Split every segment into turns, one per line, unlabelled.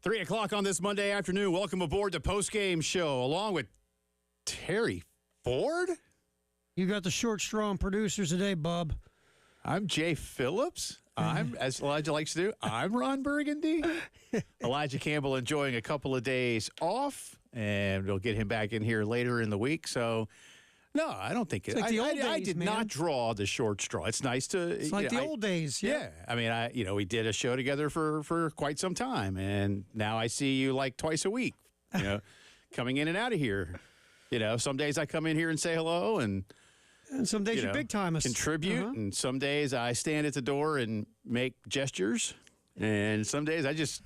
3 o'clock on this Monday afternoon. Welcome aboard the Postgame Show, along with Terry Ford.
You got the short straw on producers today, Bub.
I'm Jay Phillips. I'm, as Elijah likes to do, I'm Ron Burgundy. Elijah Campbell enjoying a couple of days off, and we'll get him back in here later in the week. So, no, I don't think
It's like the old
I
days,
did
man.
not draw the short straw. It's nice to.
It's like the old days.
Yeah. I mean, we did a show together for quite some time, and now I see you like twice a week, coming in and out of here. Some days I come in here and say hello, and
some days you big time us.
Contribute, and some days I stand at the door and make gestures, and some days I just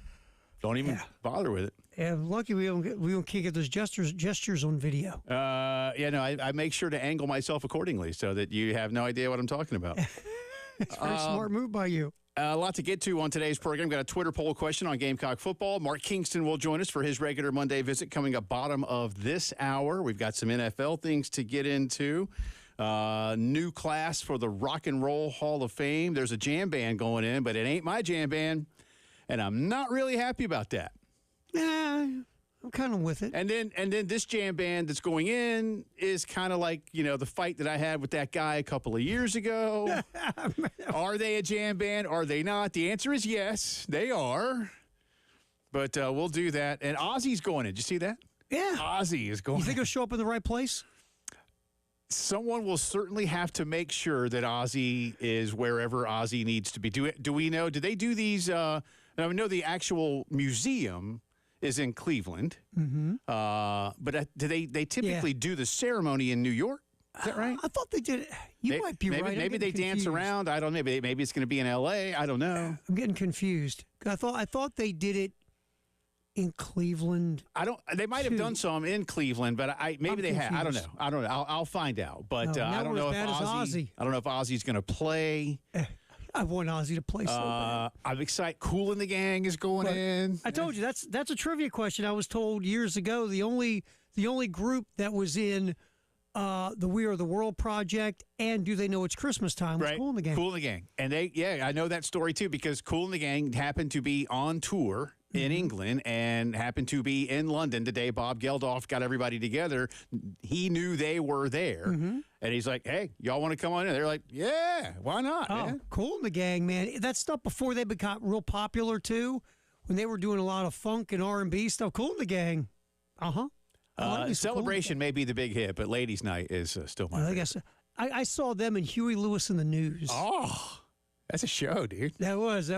don't even bother with it.
Yeah, lucky we can't get those gestures on video.
I make sure to angle myself accordingly so that you have no idea what I'm talking about.
It's a very smart move by you.
A lot to get to on today's program. Got a Twitter poll question on Gamecock football. Mark Kingston will join us for his regular Monday visit coming up bottom of this hour. We've got some NFL things to get into. New class for the Rock and Roll Hall of Fame. There's a jam band going in, but it ain't my jam band, and I'm not really happy about that.
I'm kind of with it.
And then this jam band that's going in is kind of like, the fight that I had with that guy a couple of years ago. Are they a jam band? Are they not? The answer is yes, they are. But we'll do that. And Ozzy's going in. Did you see that?
Yeah.
Ozzy is going in.
You think he'll show up in the right place?
Someone will certainly have to make sure that Ozzy is wherever Ozzy needs to be. Do we know? Do they do these? I know the actual museum is in Cleveland, but do they typically do the ceremony in New York? Is that right?
I thought they did. You might be right.
Maybe they dance around. I don't know. Maybe it's going to be in L.A. I don't know.
I'm getting confused. I thought they did it in Cleveland.
They might have done some in Cleveland, but maybe they have. I don't know. I'll find out. But I don't know if Ozzy. I don't know if Ozzy's going to play.
I want Ozzy to play so bad.
I'm excited. Kool and the Gang is going in.
I told you that's a trivia question. I was told years ago the only group that was in the We Are the World project and Do They Know It's Christmas Time was Kool and the Gang.
Kool and the Gang, and I know that story too because Kool and the Gang happened to be on tour in England and happened to be in London the day Bob Geldof got everybody together. He knew they were there, and he's like, "Hey, y'all want to come on in?" They're like, "Yeah, why not?" Man?
Kool and the Gang, man. That stuff before they became real popular too, when they were doing a lot of funk and R&B stuff. Kool and the Gang,
Celebration may be the big hit, but Ladies' Night is still my favorite.
I guess I saw them in Huey Lewis and the News.
Oh, that's a show, dude.
That was.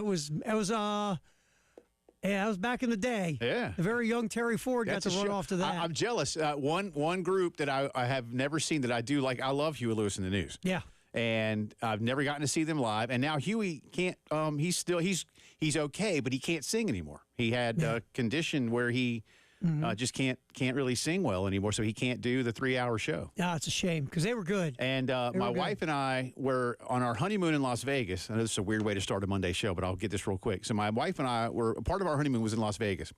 Yeah, that was back in the day.
Yeah.
The very young Terry Ford got to run off to that.
I'm jealous. One group that I have never seen that I do like, I love Huey Lewis and the News.
Yeah.
And I've never gotten to see them live. And now Huey can't, he's okay, but he can't sing anymore. He had a condition where he just can't really sing well anymore, so he can't do the 3-hour show.
Yeah, it's a shame because they were good.
And my wife and I were on our honeymoon in Las Vegas. I know this is a weird way to start a Monday show, but I'll get this real quick. So my wife and I part of our honeymoon was in Las Vegas,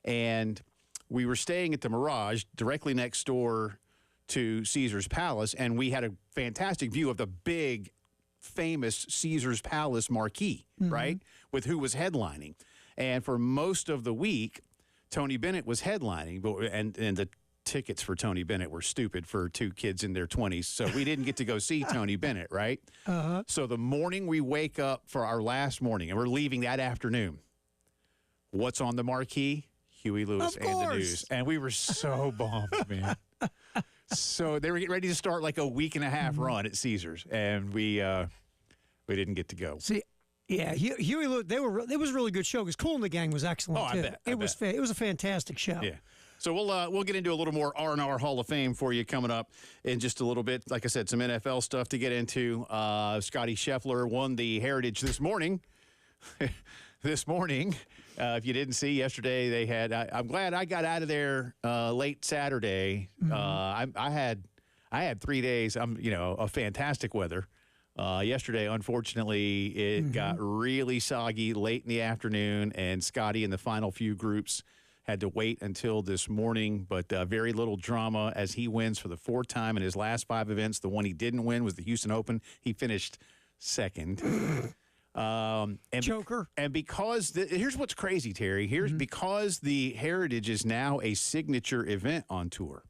and we were staying at the Mirage directly next door to Caesar's Palace, and we had a fantastic view of the big, famous Caesar's Palace marquee, right, with who was headlining. And for most of the week, Tony Bennett was headlining, and the tickets for Tony Bennett were stupid for two kids in their 20s, so we didn't get to go see Tony Bennett, right? So the morning we wake up for our last morning, and we're leaving that afternoon, what's on the marquee? Huey Lewis and the News. And we were so bummed, man. So they were getting ready to start like a week and a half run at Caesars, and we didn't get to go.
See, yeah, Huey Lewis, it was a really good show because Kool and the Gang was excellent too. It was a fantastic show.
Yeah. So we'll get into a little more R&R Hall of Fame for you coming up in just a little bit. Like I said, some NFL stuff to get into. Scotty Scheffler won the Heritage this morning. If you didn't see yesterday, they had. I'm glad I got out of there late Saturday. I had 3 days. Of fantastic weather. Yesterday, unfortunately, it got really soggy late in the afternoon, and Scotty and the final few groups had to wait until this morning, but very little drama as he wins for the fourth time in his last 5 events. The one he didn't win was the Houston Open. He finished second. And
Joker.
And because here's what's crazy, Terry. Here's because the Heritage is now a signature event on tour.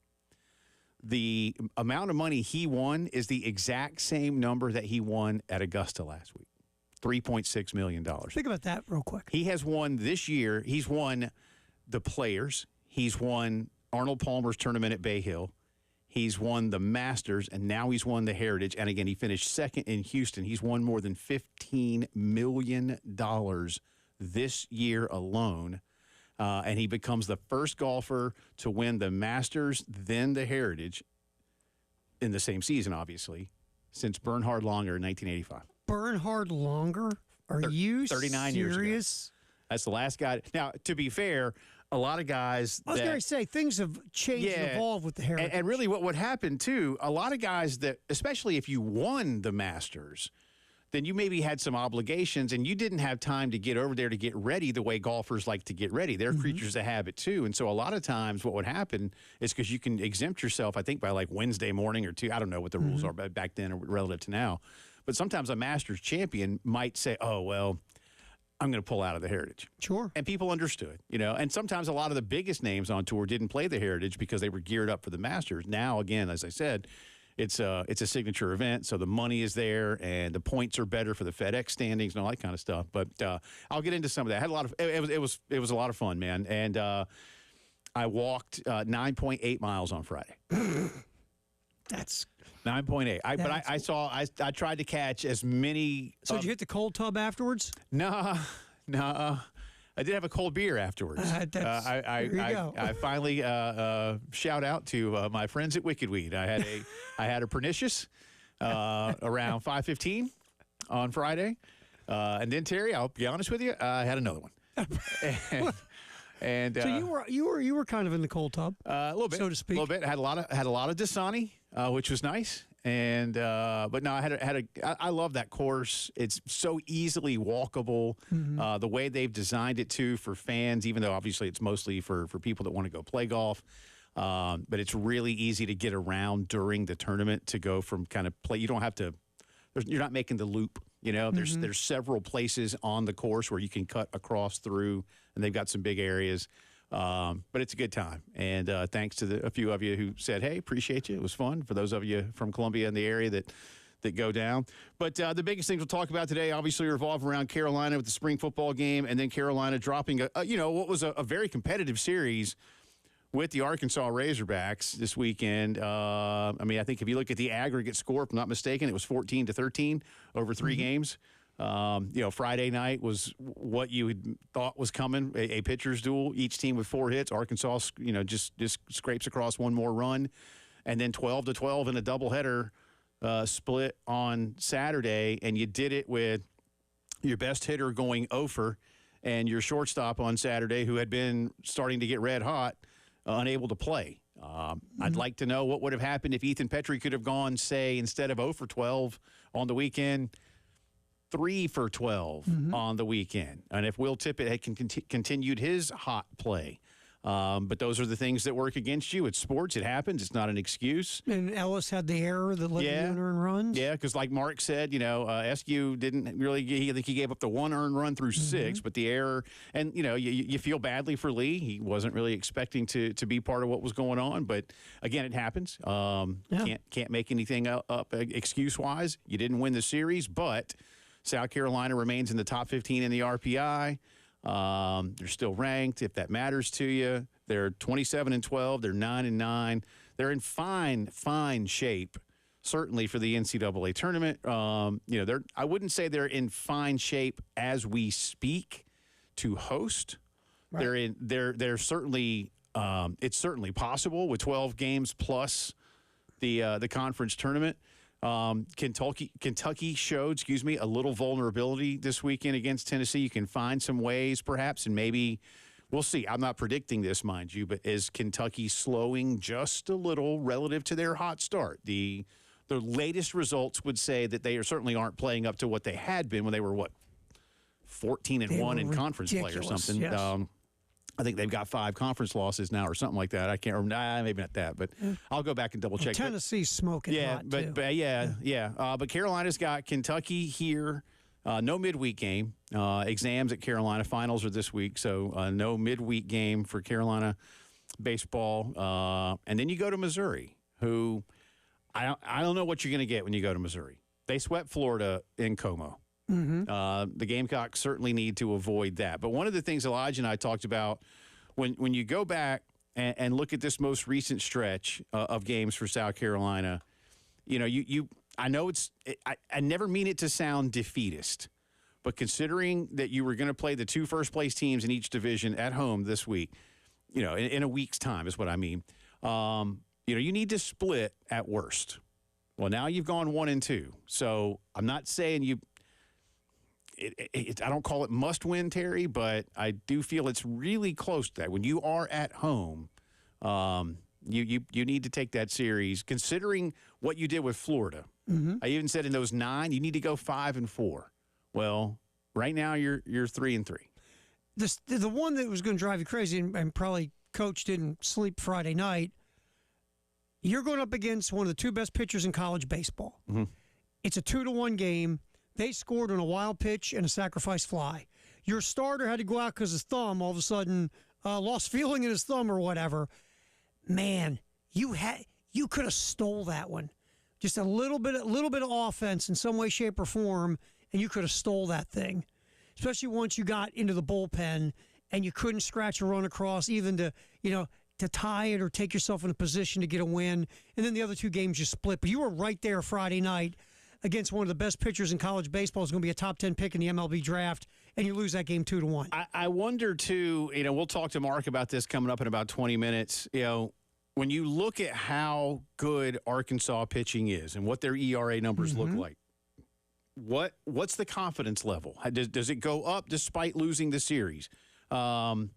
The amount of money he won is the exact same number that he won at Augusta last week, $3.6 million.
Think about that real quick.
He has won this year. He's won the Players. He's won Arnold Palmer's tournament at Bay Hill. He's won the Masters, and now he's won the Heritage. And again, he finished second in Houston. He's won more than $15 million this year alone. And he becomes the first golfer to win the Masters, then the Heritage, in the same season, obviously, since Bernhard Langer in 1985.
Bernhard Langer? Are you
39
serious?
years ago. That's the last guy. Now, to be fair, a lot of guys
I was going to say, things have changed and evolved with the Heritage.
And really what would happen, too, a lot of guys that, especially if you won the Masters, then you maybe had some obligations and you didn't have time to get over there to get ready the way golfers like to get ready. They're creatures of habit, too. And so a lot of times what would happen is because you can exempt yourself, I think, by like Wednesday morning or two. I don't know what the rules are back then relative to now. But sometimes a Masters champion might say, oh, well, I'm going to pull out of the Heritage.
Sure.
And people understood, you know. And sometimes a lot of the biggest names on tour didn't play the Heritage because they were geared up for the Masters. Now, again, as I said, it's a signature event, so the money is there and the points are better for the FedEx standings and all that kind of stuff. But I'll get into some of that. I had a lot of it was a lot of fun, man. And I walked 9.8 miles on Friday.
That's
9.8. I tried to catch as many.
So did you hit the cold tub afterwards?
No. I did have a cold beer afterwards.
There you go.
I finally shout out to my friends at Wicked Weed. I had a pernicious around 5:15 on Friday, and then Terry, I'll be honest with you, I had another one. And
so you were kind of in the cold tub,
a little bit,
so to speak.
A little bit. Had a lot of Dasani, which was nice. And but no, I love that course. It's so easily walkable. The way they've designed it too for fans, even though obviously it's mostly for people that want to go play golf. But it's really easy to get around during the tournament to go from kind of play. You don't have to. You're not making the loop. You know, there's several places on the course where you can cut across through, and they've got some big areas. But it's a good time. And thanks to a few of you who said, hey, appreciate you. It was fun for those of you from Columbia and the area that go down. But the biggest things we'll talk about today obviously revolve around Carolina with the spring football game and then Carolina dropping, what was a very competitive series with the Arkansas Razorbacks this weekend. I think if you look at the aggregate score, if I'm not mistaken, it was 14-13 over 3 games. Friday night was what you had thought was coming, a pitcher's duel, each team with 4 hits. Arkansas, just scrapes across one more run. And then 12-12 in a doubleheader split on Saturday. And you did it with your best hitter going 0 and your shortstop on Saturday, who had been starting to get red hot, unable to play. I'd like to know what would have happened if Ethan Petrie could have gone, say, instead of 0 for 12 on the weekend, 3 for 12 on the weekend. And if Will Tippett had continued his hot play. But those are the things that work against you. It's sports. It happens. It's not an excuse.
And Ellis had the error that led to the unearned runs.
Yeah, because like Mark said, SU didn't really – I think he gave up the 1 earned run through 6, but the error – and, you feel badly for Lee. He wasn't really expecting to be part of what was going on. But, again, it happens. Can't make anything up excuse-wise. You didn't win the series, but South Carolina remains in the top 15 in the RPI. They're still ranked, if that matters to you. They're 27-12. They're 9-9. They're in fine shape, certainly for the NCAA tournament. I wouldn't say they're in fine shape as we speak to host. Right. They're certainly it's certainly possible with 12 games plus the conference tournament. Kentucky showed, a little vulnerability this weekend against Tennessee. You can find some ways, perhaps, and maybe we'll see. I'm not predicting this, mind you, but is Kentucky slowing just a little relative to their hot start? The latest results would say that they certainly aren't playing up to what they had been when they were 14-1 in conference play or something.
Yes.
I think they've got 5 conference losses now or something like that. I can't remember. Maybe not that, but I'll go back and double check.
Tennessee's smoking hot, too.
But Carolina's got Kentucky here No midweek game. Exams at Carolina. Finals are this week, so no midweek game for Carolina baseball. And then you go to Missouri, who I don't know what you're going to get when you go to Missouri. They swept Florida in Como. The Gamecocks certainly need to avoid that. But one of the things Elijah and I talked about when you go back and look at this most recent stretch of games for South Carolina, you know, I know I never mean it to sound defeatist, but considering that you were going to play the two first-place teams in each division at home this week, you know, in a week's time is what I mean, you know, you need to split at worst. Well, now you've gone 1-2. So I'm not saying I don't call it must-win, Terry, but I do feel it's really close to that. When you are at home, you need to take that series, considering what you did with Florida. I even said in those 9, you need to go 5-4. Well, right now you're 3-3.
The one that was going to drive you crazy, and probably Coach didn't sleep Friday night, you're going up against one of the two best pitchers in college baseball. It's a 2-1 game. They scored on a wild pitch and a sacrifice fly. Your starter had to go out because his thumb all of a sudden lost feeling in his thumb or whatever. Man, you could have stole that one. Just a little bit of offense in some way, shape, or form, and you could have stole that thing. Especially once you got into the bullpen and you couldn't scratch a run across, even to tie it or take yourself in a position to get a win. And then the other two games you split. But you were right there Friday night against one of the best pitchers in college baseball. Is going to be a top 10 pick in the MLB draft, and you lose that game 2-1.
I wonder, too, you know, we'll talk to Mark about this coming up in about 20 minutes. You know, when you look at how good Arkansas pitching is and what their ERA numbers look like, what's the confidence level? Does it go up despite losing the series? I'm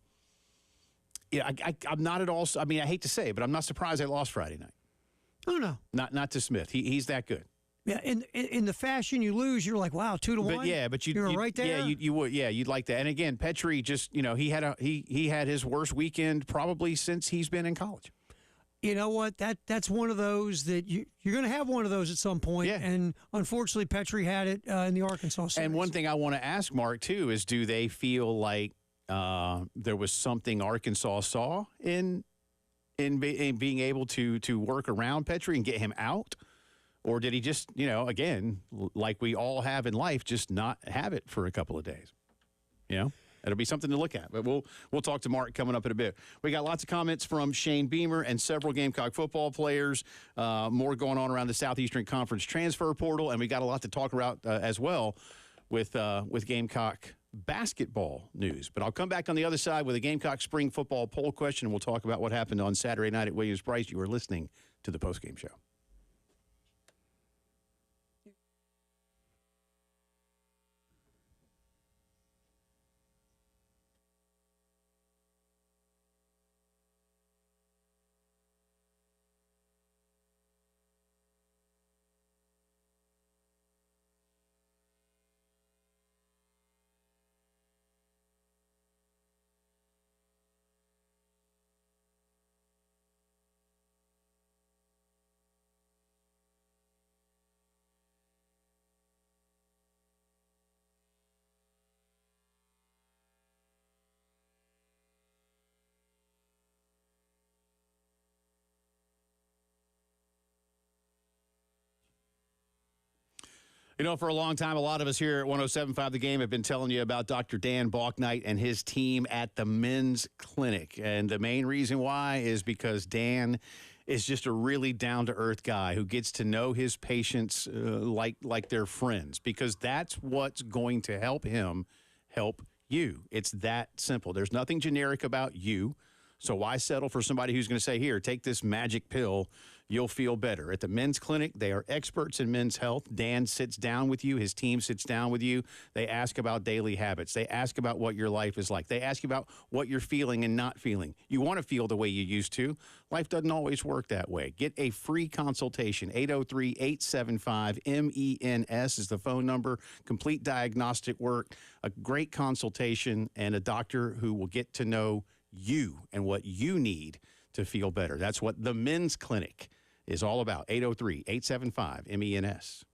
not at all. I mean, I hate to say it, but I'm not surprised they lost Friday night.
Oh no,
not to Smith. He's that good.
Yeah, in the fashion you lose, you're like, wow, 2-1.
But yeah, but you're
right there.
Yeah, you would. Yeah, you'd like that. And again, Petrie just, you know, he had his worst weekend probably since he's been in college.
You know what? That's one of those that you're going to have one of those at some point.
Yeah.
And unfortunately, Petrie had it in the Arkansas series.
And one thing I want to ask Mark too is, do they feel like there was something Arkansas saw in being able to work around Petrie and get him out? Or did he just, you know, again, like we all have in life, just not have it for a couple of days? You know, it'll be something to look at. But we'll talk to Mark coming up in a bit. We got lots of comments from Shane Beamer and several Gamecock football players. More going on around the Southeastern Conference transfer portal, and we got a lot to talk about as well with Gamecock basketball news. But I'll come back on the other side with a Gamecock spring football poll question, and we'll talk about what happened on Saturday night at Williams-Brice. You are listening to the Postgame Show. You know, for a long time, a lot of us here at 107.5 The Game have been telling you about Dr. Dan Balknight and his team at the Men's Clinic. And the main reason why is because Dan is just a really down-to-earth guy who gets to know his patients like they're friends, because that's what's going to help him help you. It's that simple. There's nothing generic about you. So why settle for somebody who's going to say, here, take this magic pill, you'll feel better. At the Men's Clinic, they are experts in men's health. Dan sits down with you. His team sits down with you. They ask about daily habits. They ask about what your life is like. They ask you about what you're feeling and not feeling. You want to feel the way you used to. Life doesn't always work that way. Get a free consultation. 803-875-MENS is the phone number. Complete diagnostic work, a great consultation, and a doctor who will get to know you and what you need to feel better. That's what the Men's Clinic is all about. 803-875-MENS.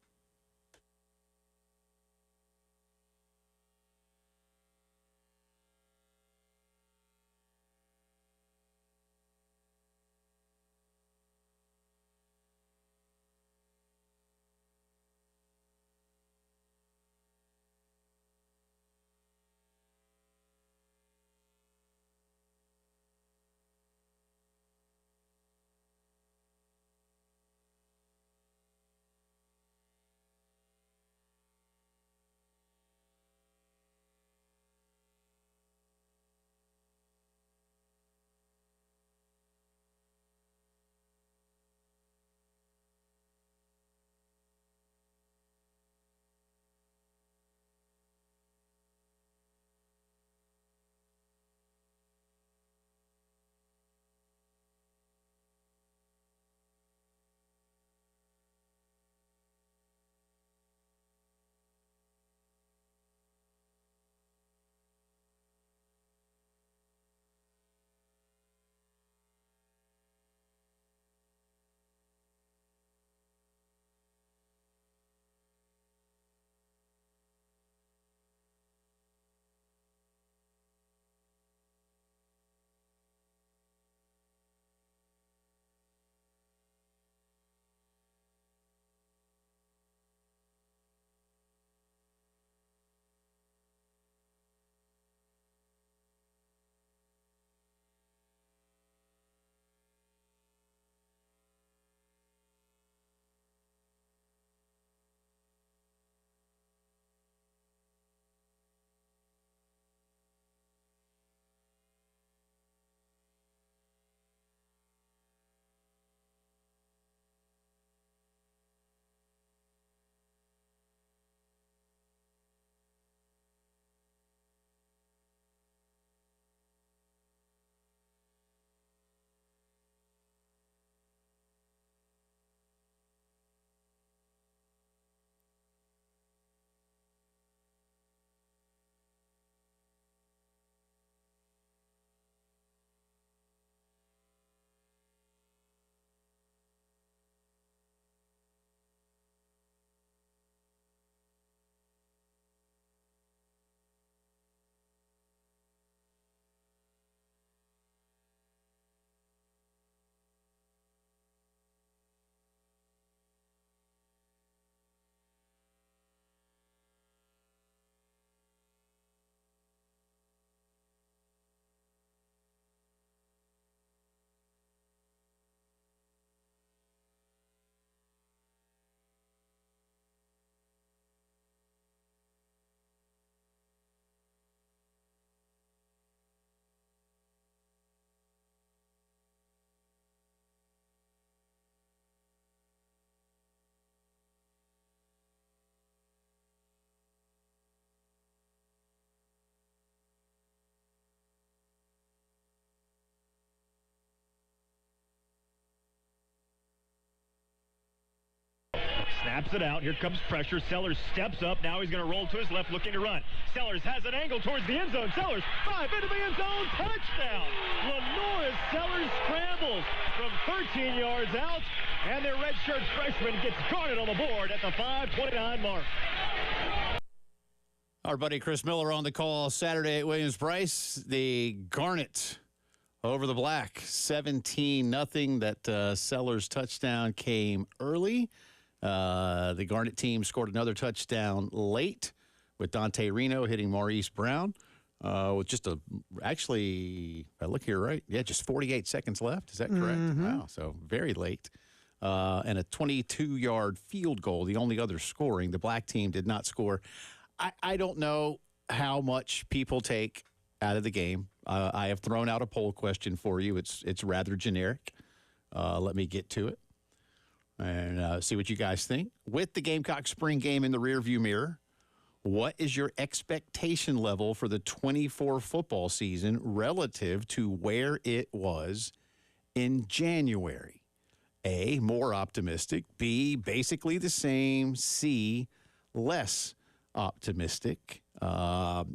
Snaps it out. Here comes pressure. Sellers steps up. Now he's going to roll to his left, looking to run. Sellers has an angle towards the end zone. Sellers, 5 into the end zone. Touchdown. Lenoris Sellers scrambles from 13 yards out, and their redshirt freshman gets guarded on the board at the 5:29 mark.
Our buddy Chris Miller on the call Saturday at Williams-Brice. The Garnet over the Black, 17-0. That Sellers touchdown came early. The Garnet team scored another touchdown late with Dante Reno hitting Maurice Brown. With just actually, I look here, right? Yeah, just 48 seconds left. Is that correct?
Mm-hmm.
Wow, so very late. And a 22-yard field goal, the only other scoring. The Black team did not score. I don't know how much people take out of the game. I have thrown out a poll question for you. It's rather generic. Let me get to it and see what you guys think. With the Gamecock spring game in the rearview mirror, what is your expectation level for the 24 football season relative to where it was in January? A, more optimistic. B, basically the same. C, less optimistic.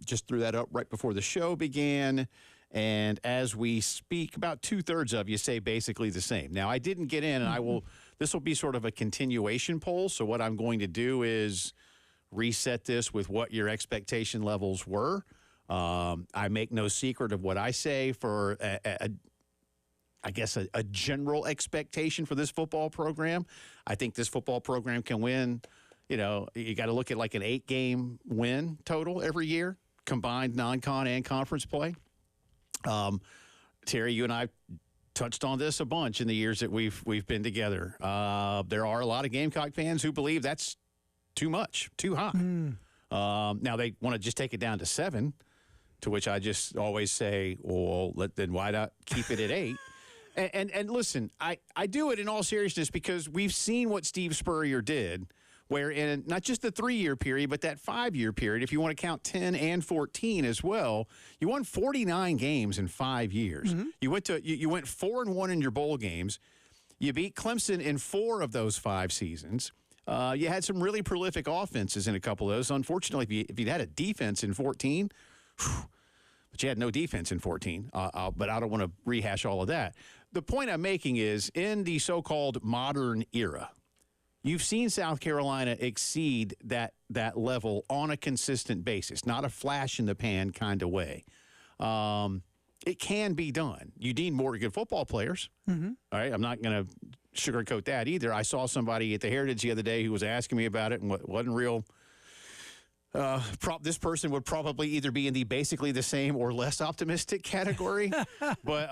Just threw that up right before the show began. And as we speak, about 2/3 of you say basically the same. Now, I didn't get in, and this will be sort of a continuation poll. So what I'm going to do is reset this with what your expectation levels were. I make no secret of what I say for I guess a general expectation for this football program. I think this football program can win. You know, you got to look at like an 8-game win total every year, combined non-con and conference play. Terry, you and I touched on this a bunch in the years that we've been together. There are a lot of Gamecock fans who believe that's too much, too high. Now they want to just take it down to 7, to which I just always say, well, then why not keep it at 8? And listen, I do it in all seriousness because we've seen what Steve Spurrier did, where in not just the 3-year period, but that 5-year period, if you want to count 10 and 14 as well, you won 49 games in 5 years.
Mm-hmm.
You went 4-1 in your bowl games. You beat Clemson in 4 of those 5 seasons. You had some really prolific offenses in a couple of those. Unfortunately, if you'd had a defense in 14, but you had no defense in 14. But I don't want to rehash all of that. The point I'm making is, in the so-called modern era, you've seen South Carolina exceed that level on a consistent basis, not a flash in the pan kind of way. It can be done. You need more good football players. Mm-hmm. All right, I'm not going to sugarcoat that either. I saw somebody at the Heritage the other day who was asking me about it and wasn't real. This person would probably either be in the basically the same or less optimistic category. But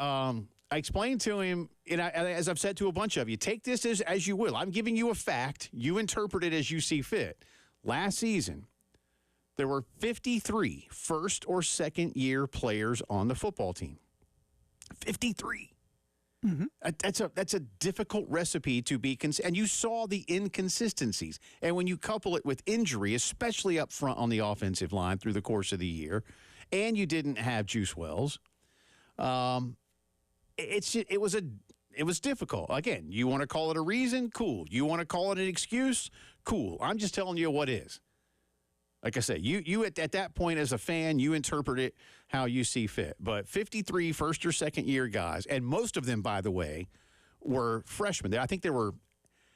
I explained to him, and as I've said to a bunch of you, take this as you will. I'm giving you a fact. You interpret it as you see fit. Last season, there were 53 first or second year players on the football team. 53. Mm-hmm. That's a difficult recipe to be and you saw the inconsistencies. And when you couple it with injury, especially up front on the offensive line through the course of the year, and you didn't have Juice Wells, it was difficult. Again, you want to call it a reason? Cool. You want to call it an excuse? Cool. I'm just telling you what is. Like I said, you at that point as a fan, you interpret it how you see fit. But 53 first or second year guys, and most of them, by the way, were freshmen. I think there were,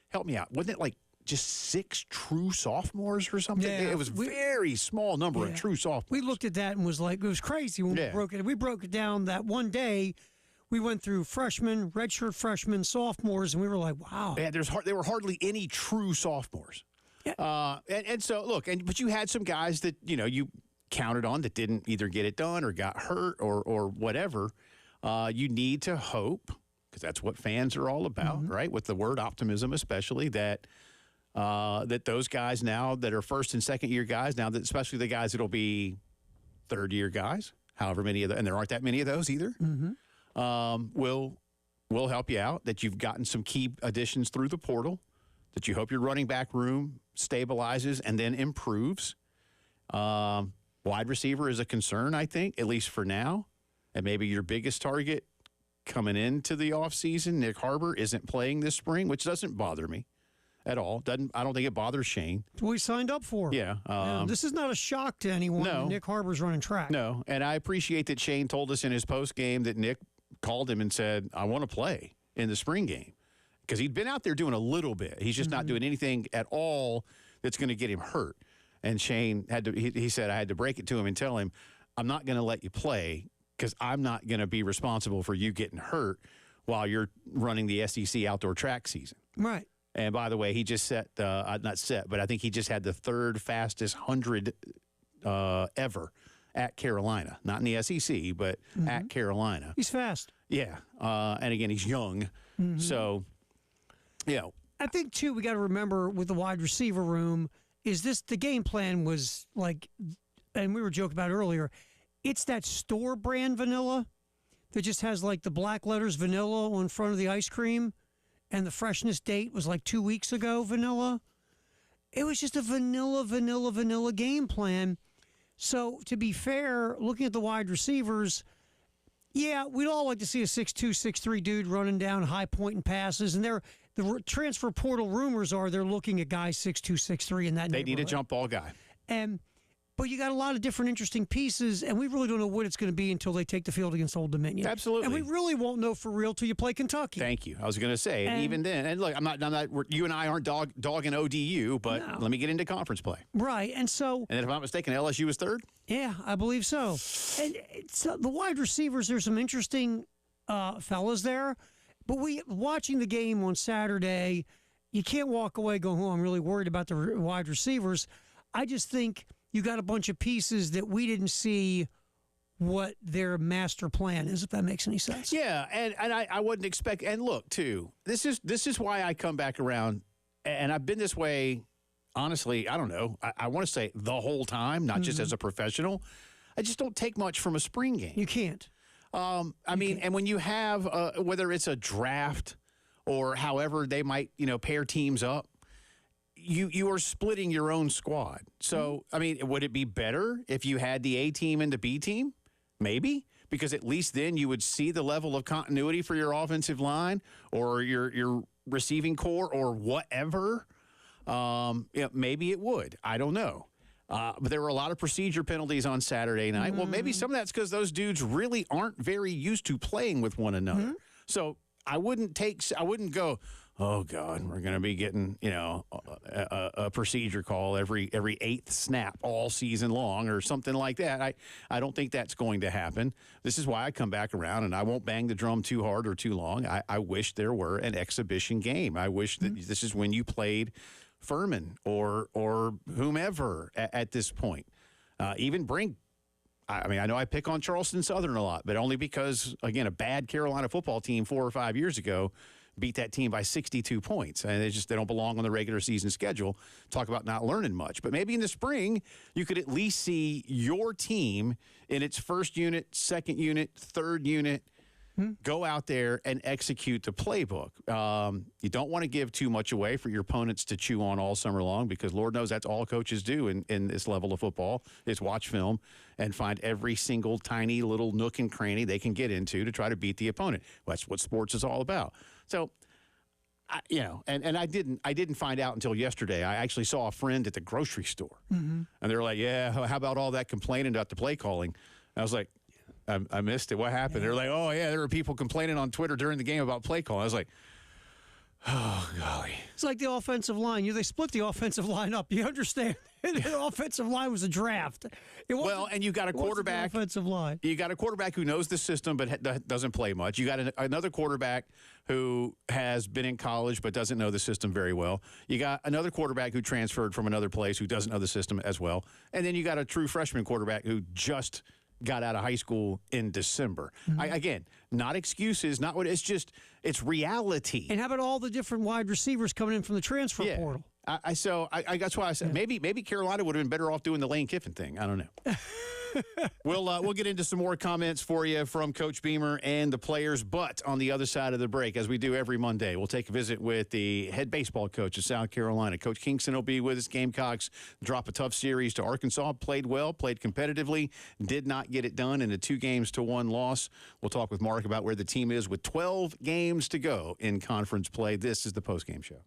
help me out, wasn't it like just 6 true sophomores or something?
Yeah,
it was a very small number of true sophomores.
We looked at that and was like, it was crazy when we broke it. We broke it down that one day. We went through freshmen, redshirt freshmen, sophomores, and we were like, wow.
Yeah, there were hardly any true sophomores.
Yeah.
And so, look, but you had some guys that, you counted on that didn't either get it done or got hurt or whatever. You need to hope, because that's what fans are all about, right? With the word optimism especially, that those guys now that are first and second year guys, now that especially the guys that'll be third year guys, however many of them, and there aren't that many of those either, will help you out, that you've gotten some key additions through the portal, that you hope your running back room stabilizes and then improves. Wide receiver is a concern, I think, at least for now. And maybe your biggest target coming into the offseason, Nick Harbor, isn't playing this spring, which doesn't bother me. at all. I don't think it bothers Shane.
That's what we signed up for.
Yeah.
This is not a shock to anyone.
No.
Nick Harbor's running track.
No, and I appreciate that Shane told us in his post game that Nick called him and said, I want to play in the spring game. Because he'd been out there doing a little bit. He's just not doing anything at all that's going to get him hurt. And Shane he said, I had to break it to him and tell him, I'm not going to let you play because I'm not going to be responsible for you getting hurt while you're running the SEC outdoor track season.
Right.
And by the way, he just set, not set, but I think he just had the third fastest 100 ever at Carolina. Not in the SEC, but at Carolina.
He's fast.
Yeah. And again, he's young. So,
I think, too, we got to remember with the wide receiver room is the game plan was like, and we were joking about it earlier, it's that store brand vanilla that just has like the black letters vanilla on front of the ice cream. And the freshness date was like 2 weeks ago, vanilla. It was just a vanilla game plan. So, to be fair, looking at the wide receivers, yeah, we'd all like to see a 6'2", 6'3" dude running down high pointing passes. And the transfer portal rumors are they're looking at guys 6'2", 6'3" in that
They need a jump ball guy.
But you got a lot of different interesting pieces, and we really don't know what it's going to be until they take the field against Old Dominion.
Absolutely.
And we really won't know for real till you play Kentucky.
Thank you. I was going to say, and even then, and look, I'm not. You and I aren't dogging ODU, but let me get into conference play.
Right, and so.
And if I'm not mistaken, LSU is third.
Yeah, I believe so. And so the wide receivers, there's some interesting fellas there, but watching the game on Saturday, you can't walk away going, "Oh, I'm really worried about the wide receivers." I just think you got a bunch of pieces that we didn't see what their master plan is, if that makes any sense.
Yeah, and I wouldn't expect. And look, too, this is why I come back around, and I've been this way. Honestly, I don't know. I want to say the whole time, not just as a professional. I just don't take much from a spring game.
You can't.
I mean, and when you have whether it's a draft or however they might pair teams up. You are splitting your own squad. So, I mean, would it be better if you had the A team and the B team? Maybe, because at least then you would see the level of continuity for your offensive line or your receiving core or whatever. Maybe it would. I don't know. But there were a lot of procedure penalties on Saturday night. Well, maybe some of that's because those dudes really aren't very used to playing with one another. So I wouldn't go, oh, God, we're going to be getting, a procedure call every eighth snap all season long or something like that. I don't think that's going to happen. This is why I come back around, and I won't bang the drum too hard or too long. I wish there were an exhibition game. I wish that this is when you played Furman or whomever at this point. Even bring I mean, I know I pick on Charleston Southern a lot, but only because, again, a bad Carolina football team 4 or 5 years ago beat that team by 62 points. And they don't belong on the regular season schedule. Talk about not learning much. But maybe in the spring, you could at least see your team in its first unit, second unit, third unit, go out there and execute the playbook. You don't want to give too much away for your opponents to chew on all summer long because Lord knows that's all coaches do in this level of football is watch film and find every single tiny little nook and cranny they can get into to try to beat the opponent. That's what sports is all about. So, and I didn't find out until yesterday. I actually saw a friend at the grocery store, and they were like, "Yeah, how about all that complaining about the play calling?" I was like, I missed it. What happened? They're like, "Oh yeah, there were people complaining on Twitter during the game about play calling." I was like, "Oh golly!"
It's like the offensive line. They split the offensive line up. You understand? The offensive line was a draft.
And you got a quarterback.
Offensive line.
You got a quarterback who knows the system but doesn't play much. You got another quarterback who has been in college but doesn't know the system very well. You got another quarterback who transferred from another place who doesn't know the system as well. And then you got a true freshman quarterback who just got out of high school in December. Again, not excuses, not what it's just, it's reality.
And how about all the different wide receivers coming in from the transfer portal?
That's why I said maybe Carolina would have been better off doing the Lane Kiffin thing. I don't know. We'll get into some more comments for you from Coach Beamer and the players, but on the other side of the break, as we do every Monday, we'll take a visit with the head baseball coach of South Carolina. Coach Kingston will be with us. Gamecocks drop a tough series to Arkansas, played well, played competitively, did not get it done in a 2-1 loss. We'll talk with Mark about where the team is with 12 games to go in conference play. This is the Postgame Show.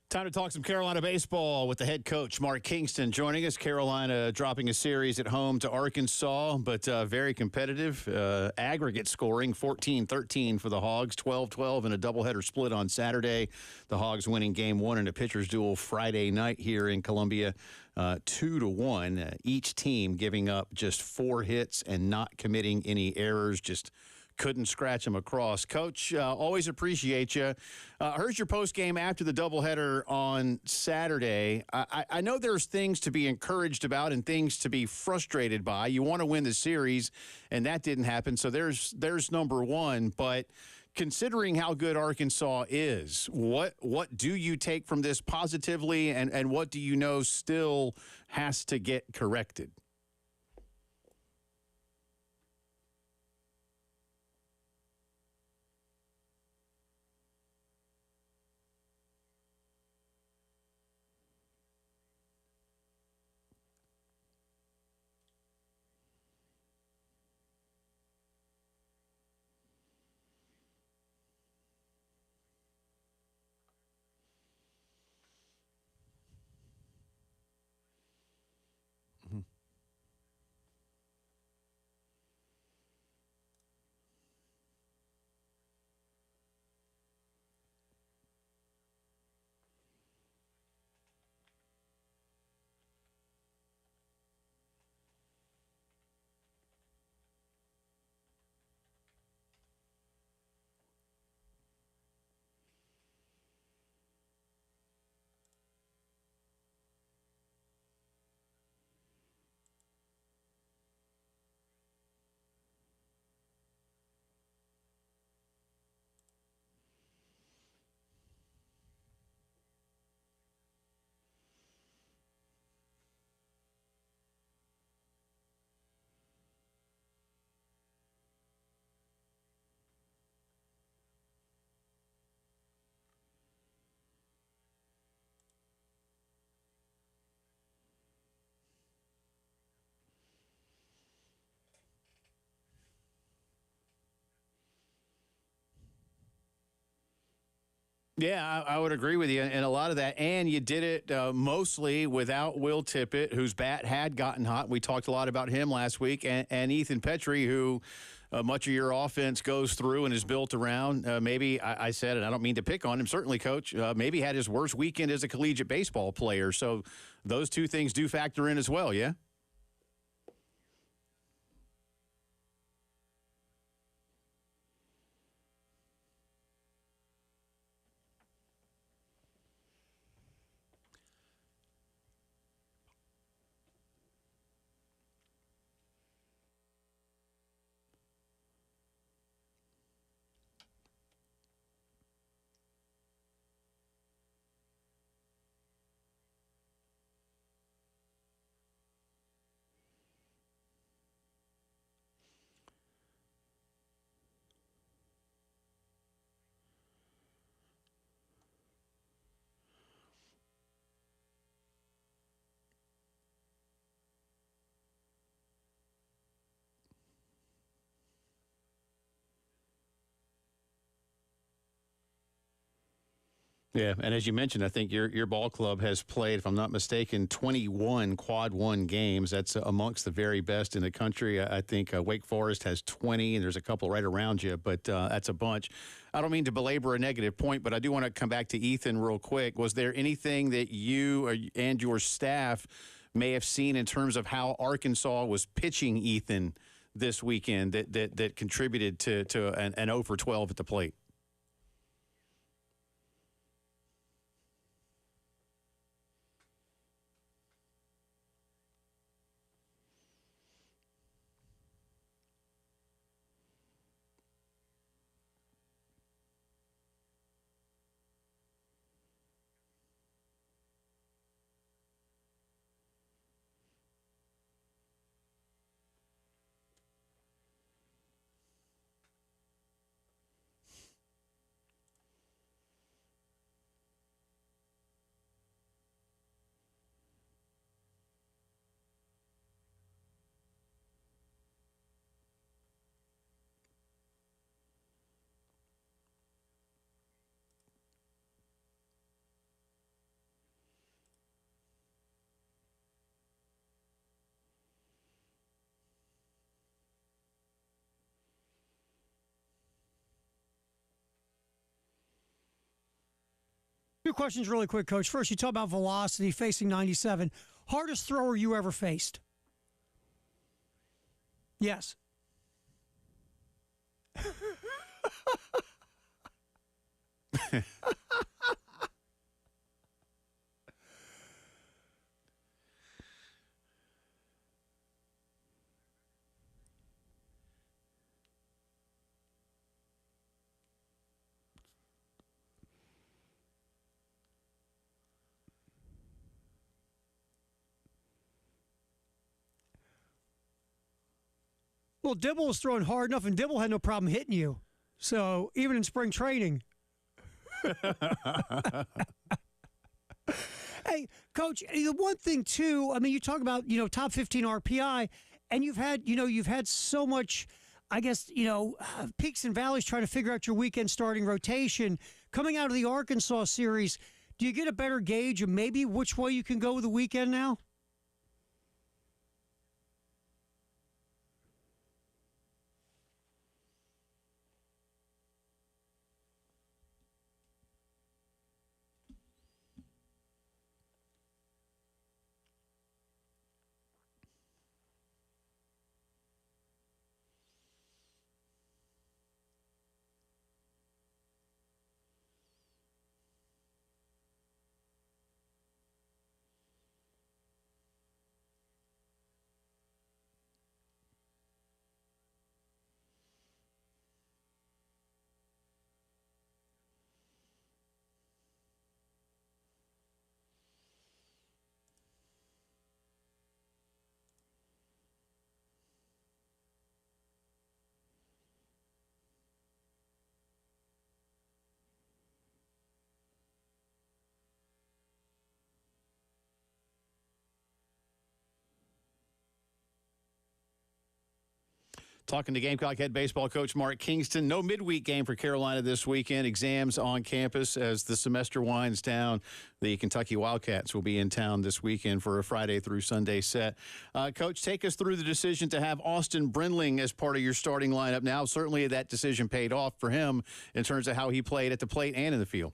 Time to talk some Carolina baseball with the head coach, Mark Kingston, joining us. Carolina dropping a series at home to Arkansas, but very competitive. Aggregate scoring, 14-13 for the Hogs, 12-12 in a doubleheader split on Saturday. The Hogs winning game one in a pitcher's duel Friday night here in Columbia, 2-1. Each team giving up just 4 hits and not committing any errors, just couldn't scratch him across. Coach, always appreciate you. Heard your post game after the doubleheader on Saturday. I know there's things to be encouraged about and things to be frustrated by. You want to win the series, and that didn't happen. So there's number one. But considering how good Arkansas is, what do you take from this positively, and what do you know still has to get corrected? Yeah, I would agree with you in a lot of that. And you did it mostly without Will Tippett, whose bat had gotten hot. We talked a lot about him last week. And Ethan Petrie, who much of your offense goes through and is built around. Maybe, I said, and I don't mean to pick on him, certainly, Coach, maybe had his worst weekend as a collegiate baseball player. So those two things do factor in as well, yeah? Yeah, and as you mentioned, I think your ball club has played, if I'm not mistaken, 21 quad one games. That's amongst the very best in the country. I think Wake Forest has 20, and there's a couple right around you, but that's a bunch. I don't mean to belabor a negative point, but I do want to come back to Ethan real quick. Was there anything that you and your staff may have seen in terms of how Arkansas was pitching Ethan this weekend that contributed to an 0 for 12 at the plate?
Two questions really quick, Coach. First, you talk about velocity facing 97. Hardest thrower you ever faced? Yes. Well, Dibble was throwing hard enough, and Dibble had no problem hitting you. So even in spring training. Hey, Coach, the one thing too, I mean, you talk about, top 15 RPI, and you've had so much, I guess, peaks and valleys trying to figure out your weekend starting rotation. Coming out of the Arkansas series, do you get a better gauge of maybe which way you can go with the weekend now?
Talking to Gamecock head baseball coach Mark Kingston. No midweek game for Carolina this weekend. Exams on campus as the semester winds down. The Kentucky Wildcats will be in town this weekend for a Friday through Sunday set. Coach, take us through the decision to have Austin Brindling as part of your starting lineup now. Certainly that decision paid off for him in terms of how he played at the plate and in the field.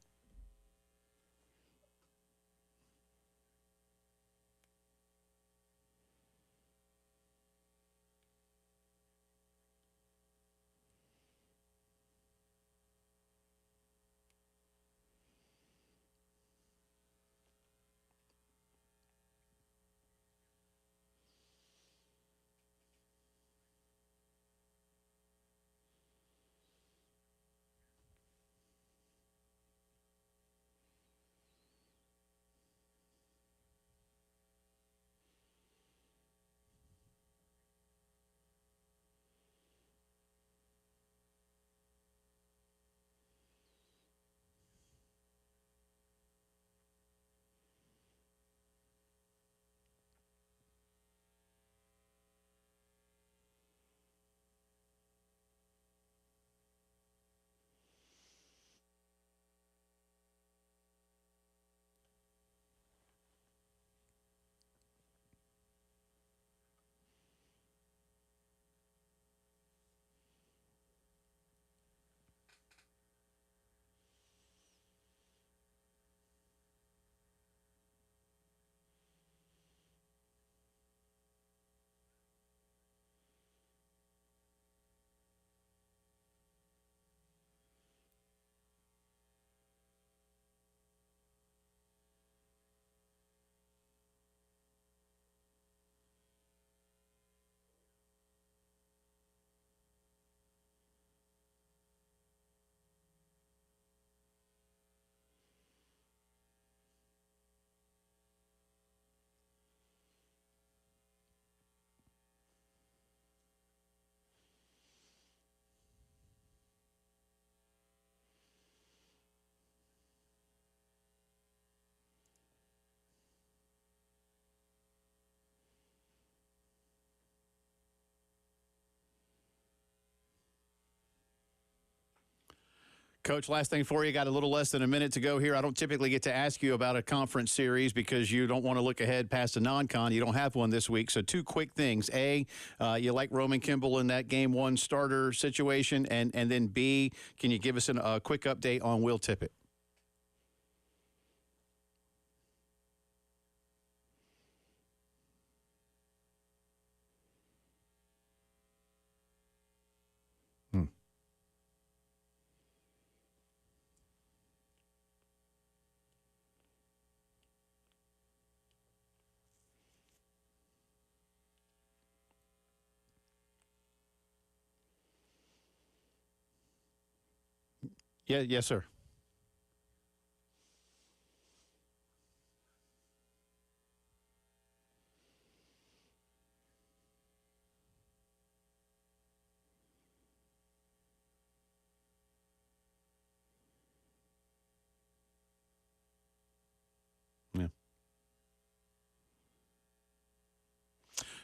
Coach, last thing for you. Got a little less than a minute to go here. I don't typically get to ask you about a conference series because you don't want to look ahead past a non-con. You don't have one this week. So two quick things. A, you like Roman Kimball in that game one starter situation. And then B, can you give us a quick update on Will Tippett? Yeah, yes, sir. Yeah.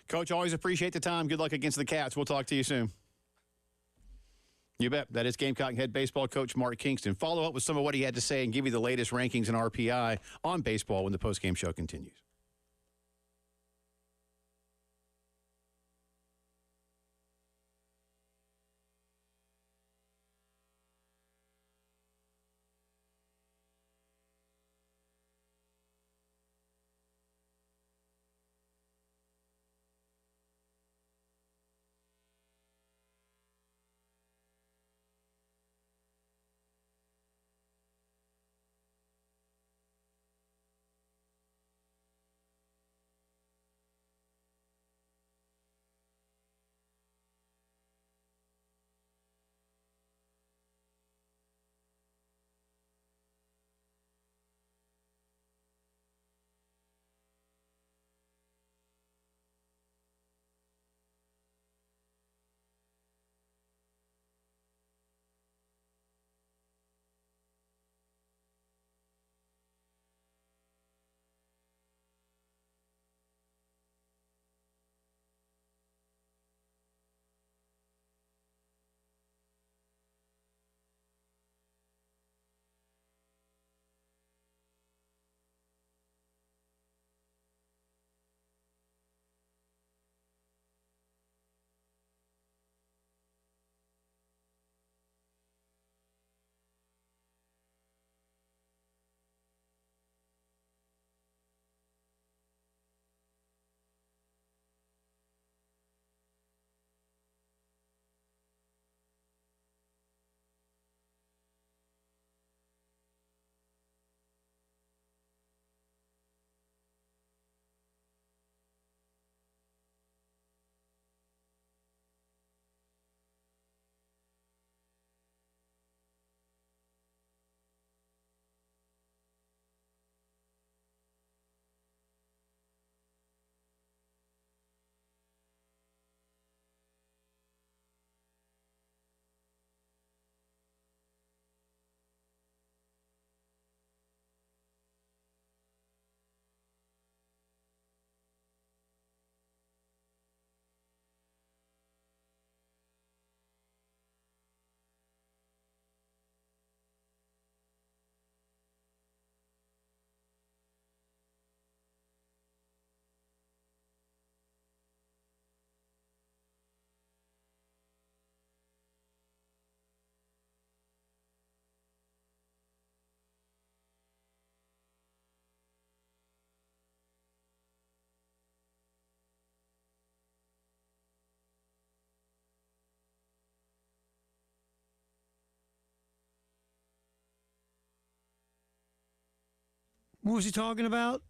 Coach, always appreciate the time. Good luck against the Cats. We'll talk to you soon. You bet. That is Gamecock head baseball coach Mark Kingston. Follow up with some of what he had to say and give you the latest rankings and RPI on baseball when the postgame show continues.
What was he talking about?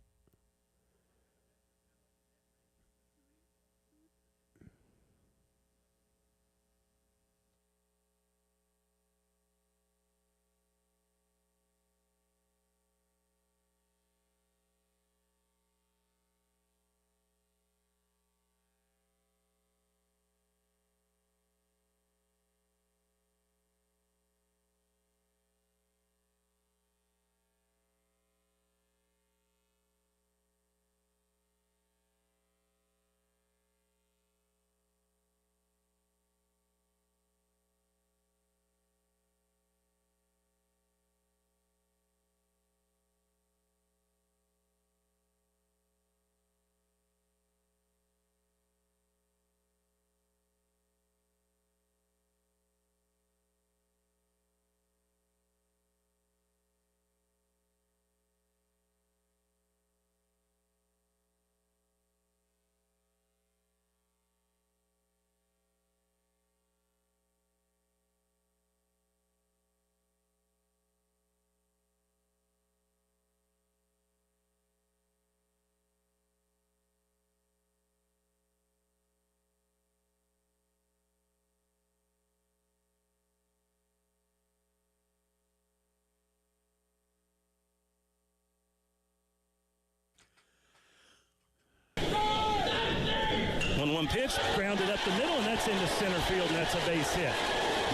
1 pitch, grounded up the middle, and that's into center field, and that's a base hit.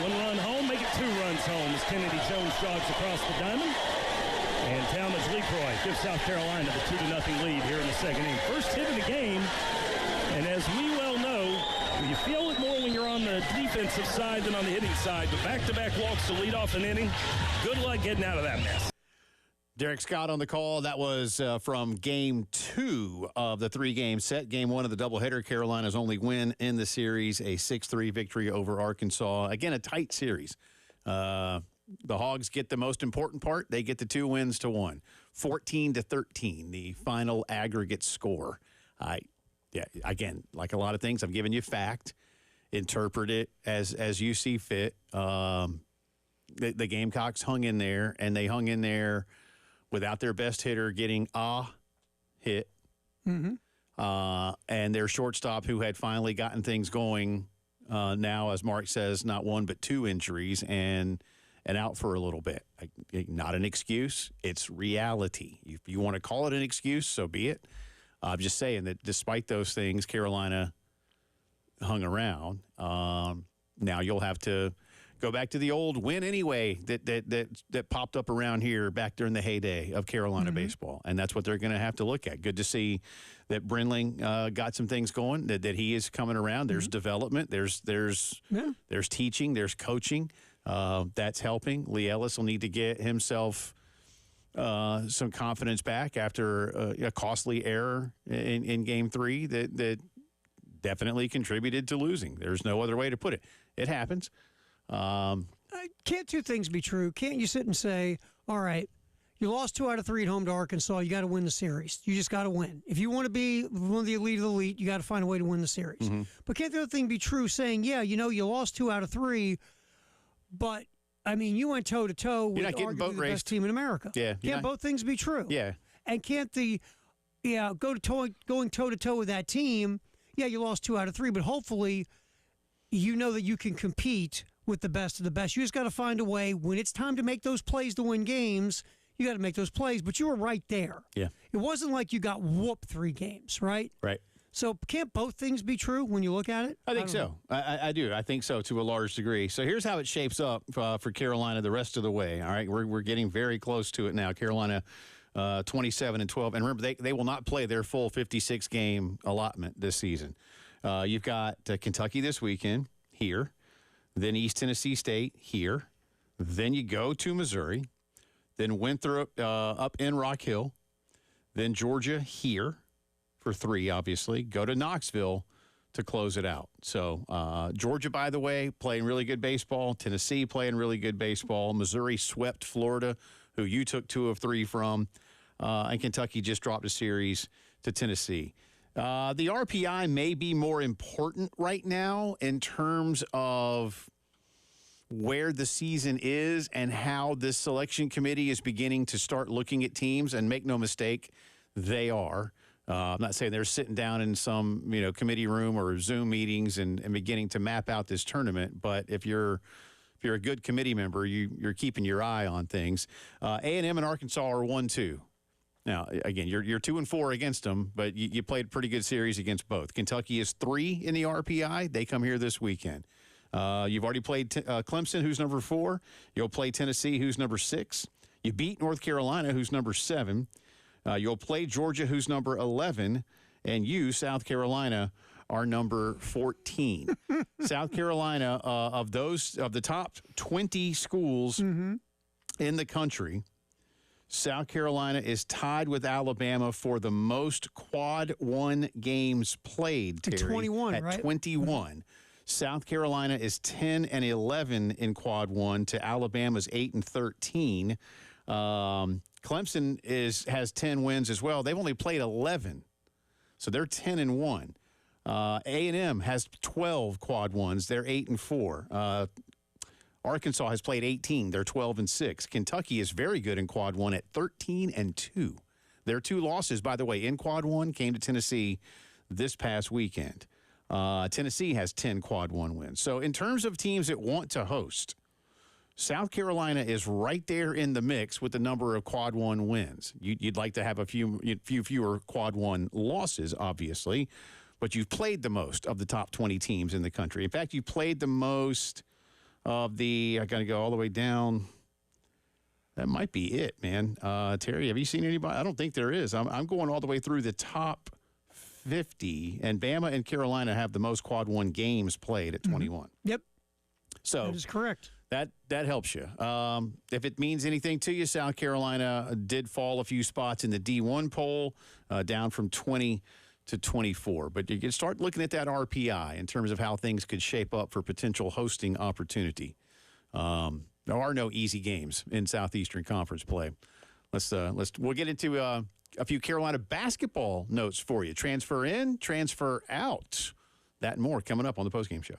1 run home, make it 2 runs home as Kennedy Jones jogs across the diamond. And Talmadge Leaproy gives South Carolina the 2-0 lead here in the second inning. First hit of the game, and as we well know, you feel it more when you're on the defensive side than on the hitting side. But back-to-back walks to lead off an inning. Good luck getting out of that mess.
Derek Scott on the call. That was from Game 2 of the 3-game set. Game 1 of the doubleheader. Carolina's only win in the series, a 6-3 victory over Arkansas. Again, a tight series. The Hogs get the most important part. They get the 2 wins to 1. 14-13, the final aggregate score. Yeah, again, like a lot of things, I'm giving you fact. Interpret it as you see fit. The Gamecocks hung in there, and they hung in there without their best hitter getting a hit. Mm-hmm. And their shortstop, who had finally gotten things going, now, as Mark says, not 1 but 2 injuries and out for a little bit. Not an excuse. It's reality. If you want to call it an excuse, so be it. I'm just saying that despite those things, Carolina hung around. Now you'll have to go back to the old win anyway that popped up around here back during the heyday of Carolina baseball, and that's what they're going to have to look at. Good to see that Brinling got some things going, that he is coming around. There's development. There's teaching. There's coaching. That's helping. Lee Ellis will need to get himself some confidence back after a costly error in Game 3 that definitely contributed to losing. There's no other way to put it. It happens.
Can't 2 things be true? Can't you sit and say, all right, you lost 2 out of 3 at home to Arkansas. You got to win the series. You just got to win. If you want to be one of the elite of the elite, you got to find a way to win the series. Mm-hmm. But can't the other thing be true saying, yeah, you lost 2 out of 3, but I mean, you went toe-to-toe with arguably the best team in America.
Yeah,
can't both things be true?
Yeah.
And can't going toe-to-toe with that team, yeah, you lost 2 out of 3, but hopefully you know that you can compete with the best of the best. You just got to find a way when it's time to make those plays to win games. You got to make those plays, but you were right there.
Yeah.
It wasn't like you got whooped 3 games, right?
Right.
So can't both things be true when you look at it?
I think so. I do. I think so to a large degree. So here's how it shapes up for Carolina the rest of the way. All right, we're getting very close to it now. Carolina 27-12. And remember, they will not play their full 56-game allotment this season. You've got Kentucky this weekend here, then East Tennessee State here, then you go to Missouri, then Winthrop up in Rock Hill, then Georgia here for 3, obviously. Go to Knoxville to close it out. So Georgia, by the way, playing really good baseball. Tennessee playing really good baseball. Missouri swept Florida, who you took 2 of 3 from. And Kentucky just dropped a series to Tennessee. The RPI may be more important right now in terms of where the season is and how this selection committee is beginning to start looking at teams. And make no mistake, they are. I'm not saying they're sitting down in some committee room or Zoom meetings and beginning to map out this tournament. But if you're a good committee member, you're keeping your eye on things. A&M and Arkansas are 1-2. Now, again, you're 2-4 against them, but you played a pretty good series against both. Kentucky is 3 in the RPI. They come here this weekend. You've already played Clemson, who's number 4. You'll play Tennessee, who's number 6. You beat North Carolina, who's number 7. You'll play Georgia, who's number 11, and you, South Carolina, are number 14. South Carolina, of the top 20 schools in the country, South Carolina is tied with Alabama for the most Quad 1 games played, Terry,
21,
at
right?
21. South Carolina is 10-11 in Quad 1 to Alabama's 8-13. Clemson has 10 wins as well. They've only played 11, so they're 10-1. A&M has 12 Quad 1s. They're 8-4. Arkansas has played 18. They're 12-6. Kentucky is very good in Quad 1 at 13-2. Their 2 losses, by the way, in Quad 1 came to Tennessee this past weekend. Tennessee has 10 Quad 1 wins. So in terms of teams that want to host, South Carolina is right there in the mix with the number of Quad 1 wins. You'd like to have a few fewer Quad 1 losses, obviously, but you've played the most of the top 20 teams in the country. In fact, you played the most of the, I got to go all the way down. That might be it, man. Terry, have you seen anybody? I don't think there is. I'm going all the way through the top 50, and Bama and Carolina have the most quad one games played at 21.
Yep.
So
that is correct.
That helps you. If it means anything to you, South Carolina did fall a few spots in the D1 poll, down from 20 to 24. But you can start looking at that RPI in terms of how things could shape up for potential hosting opportunity. There are no easy games in Southeastern Conference play. We'll get into a few Carolina basketball notes for you. Transfer in, transfer out. That and more coming up on the postgame show.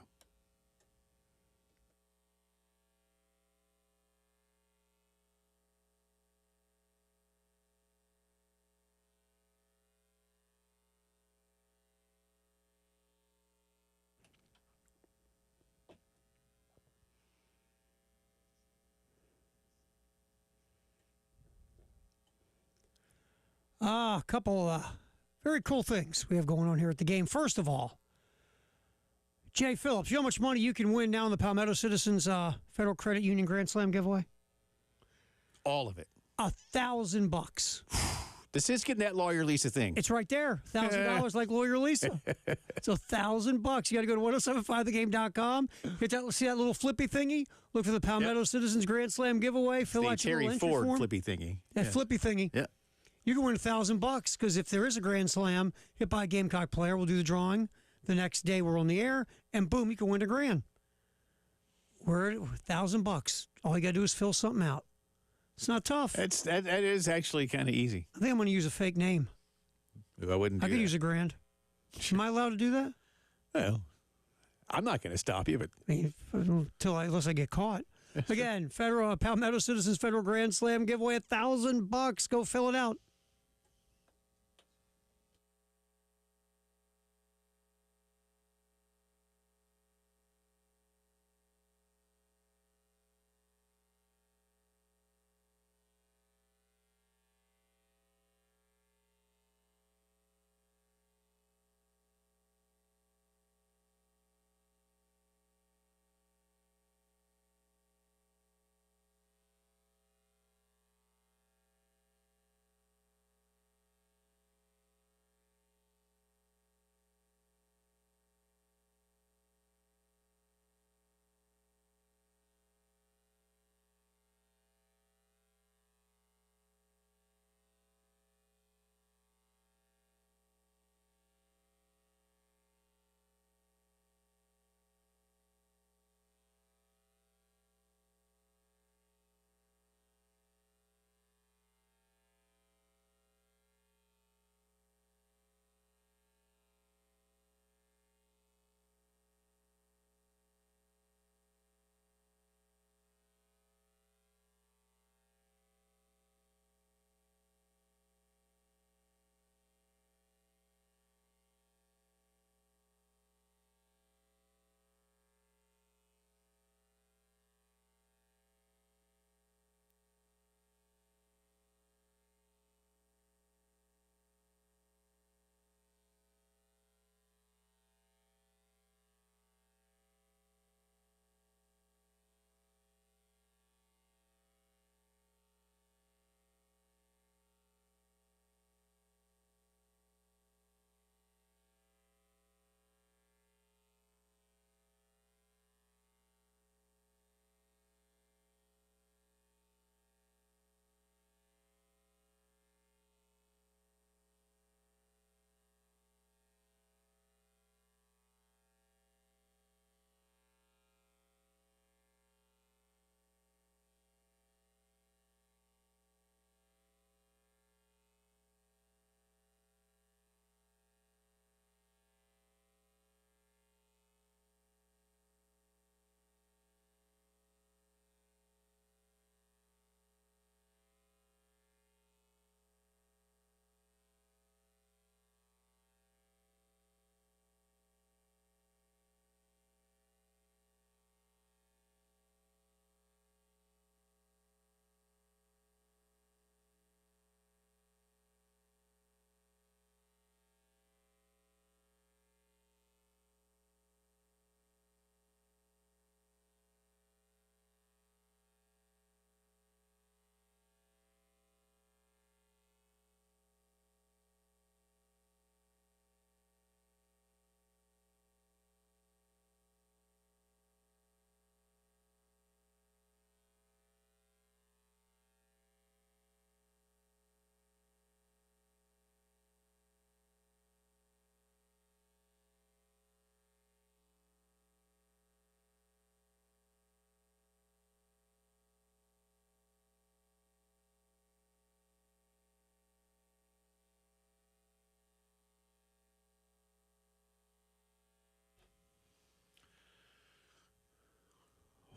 A couple very cool things we have going on here at the game. First of all, Jay Phillips, you know how much money you can win now in the Palmetto Citizens Federal Credit Union Grand Slam giveaway?
All of it.
$1,000.
This is getting that Lawyer Lisa thing.
It's right there. $1,000 like Lawyer Lisa. It's $1,000. You got to go to 1075thegame.com. See that little flippy thingy? Look for the Palmetto Citizens Grand Slam giveaway. Fill out your
Terry
little entry
Ford
form.
flippy thingy.
That flippy thingy.
Yeah.
You can win $1,000 because if there is a Grand Slam hit by a Gamecock player, we'll do the drawing. The next day we're on the air, and boom, you can win $1,000. We're at $1,000. All you got to do is fill something out. It's not tough.
That is actually kind of easy.
I think I'm going to use a fake name.
I wouldn't.
I could use $1,000. Am I allowed to do that?
Well, I'm not going to stop you, but
I mean, unless I get caught. Again, Palmetto Citizens Federal Grand Slam giveaway, $1,000. Go fill it out.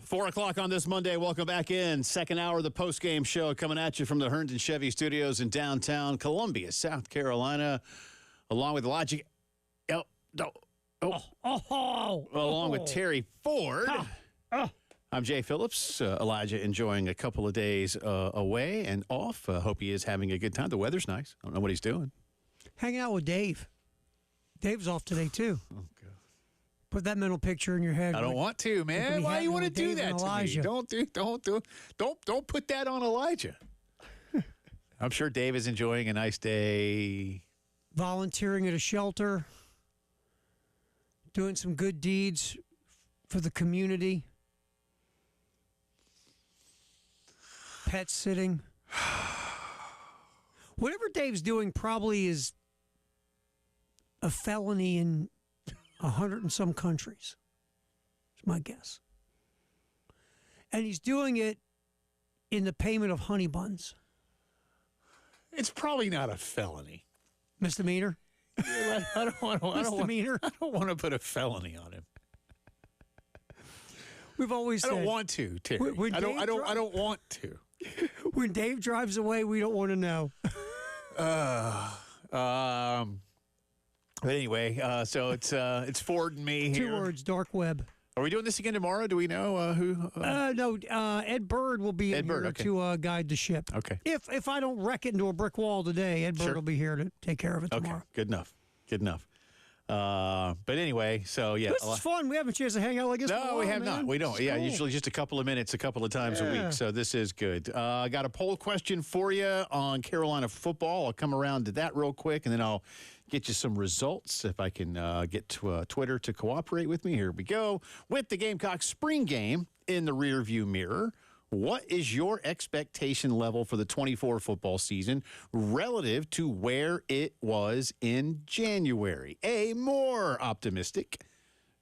4 o'clock on this Monday. Welcome back in. Second hour of the postgame show coming at you from the Herndon Chevy Studios in downtown Columbia, South Carolina, along with Logic. Along with Terry Ford. I'm Jay Phillips. Elijah enjoying a couple of days away and off. Hope he is having a good time. The weather's nice. I don't know what he's doing.
Hanging out with Dave. Dave's off today, too.
Oh, God.
Put that mental picture in your head.
I don't want to, man. Why do you want to do that to me? Don't put that on Elijah.
I'm sure Dave is enjoying a nice day.
Volunteering at a shelter. Doing some good deeds for the community. Pet sitting. Whatever Dave's doing probably is a felony in 100 and some countries. That's my guess. And he's doing it in the payment of honey buns.
It's probably not a felony.
Misdemeanor?
I don't want to put a felony on him.
We've always said,
I don't want to, Terry. I don't want to.
When Dave drives away, we don't want to know.
But anyway, so it's Ford and me here.
2 words, dark web.
Are we doing this again tomorrow? Do we know who?
No, Ed Bird will be in here
okay.
to guide the ship.
Okay.
If I don't wreck it into a brick wall today, Ed Bird
Sure.
will be here to take care of it tomorrow.
Okay, good enough. Good enough. But anyway, so yeah.
This is fun. We haven't a chance to hang out like this.
No, we have not. We don't.
It's
Yeah,
cool.
usually just a couple of minutes, a couple of times a week. So this is good. I got a poll question for you on Carolina football. I'll come around to that real quick, and then I'll get you some results if I can get to Twitter to cooperate with me. Here we go. With the Gamecock spring game in the rearview mirror, what is your expectation level for the 24 football season relative to where it was in January? A, more optimistic.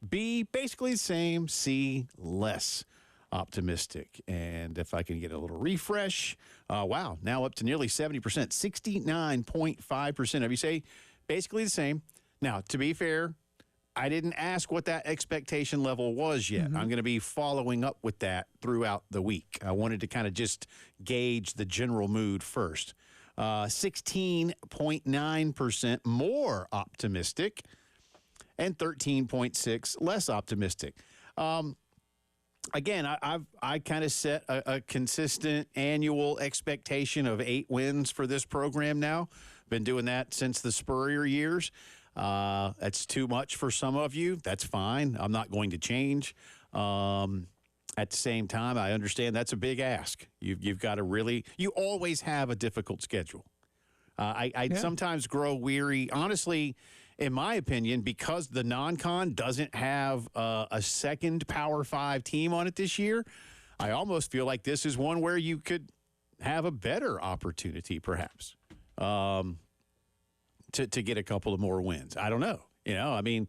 B, basically the same. C, less optimistic. And if I can get a little refresh, wow, now up to nearly 70%, 69.5% of you say basically the same. Now, to be fair, I didn't ask what that expectation level was yet. I'm going to be following up with that throughout the week. I wanted to kind of just gauge the general mood first. 16.9% more optimistic and 13.6% less optimistic. Again, I kind of set a consistent annual expectation of 8 wins for this program now. Been doing that since the Spurrier years. That's too much for some of you. That's fine. I'm not going to change. At the same time, I understand that's a big ask. You've got to really – you always have a difficult schedule. I sometimes grow weary. Honestly, in my opinion, because the non-con doesn't have a second Power 5 team on it this year, I almost feel like this is one where you could have a better opportunity perhaps. To get a couple of more wins. I don't know. You know, I mean,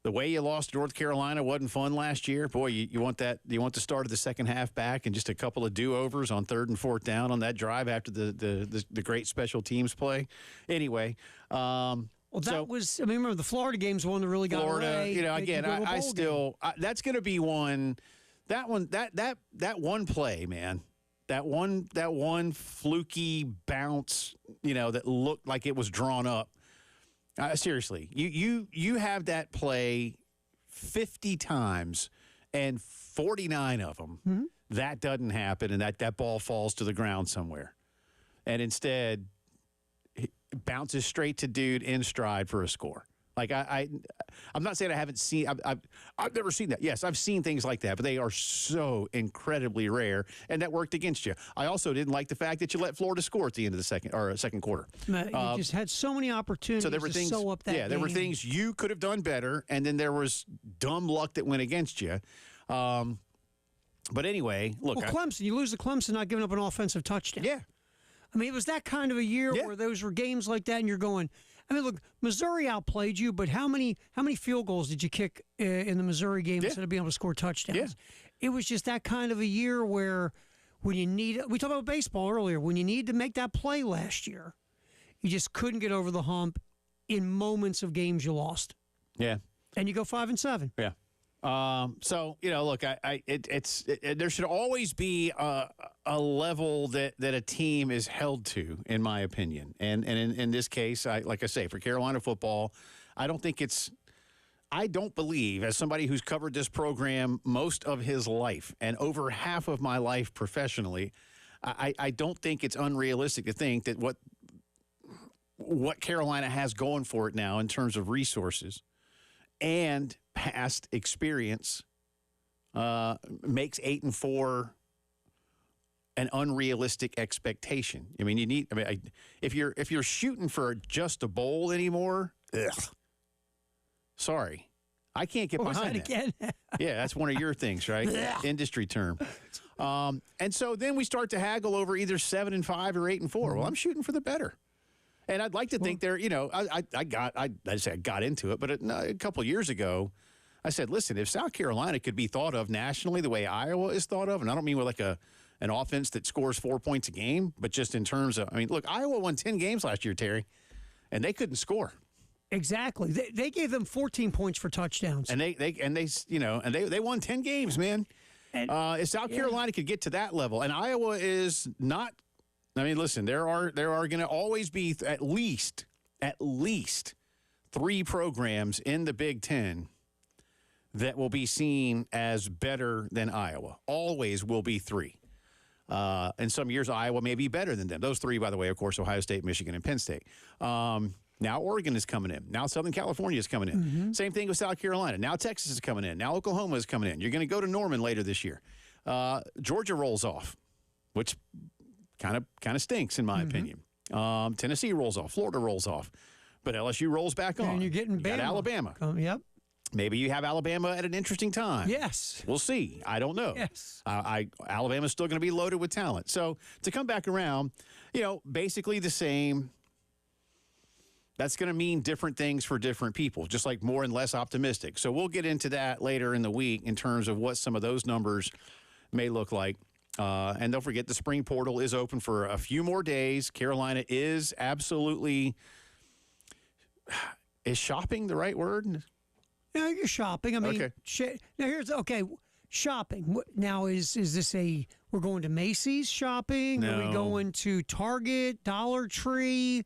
the way you lost to North Carolina wasn't fun last year. Boy, you want that. You want the start of the second half back and just a couple of do-overs on 3rd and 4th down on that drive after the great special teams play. Anyway,
well, that was. I mean, remember the Florida game's one that really got away.
You know, again, I still that's going to be one. That one play, man. That one fluky bounce, you know, that looked like it was drawn up. Seriously, you have that play 50 times, and 49 of them, that doesn't happen, and that ball falls to the ground somewhere. And instead, it bounces straight to dude in stride for a score. Like, I'm not saying I haven't seen – I've never seen that. Yes, I've seen things like that, but they are so incredibly rare, and that worked against you. I also didn't like the fact that you let Florida score at the end of the second quarter.
You just had so many opportunities
so there were
to
things,
sew up that
there were
game.
things you could have done better, and then there was dumb luck that went against you. But anyway, look.
Well, Clemson, you lose to Clemson not giving up an offensive touchdown.
Yeah.
I mean, it was that kind of a year where those were games like that, and you're going – I mean, look, Missouri outplayed you, but how many field goals did you kick in the Missouri game instead of being able to score touchdowns?
Yeah.
It was just that kind of a year where when you need – we talked about baseball earlier. When you need to make that play last year, you just couldn't get over the hump in moments of games you lost.
Yeah.
And you go 5-7.
Yeah. So look, there should always be a level that a team is held to, in my opinion. And in this case, like I say, for Carolina football, I don't believe, as somebody who's covered this program most of his life and over half of my life professionally, I don't think it's unrealistic to think that what Carolina has going for it now in terms of resources and past experience makes 8-4 an unrealistic expectation. I mean, if you're shooting for just a bowl anymore, sorry, I can't get behind that.
Again?
Yeah, that's one of your things, right? Industry term. And so then we start to haggle over either 7-5 or 8-4. Well, I'm shooting for the better. And I'd like to think there, I got into it, but a couple of years ago, I said, listen, if South Carolina could be thought of nationally the way Iowa is thought of, and I don't mean with like an offense that scores 4 points a game, but just in terms of, look, Iowa won 10 games last year, Terry, and they couldn't score.
Exactly. They gave them 14 points for touchdowns.
And they won 10 games, man. And, if South Carolina could get to that level, and Iowa is not. Listen, there are going to always be at least 3 programs in the Big Ten that will be seen as better than Iowa. Always will be 3. In some years, Iowa may be better than them. Those 3, by the way, of course, Ohio State, Michigan, and Penn State. Now Oregon is coming in. Now Southern California is coming in. Mm-hmm. Same thing with South Carolina. Now Texas is coming in. Now Oklahoma is coming in. You're going to go to Norman later this year. Georgia rolls off, which kind of stinks in my opinion. Tennessee rolls off. Florida rolls off. But LSU rolls back on.
And you're getting
got Alabama.
Yep.
Maybe you have Alabama at an interesting time.
Yes.
We'll see. I don't know.
Yes.
Alabama's still going to be loaded with talent. So to come back around, basically the same. That's going to mean different things for different people, just like more and less optimistic. So we'll get into that later in the week in terms of what some of those numbers may look like. And don't forget, the spring portal is open for a few more days. Carolina is absolutely – is shopping the right word?
No, you're shopping.
Okay.
Now shopping. Now is this we're going to Macy's shopping?
No.
Are we going to Target, Dollar Tree?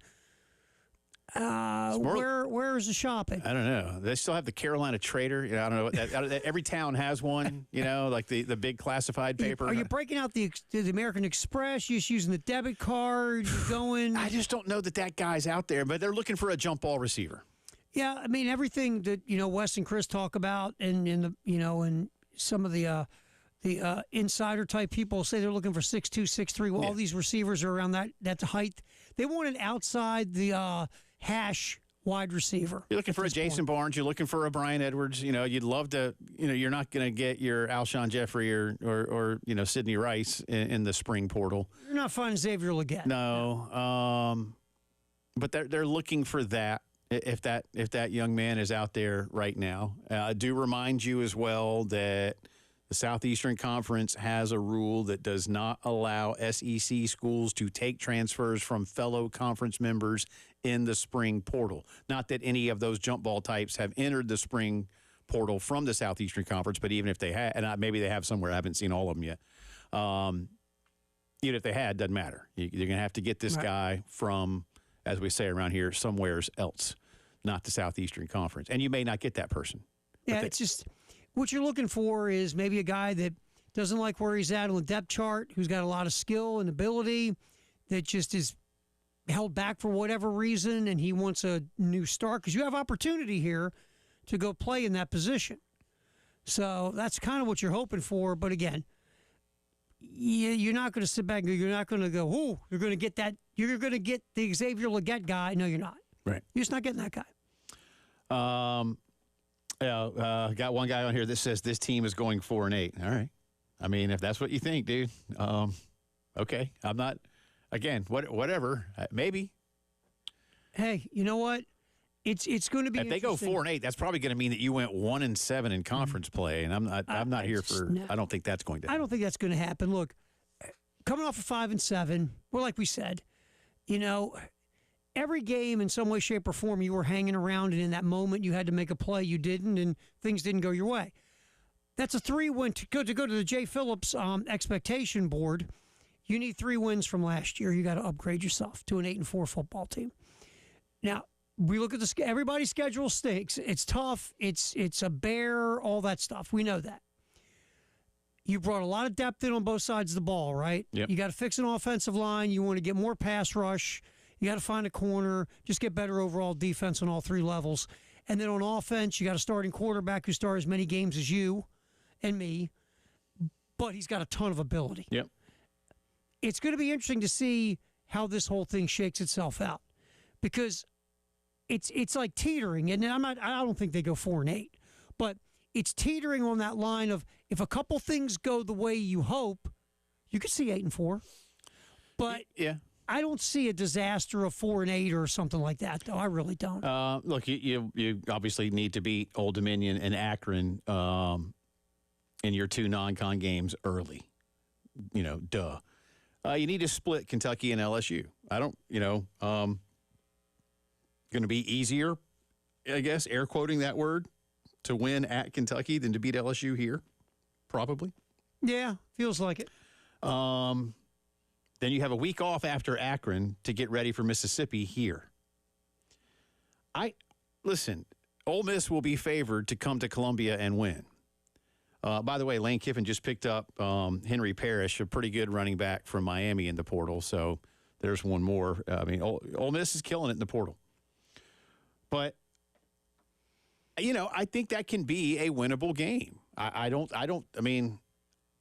Where is the shopping?
I don't know. They still have the Carolina Trader. I don't know. Every town has one. Like the big classified paper.
Are you breaking out the American Express? You're just using the debit card. You're going.
I just don't know that guy's out there. But they're looking for a jump ball receiver.
Yeah, everything that Wes and Chris talk about, and and some of the insider type people say they're looking for 6'2", 6'3". Well, all these receivers are around that height. They want an outside the hash wide receiver.
You're looking for a Jason Barnes. You're looking for a Brian Edwards. You'd love to. You're not going to get your Alshon Jeffrey or Sidney Rice in the spring portal.
You're not finding Xavier Legette.
No. But they're looking for that. If that young man is out there right now, I do remind you as well that the Southeastern Conference has a rule that does not allow SEC schools to take transfers from fellow conference members in the spring portal. Not that any of those jump ball types have entered the spring portal from the Southeastern Conference, but even if they had, and maybe they have somewhere, I haven't seen all of them yet. Even if they had, doesn't matter. You're going to have to get this guy from, as we say around here, somewheres else, not the Southeastern Conference. And you may not get that person.
Yeah, it's just what you're looking for is maybe a guy that doesn't like where he's at on the depth chart, who's got a lot of skill and ability, that just is held back for whatever reason, and he wants a new start because you have opportunity here to go play in that position. So that's kind of what you're hoping for. But again, you're not going to sit back and you're not going to go, oh, you're going to get that. You're going to get the Xavier Legette guy. No, you're not.
Right.
You're just not getting that guy.
Got one guy on here that says this team is going 4-8. All right. If that's what you think, dude. Okay. I'm not. Again, whatever. Maybe.
Hey, you know what? It's going to be.
If they go 4-8, that's probably going to mean that you went 1-7 in conference play, and I'm not here for. No. I don't think that's going to happen.
I don't think that's going to happen. Look, coming off of 5-7, well, like we said, every game in some way, shape, or form, you were hanging around, and in that moment, you had to make a play. You didn't, and things didn't go your way. That's a 3-win to go to the Jay Phillips expectation board. You need 3 wins from last year. You got to upgrade yourself to an 8-4 football team. Now, we look at everybody's schedule stinks. It's tough. It's a bear, all that stuff. We know that. You brought a lot of depth in on both sides of the ball, right?
Yep.
You got to fix an offensive line. You want to get more pass rush. You got to find a corner. Just get better overall defense on all 3 levels. And then on offense, you got a starting quarterback who started as many games as you and me, but he's got a ton of ability.
Yep.
It's going to be interesting to see how this whole thing shakes itself out, because it's like teetering, and I don't think they go 4-8, but it's teetering on that line of, if a couple things go the way you hope, you could see 8-4, but
yeah.
I don't see a disaster of 4-8 or something like that, though. I really don't.
Look, you obviously need to beat Old Dominion and Akron in your 2 non-con games early. Duh. You need to split Kentucky and LSU. I don't, going to be easier, I guess, air quoting that word, to win at Kentucky than to beat LSU here, probably.
Yeah, feels like it.
Then you have a week off after Akron to get ready for Mississippi here. Listen, Ole Miss will be favored to come to Columbia and win. By the way, Lane Kiffin just picked up Henry Parrish, a pretty good running back from Miami, in the portal. So there's one more. I mean, Ole Miss is killing it in the portal. But, I think that can be a winnable game. I mean,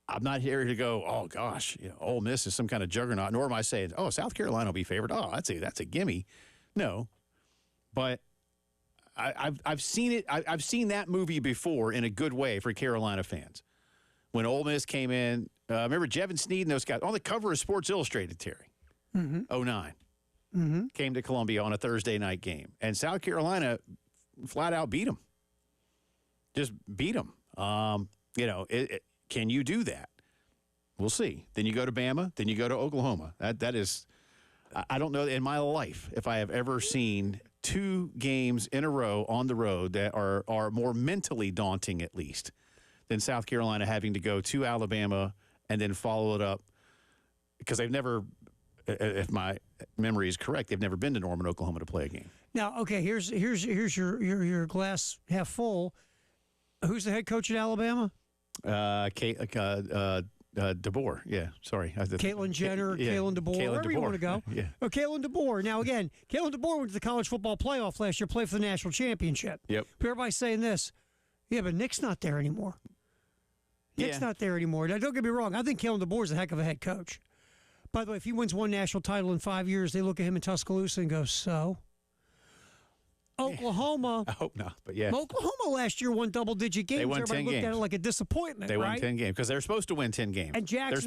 I'm not here to go, oh, gosh, Ole Miss is some kind of juggernaut, nor am I saying, oh, South Carolina will be favored. Oh, that's a gimme. No. But I've seen it. I've seen that movie before in a good way for Carolina fans. When Ole Miss came in, remember Jevin Sneed and those guys on the cover of Sports Illustrated, Terry, 09, came to Columbia on a Thursday night game. And South Carolina flat out beat them. Just beat them. Can you do that? We'll see. Then you go to Bama. Then you go to Oklahoma. That is, I don't know in my life if I have ever seen 2 games in a row on the road that are more mentally daunting, at least, than South Carolina having to go to Alabama and then follow it up, because they've never, if my memory is correct, they've never been to Norman, Oklahoma to play a game. Now,
okay, here's your glass half full. Who's the head coach at Alabama?
DeBoer, yeah, sorry.
Caitlin Jenner, Kalen DeBoer, wherever you want to go.
Yeah.
Oh, Kalen DeBoer. Now, again, Kalen DeBoer went to the college football playoff last year, played for the national championship.
Yep.
But everybody's saying this, yeah, but Nick's not there anymore. Nick's not there anymore. Now, don't get me wrong. I think Kalen DeBoer's a heck of a head coach. By the way, if he wins 1 national title in 5 years, they look at him in Tuscaloosa and go, so? Oklahoma.
I hope not, but yeah.
Oklahoma last year won double-digit games.
They won
Everybody
10
looked
games.
at it like a disappointment.
They won
right?
10 games because they're supposed to win 10 games.
And Jackson
they're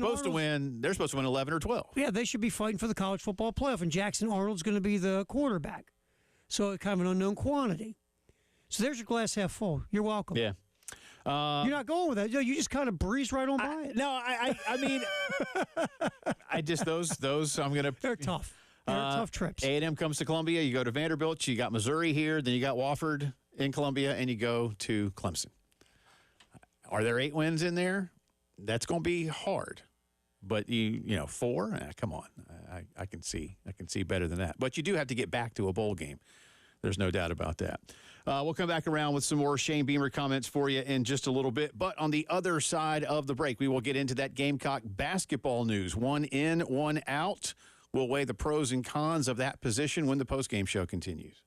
supposed to win 11 or 12.
Yeah, they should be fighting for the college football playoff, and Jackson Arnold's going to be the quarterback. So kind of an unknown quantity. So there's your glass half full. You're welcome.
Yeah.
You're not going with that. You just kind of breeze right on by it.
No, I mean, I just those I'm gonna.
They're tough. They're tough trips.
A&M comes to Columbia. You go to Vanderbilt. You got Missouri here. Then you got Wofford in Columbia, and you go to Clemson. Are there 8 wins in there? That's going to be hard. But you know 4. Come on, I can see better than that. But you do have to get back to a bowl game. There's no doubt about that. We'll come back around with some more Shane Beamer comments for you in just a little bit. But on the other side of the break, we will get into that Gamecock basketball news. 1 in, 1 out. We'll weigh the pros and cons of that position when the postgame show continues.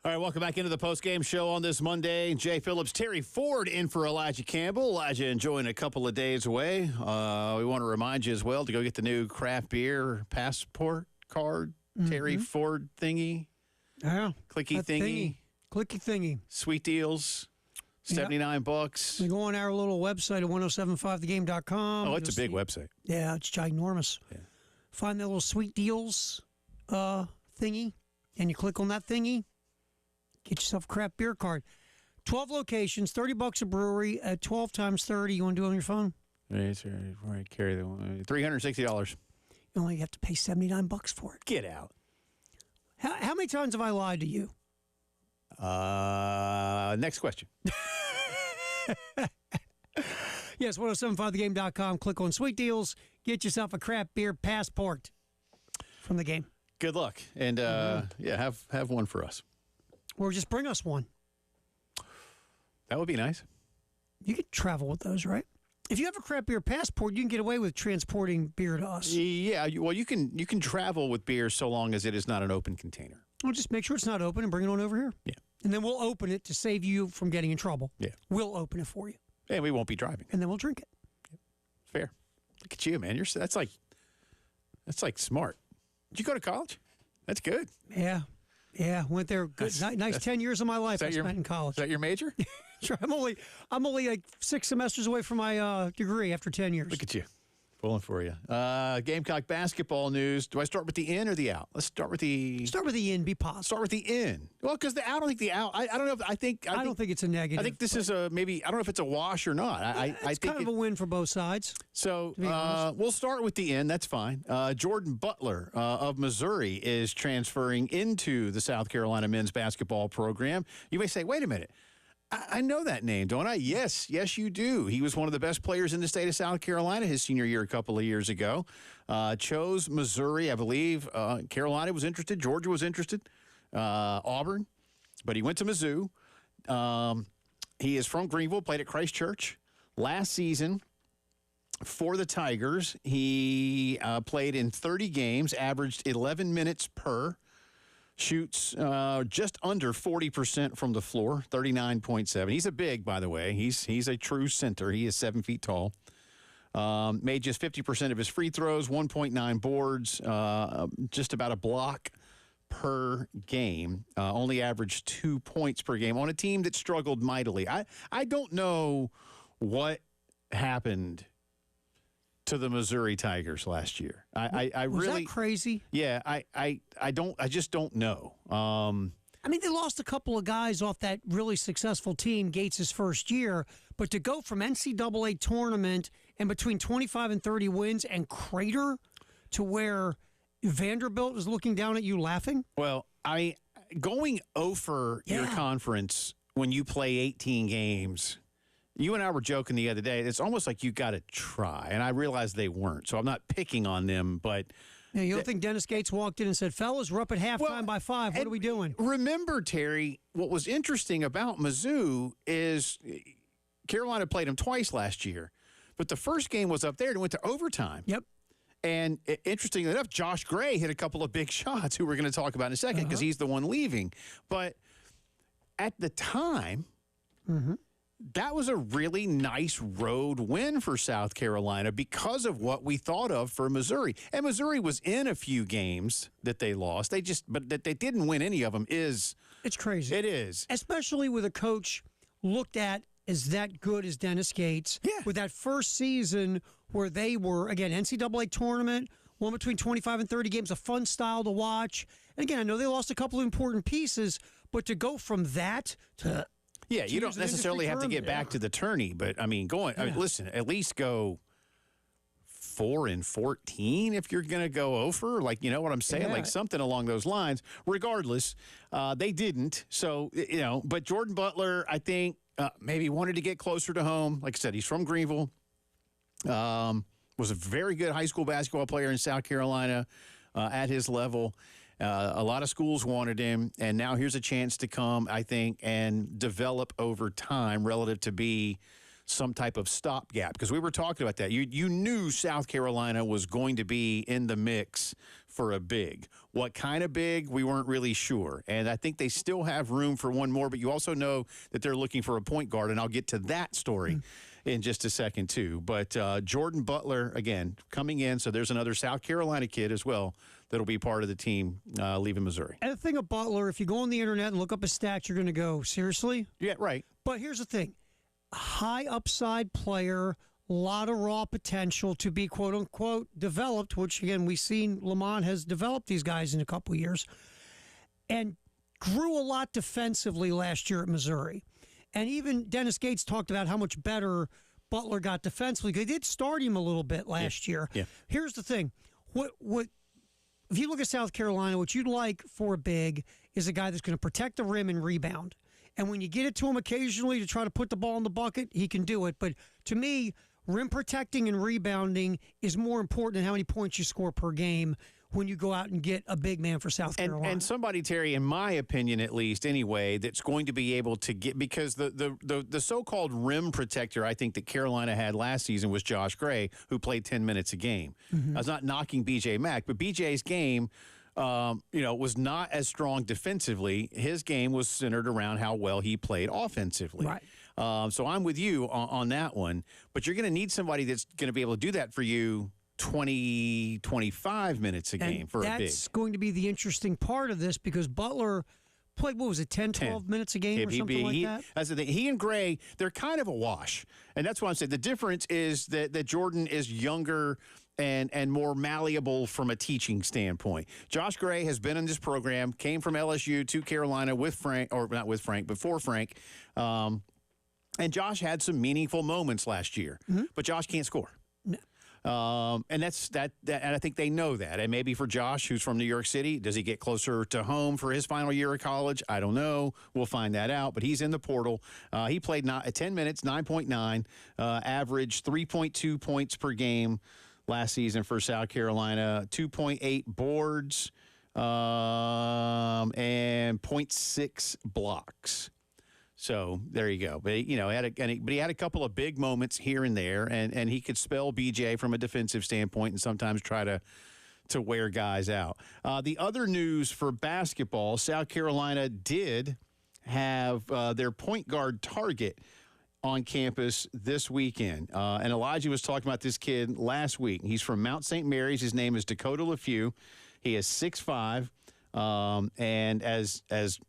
All right, welcome back into the postgame show on this Monday. Jay Phillips, Terry Ford in for Elijah Campbell. Elijah enjoying a couple of days away. We want to remind you as well to go get the new craft beer passport card, Terry Ford thingy.
Yeah.
Clicky thingy.
Clicky thingy.
Sweet deals. $79.
You go on our little website at 1075thegame.com.
Oh, it's a big website.
Yeah, it's ginormous.
Yeah.
Find that little sweet deals thingy, and you click on that thingy. Get yourself a craft beer card. 12 locations, $30 a brewery at 12 times 30. You want to do it on your phone?
Right, carry the one. $360.
You only have to pay $79 for it.
Get out.
How many times have I lied to you?
Next question.
Yes, 1075thegame.com. Click on Sweet Deals. Get yourself a craft beer passport from the game.
Good luck. And, have one for us.
Or just bring us one.
That would be nice.
You could travel with those, right? If you have a craft beer passport, you can get away with transporting beer to us.
Yeah, well, you can travel with beer so long as it is not an open container.
Well, just make sure it's not open and bring it on over here.
Yeah.
And then we'll open it to save you from getting in trouble.
Yeah.
We'll open it for you.
And we won't be driving.
And then we'll drink it.
Fair. Look at you, man. That's like smart. Did you go to college? That's good.
Yeah. Yeah, went there. Good, nice 10 years of my life I spent in college.
Is that your major?
Sure, I'm only like 6 semesters away from my degree after 10 years.
Look at you. Pulling for you. Gamecock basketball news. Do I start with the in or the out? Let's start with the...
Start with the in, be positive.
Start with the in. Well, because the out, I don't think the out... I don't know if... I don't
think it's a negative.
I think this is a maybe... I don't know if it's a wash or not. I
think kind of a win for both sides.
So we'll start with the in. That's fine. Jordan Butler of Missouri is transferring into the South Carolina men's basketball program. You may say, wait a minute. I know that name, don't I? Yes, you do. He was one of the best players in the state of South Carolina his senior year a couple of years ago. Chose Missouri, I believe. Carolina was interested. Georgia was interested. Auburn. But he went to Mizzou. He is from Greenville, played at Christ Church. Last season for the Tigers, he played in 30 games, averaged 11 minutes per. Shoots just under 40% from the floor, 39.7. He's a big, by the way. He's a true center. He is 7 feet tall. Made just 50% of his free throws, 1.9 boards, just about a block per game. Only averaged 2 points per game on a team that struggled mightily. I don't know what happened to the Missouri Tigers last year. I
was
really
that crazy?
Yeah, I just don't know.
I mean, they lost a couple of guys off that really successful team Gates' first year, but to go from NCAA tournament and between 25 and 30 wins and crater to where Vanderbilt is looking down at you laughing?
Well, going over your conference when you play 18 games. You and I were joking the other day. It's almost like you got to try, and I realized they weren't. So I'm not picking on them, but
yeah, you don't think Dennis Gates walked in and said, "Fellas, we're up at halftime by 5. What are we doing?"
Remember, Terry, what was interesting about Mizzou is Carolina played them twice last year, but the first game was up there and went to overtime.
Yep.
And interestingly enough, Josh Gray hit a couple of big shots, who we're going to talk about in a second because he's the one leaving. But at the time. That was a really nice road win for South Carolina because of what we thought of for Missouri. And Missouri was in a few games that they lost. But that they didn't win any of them is...
It's crazy.
It is.
Especially with a coach looked at as that good as Dennis Gates.
Yeah.
With that first season where they were, again, NCAA tournament, won between 25 and 30 games, a fun style to watch. And again, I know they lost a couple of important pieces, but to go from that to...
Yeah, you don't necessarily have to get back to the tourney, but I mean, listen, at least go 4-14 if you're going to go over. Like, you know what I'm saying? Like something along those lines. Regardless, they didn't. So, but Jordan Butler, I think, maybe wanted to get closer to home. Like I said, he's from Greenville. Was a very good high school basketball player in South Carolina at his level. A lot of schools wanted him, and now here's a chance to come, I think, and develop over time relative to be some type of stopgap, because we were talking about that. You knew South Carolina was going to be in the mix for a big. What kind of big, we weren't really sure. And I think they still have room for one more, but you also know that they're looking for a point guard, and I'll get to that story in just a second too. But Jordan Butler, again, coming in, so there's another South Carolina kid as well that'll be part of the team leaving Missouri.
And the thing of Butler, if you go on the internet and look up his stats, you're going to go, seriously?
Yeah, right.
But here's the thing. High upside player, a lot of raw potential to be quote-unquote developed, which, again, we've seen Lamont has developed these guys in a couple of years, and grew a lot defensively last year at Missouri. And even Dennis Gates talked about how much better Butler got defensively. They did start him a little bit last year.
Yeah.
Here's the thing. What if you look at South Carolina, what you'd like for a big is a guy that's going to protect the rim and rebound. And when you get it to him occasionally to try to put the ball in the bucket, he can do it. But to me, rim protecting and rebounding is more important than how many points you score per game when you go out and get a big man for South Carolina.
And somebody, Terry, in my opinion at least anyway, that's going to be able to get, because the so-called rim protector I think that Carolina had last season was Josh Gray, who played 10 minutes a game. I was not knocking B.J. Mack, but B.J.'s game was not as strong defensively. His game was centered around how well he played offensively.
Right.
So I'm with you on that one. But you're going to need somebody that's going to be able to do that for you 20, 25 minutes a game for a big.
That's going to be the interesting part of this, because Butler played, what was it, 10, 12 minutes a game or something like that?
That's the thing. He and Gray, they're kind of a wash. And that's what I'm saying. The difference is that Jordan is younger and more malleable from a teaching standpoint. Josh Gray has been in this program, came from LSU to Carolina with Frank, or not with Frank, before Frank. And Josh had some meaningful moments last year. But Josh can't score.
No.
And that's that, and I think they know that. And maybe for Josh, who's from New York City, does he get closer to home for his final year of college? I don't know. We'll find that out. But he's in the portal. He played 10 minutes, 9.9, average 3.2 points per game last season for South Carolina, 2.8 boards, and 0.6 blocks. So there you go. But he had a couple of big moments here and there, and he could spell BJ from a defensive standpoint and sometimes try to wear guys out. The other news for basketball, South Carolina did have their point guard target on campus this weekend. And Elijah was talking about this kid last week. He's from Mount St. Mary's. His name is Dakota LeFew. He is 6'5". And as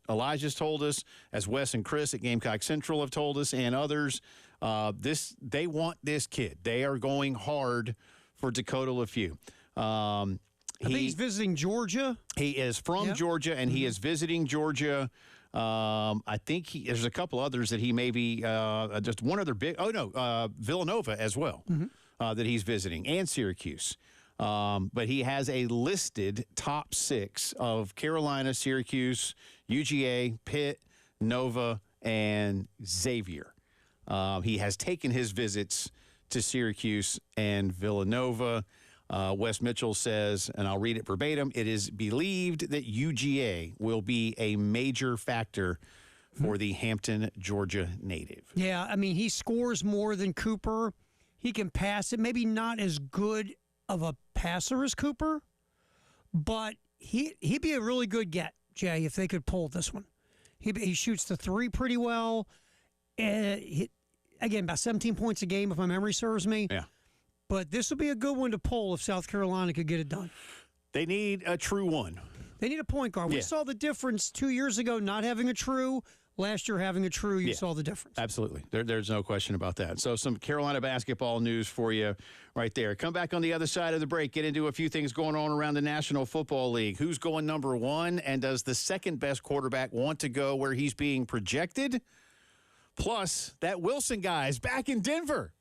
Elijah's told us, as Wes and Chris at Gamecock Central have told us, and others, they want this kid. They are going hard for Dakota LeFew.
I think he's visiting Georgia.
He is from Georgia, and he is visiting Georgia. I think there's a couple others that he may be just one other big. Villanova as well that he's visiting, and Syracuse. But he has a listed top 6 of Carolina, Syracuse, UGA, Pitt, Nova, and Xavier. He has taken his visits to Syracuse and Villanova. Wes Mitchell says, and I'll read it verbatim, it is believed that UGA will be a major factor for the Hampton, Georgia native.
Yeah, I mean, he scores more than Cooper. He can pass it. Maybe not as good of a passer as Cooper, but he'd be a really good get, Jay, if they could pull this one. He shoots the 3 pretty well. Again, about 17 points a game, if my memory serves me.
Yeah.
But this would be a good one to pull if South Carolina could get it done.
They need a true one.
They need a point guard.
Yeah.
We saw the difference 2 years ago not having a true. Last year having a true, you saw the difference.
Absolutely. There's no question about that. So some Carolina basketball news for you right there. Come back on the other side of the break, get into a few things going on around the National Football League. Who's going number 1, and does the second best quarterback want to go where he's being projected? Plus, that Wilson guy is back in Denver.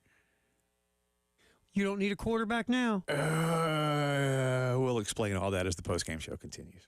You don't need a quarterback now.
We'll explain all that as the postgame show continues.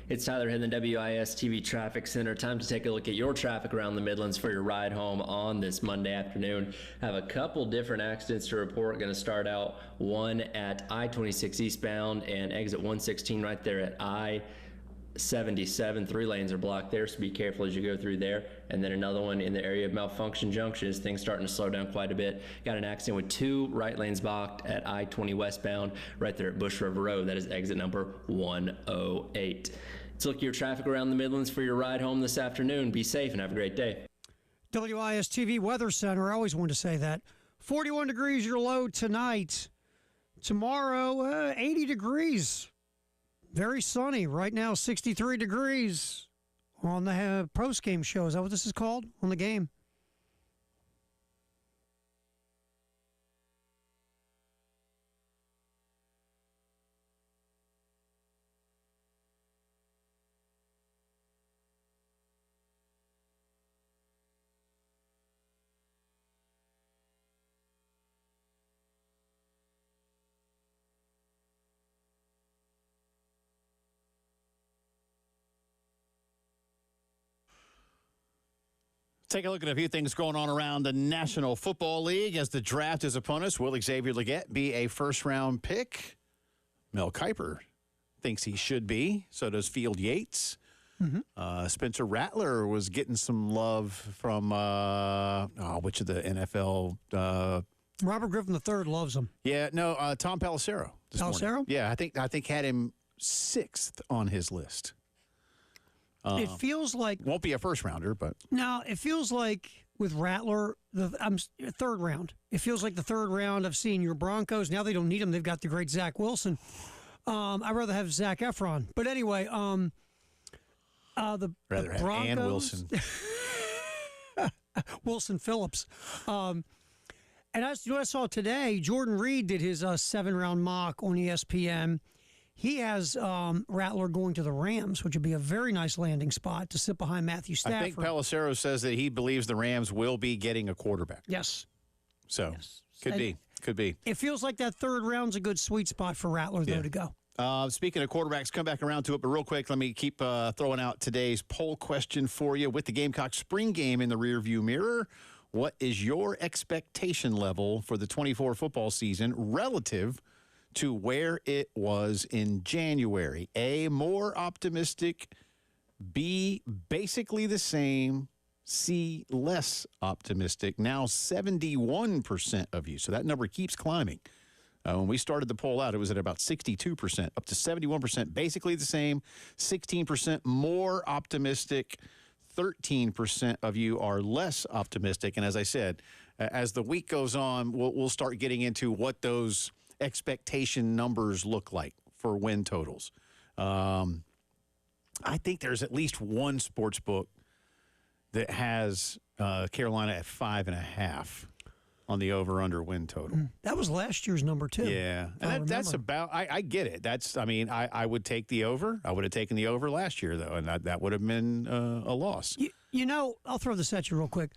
It's Tyler here in the WIS TV Traffic Center. Time to take a look at your traffic around the Midlands for your ride home on this Monday afternoon. Have a couple different accidents to report. Going to start out one at I-26 eastbound and exit 116 right there at I-77. 3 lanes are blocked there, so be careful as you go through there. And then another one in the area of Malfunction Junction as things starting to slow down quite a bit. Got an accident with 2 right lanes blocked at I-20 westbound right there at Bush River Road. That is exit number 108. Let's look at your traffic around the Midlands for your ride home this afternoon. Be safe and have a great day.
WIS TV Weather Center, I always wanted to say that. 41 degrees your low tonight. Tomorrow, 80 degrees. Very sunny. Right now, 63 degrees on the post-game show. Is that what this is called? On the game?
Take a look at a few things going on around the National Football League as the draft is upon us. Will Xavier Legette be a first-round pick? Mel Kiper thinks he should be. So does Field Yates. Mm-hmm. Spencer Rattler was getting some love from, which of the NFL?
Robert Griffin III loves him.
Yeah, no, Tom Pelissero.
Pelissero?
Yeah, I think had him 6th on his list.
It feels like
won't be a first rounder, but
no, it feels like with Rattler, third round. It feels like the third round of seeing your Broncos. Now they don't need him; they've got the great Zach Wilson. I'd rather have Zach Efron, but anyway, the
Broncos,
Ann
Wilson,
Wilson Phillips, and what I saw today, Jordan Reed did his 7-round mock on ESPN. He has Rattler going to the Rams, which would be a very nice landing spot to sit behind Matthew Stafford.
I think Pelissero says that he believes the Rams will be getting a quarterback.
Yes.
So,
yes.
Could be.
It feels like that third round's a good sweet spot for Rattler, though, to go.
Speaking of quarterbacks, come back around to it, but real quick, let me keep throwing out today's poll question for you. With the Gamecock spring game in the rearview mirror, what is your expectation level for the 24 football season relative to where it was in January? A, more optimistic. B, basically the same. C, less optimistic. Now 71% of you. So that number keeps climbing. When we started the poll out, it was at about 62%, up to 71%, basically the same. 16% more optimistic. 13% of you are less optimistic. And as I said, as the week goes on, we'll start getting into what those expectation numbers look like for win totals. I think there's at least one sports book that has Carolina at 5.5 on the over/under win total.
That was last year's number too.
Yeah, and that's about. I get it. I would take the over. I would have taken the over last year though, and that would have been a loss.
I'll throw this at you real quick.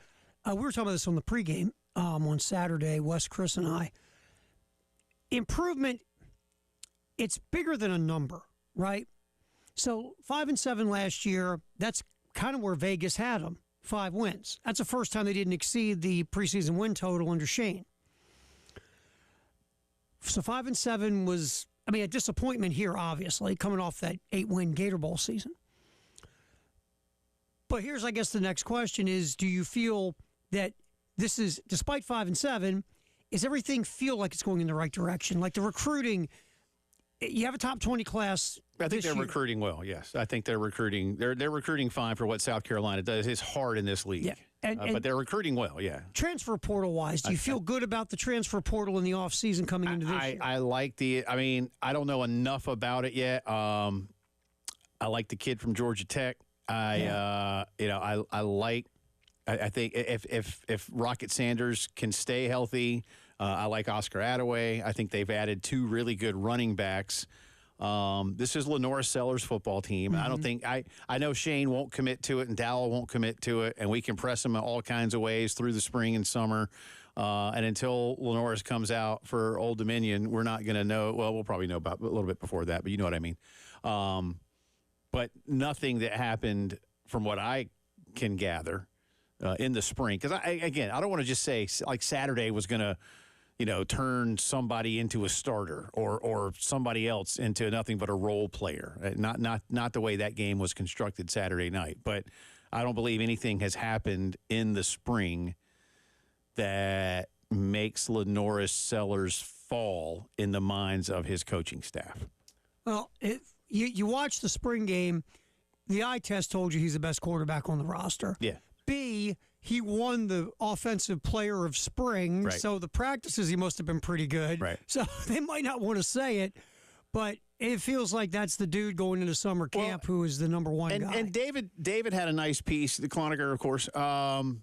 We were talking about this on the pregame on Saturday. Wes, Chris, and I. Improvement, it's bigger than a number, right? So 5-7 last year, that's kind of where Vegas had them, 5 wins. That's the first time they didn't exceed the preseason win total under Shane. So 5-7 was, a disappointment here, obviously, coming off that 8-win Gator Bowl season. But here's, I guess, the next question is, do you feel that this is, despite 5-7, is everything feel like it's going in the right direction? Like the recruiting, you have a top 20 class.
I think they're recruiting well. Yes, I think they're recruiting. They're recruiting fine for what South Carolina does. It's hard in this league, but they're recruiting well. Yeah.
Transfer portal wise, do you feel good about the transfer portal in the off season coming into this year?
I like I don't know enough about it yet. I like the kid from Georgia Tech. I think if Rocket Sanders can stay healthy, I like Oscar Attaway. I think they've added 2 really good running backs. This is Lenora Sellers' football team. Mm-hmm. I don't think I know Shane won't commit to it and Dowell won't commit to it, and we can press them in all kinds of ways through the spring and summer. And until Lenore's comes out for Old Dominion, we're not going to know. Well, we'll probably know about a little bit before that, but you know what I mean. but nothing that happened from what I can gather in the spring. Because, I don't want to just say, like, Saturday was going to, turn somebody into a starter or somebody else into nothing but a role player. Not the way that game was constructed Saturday night. But I don't believe anything has happened in the spring that makes Lenoris Sellers fall in the minds of his coaching staff.
Well, you watch the spring game, the eye test told you he's the best quarterback on the roster.
Yeah.
B, he won the offensive player of spring,
right.
So the practices he must have been pretty good.
Right.
So they might not want to say it, but it feels like that's the dude going into summer camp who is the number one guy.
And David had a nice piece, the Cloninger, of course, and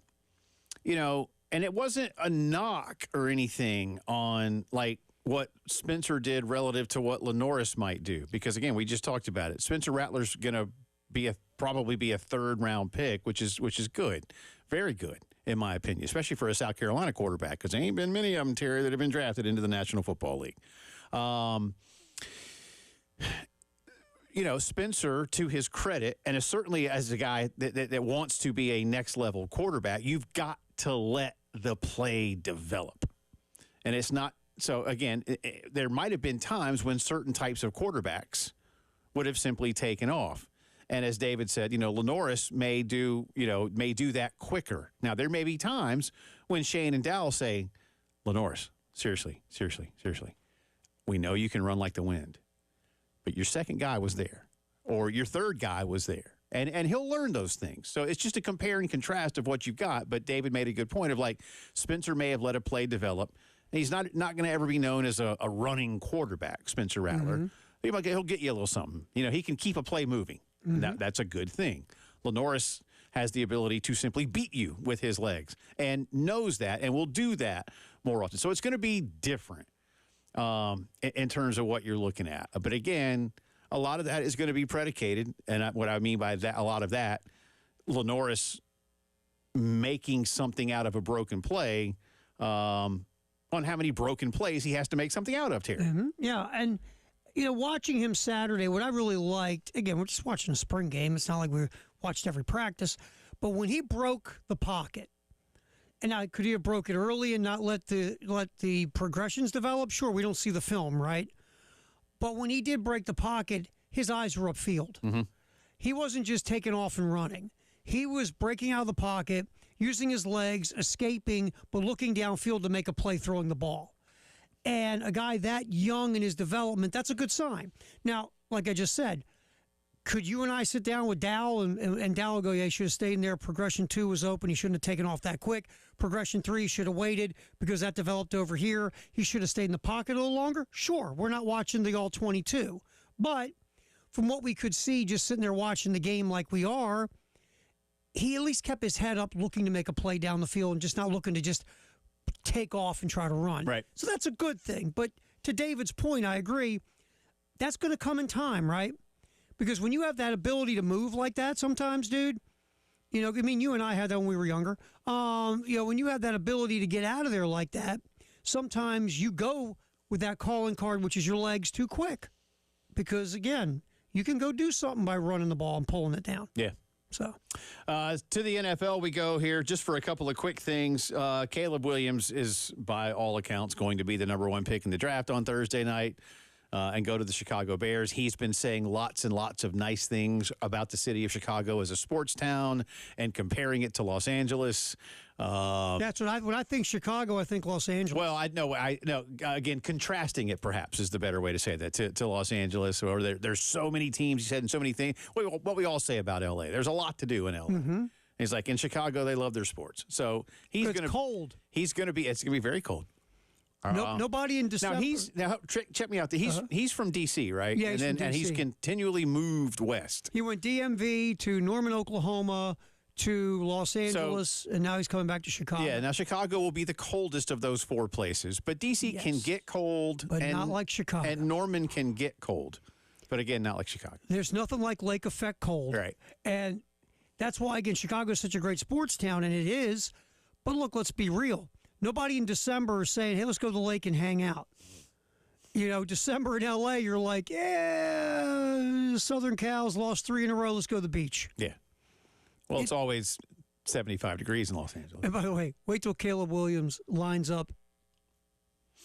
it wasn't a knock or anything on, like, what Spencer did relative to what Lenoris might do. Because, again, we just talked about it. Spencer Rattler's going to probably be a third-round pick, which is good. Very good, in my opinion, especially for a South Carolina quarterback, because there ain't been many of them, Terry, that have been drafted into the National Football League. Spencer, to his credit, and certainly as a guy that wants to be a next-level quarterback, you've got to let the play develop. And it's not – so, again, there might have been times when certain types of quarterbacks would have simply taken off. And as David said, Lenoris may do that quicker. Now, there may be times when Shane and Dowell say, Lenoris, seriously, we know you can run like the wind, but your second guy was there, or your third guy was there. And he'll learn those things. So it's just a compare and contrast of what you've got. But David made a good point of, like, Spencer may have let a play develop. And he's not going to ever be known as a running quarterback, Spencer Rattler. Mm-hmm. He'll get you a little something. He can keep a play moving. Mm-hmm. That's a good thing. Lenoris has the ability to simply beat you with his legs and knows that and will do that more often. So it's going to be different in terms of what you're looking at. But, again, a lot of that is going to be predicated, and what I mean by that, a lot of that, Lenoris making something out of a broken play on how many broken plays he has to make something out of, Terry.
Mm-hmm. Yeah, and watching him Saturday, what I really liked, again, we're just watching a spring game. It's not like we watched every practice. But when he broke the pocket, and now could he have broke it early and not let the progressions develop? Sure, we don't see the film, right? But when he did break the pocket, his eyes were upfield. Mm-hmm. He wasn't just taking off and running. He was breaking out of the pocket, using his legs, escaping, but looking downfield to make a play throwing the ball. And a guy that young in his development, that's a good sign. Now, like I just said, could you and I sit down with Dowell and Dowell go, yeah, he should have stayed in there. Progression 2 was open. He shouldn't have taken off that quick. Progression 3 should have waited because that developed over here. He should have stayed in the pocket a little longer. Sure, we're not watching the all-22. But from what we could see just sitting there watching the game like we are, he at least kept his head up looking to make a play down the field and just not looking to just take off and try to run.
Right.
So that's a good thing. But to David's point, I agree, that's going to come in time, right? Because when you have that ability to move like that sometimes, dude, you and I had that when we were younger. When you have that ability to get out of there like that, sometimes you go with that calling card, which is your legs, too quick. Because, again, you can go do something by running the ball and pulling it down.
Yeah.
So,
to the NFL we go here, just for a couple of quick things. Caleb Williams is, by all accounts, going to be the number 1 pick in the draft on Thursday night and go to the Chicago Bears. He's been saying lots and lots of nice things about the city of Chicago as a sports town and comparing it to Los Angeles.
That's when I think Chicago, I think Los Angeles.
Well, I know. Again, contrasting it perhaps is the better way to say that to Los Angeles. Or there's so many teams, he said, and so many things. What we all say about L.A. There's a lot to do in L.A. Mm-hmm. He's like, in Chicago, they love their sports. So he's going to
cold.
It's going to be very cold.
Nobody in December.
Now check me out. He's from D.C., right?
Yeah,
and he's continually moved west.
He went DMV to Norman, Oklahoma, to Los Angeles, and now he's coming back to Chicago.
Yeah, now Chicago will be the coldest of those 4 places, but D.C. can get cold.
But not like Chicago.
And Norman can get cold, but again, not like Chicago.
There's nothing like lake effect cold.
Right.
And that's why, again, Chicago is such a great sports town, and it is. But look, let's be real. Nobody in December is saying, hey, let's go to the lake and hang out. December in L.A., you're like, yeah, Southern Cal's lost 3 in a row. Let's go to the beach.
Yeah. Well, it's always 75 degrees in Los Angeles.
And by the way, wait till Caleb Williams lines up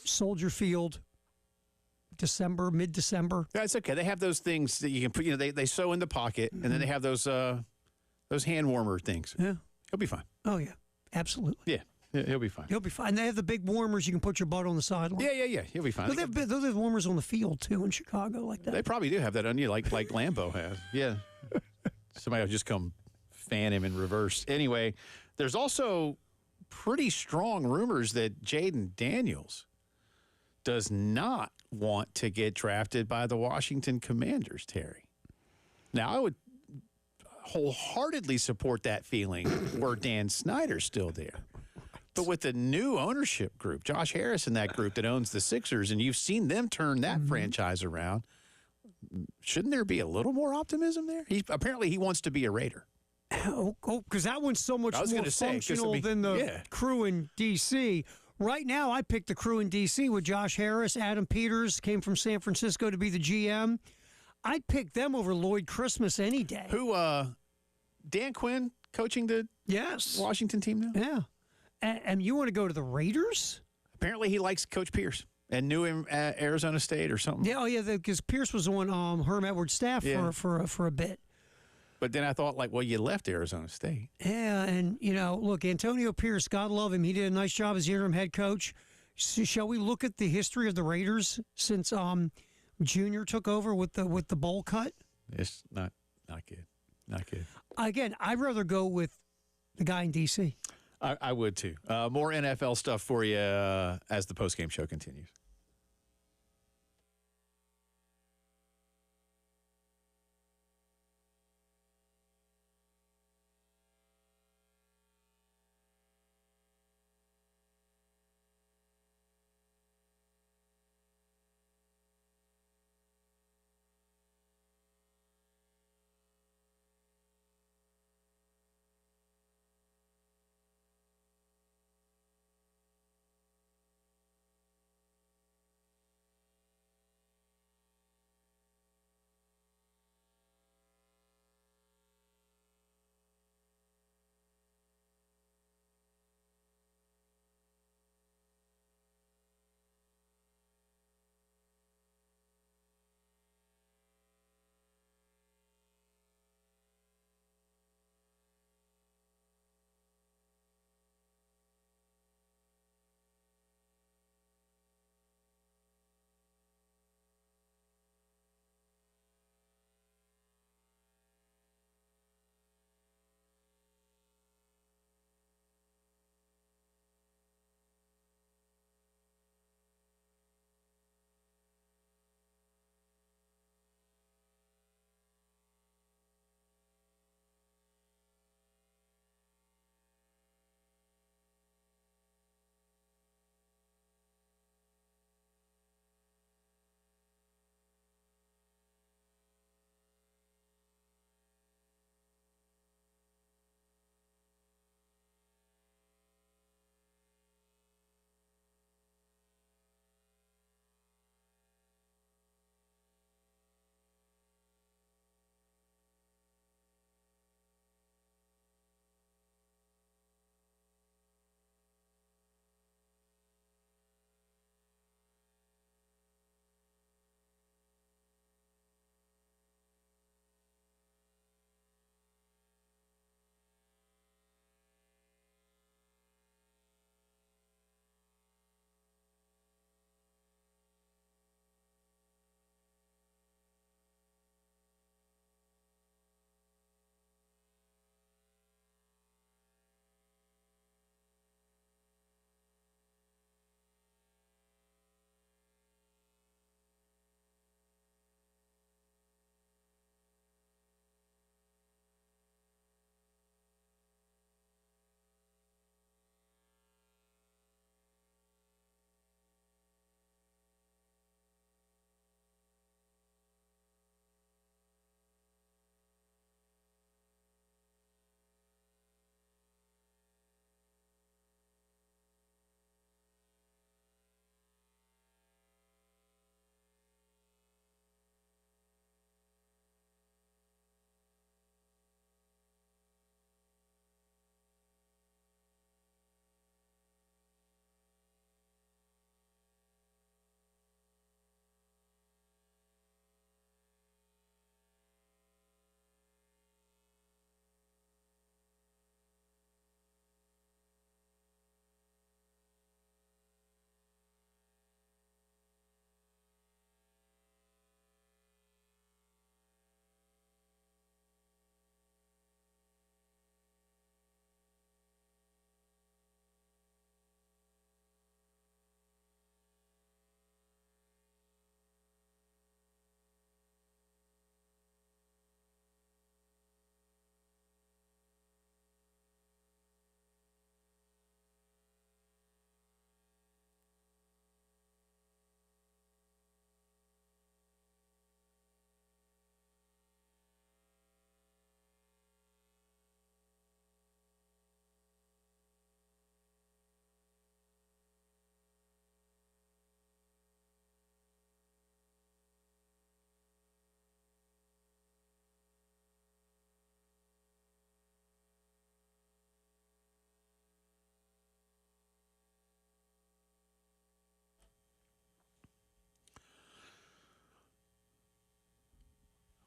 Soldier Field mid-December.
That's okay. They have those things that you can put, they sew in the pocket, and then they have those hand warmer things.
Yeah.
He'll be fine.
Oh, yeah. Absolutely.
Yeah, he'll be fine.
He'll be fine. They have the big warmers you can put your butt on the sideline.
Yeah. He'll be fine.
Those have warmers on the field, too, in Chicago like that.
They probably do have that on you, like Lambeau has. Yeah. Somebody will just come fan him in reverse. Anyway, there's also pretty strong rumors that Jaden Daniels does not want to get drafted by the Washington Commanders, Terry. Now, I would wholeheartedly support that feeling were Dan Snyder's still there. But with the new ownership group, Josh Harris and that group that owns the Sixers, and you've seen them turn that franchise around, shouldn't there be a little more optimism there? Apparently he wants to be a Raider.
Oh, because that one's so much more functional than the crew in D.C. Right now, I picked the crew in D.C. with Josh Harris. Adam Peters came from San Francisco to be the GM. I'd pick them over Lloyd Christmas any day.
Who, Dan Quinn coaching the Washington team now?
Yeah. And you want to go to the Raiders?
Apparently he likes Coach Pierce and knew him at Arizona State or something.
Yeah, because Pierce was on Herm Edwards' staff for a bit.
But then I thought, you left Arizona State.
Yeah, and, look, Antonio Pierce, God love him. He did a nice job as the interim head coach. So shall we look at the history of the Raiders since Junior took over with the bowl cut?
It's not good. Not good.
Again, I'd rather go with the guy in D.C.
I would, too. More NFL stuff for you as the postgame show continues.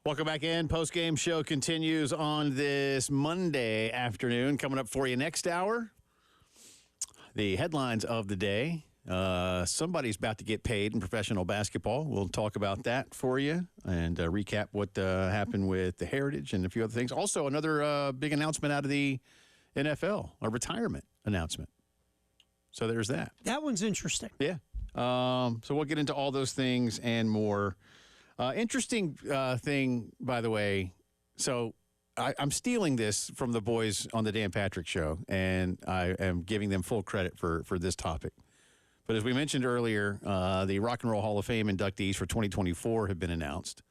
Welcome back in. Postgame show continues on this Monday afternoon. Coming up for you next hour, the headlines of the day. Somebody's about to get paid in professional basketball. We'll talk about that for you and recap what happened with the Heritage and a few other things. Also, another big announcement out of the NFL, a retirement announcement. So there's that.
That one's interesting.
Yeah. So we'll get into all those things and more. Interesting thing, by the way. So I'm stealing this from the boys on the Dan Patrick Show, and I am giving them full credit for this topic. But as we mentioned earlier, the Rock and Roll Hall of Fame inductees for 2024 have been announced.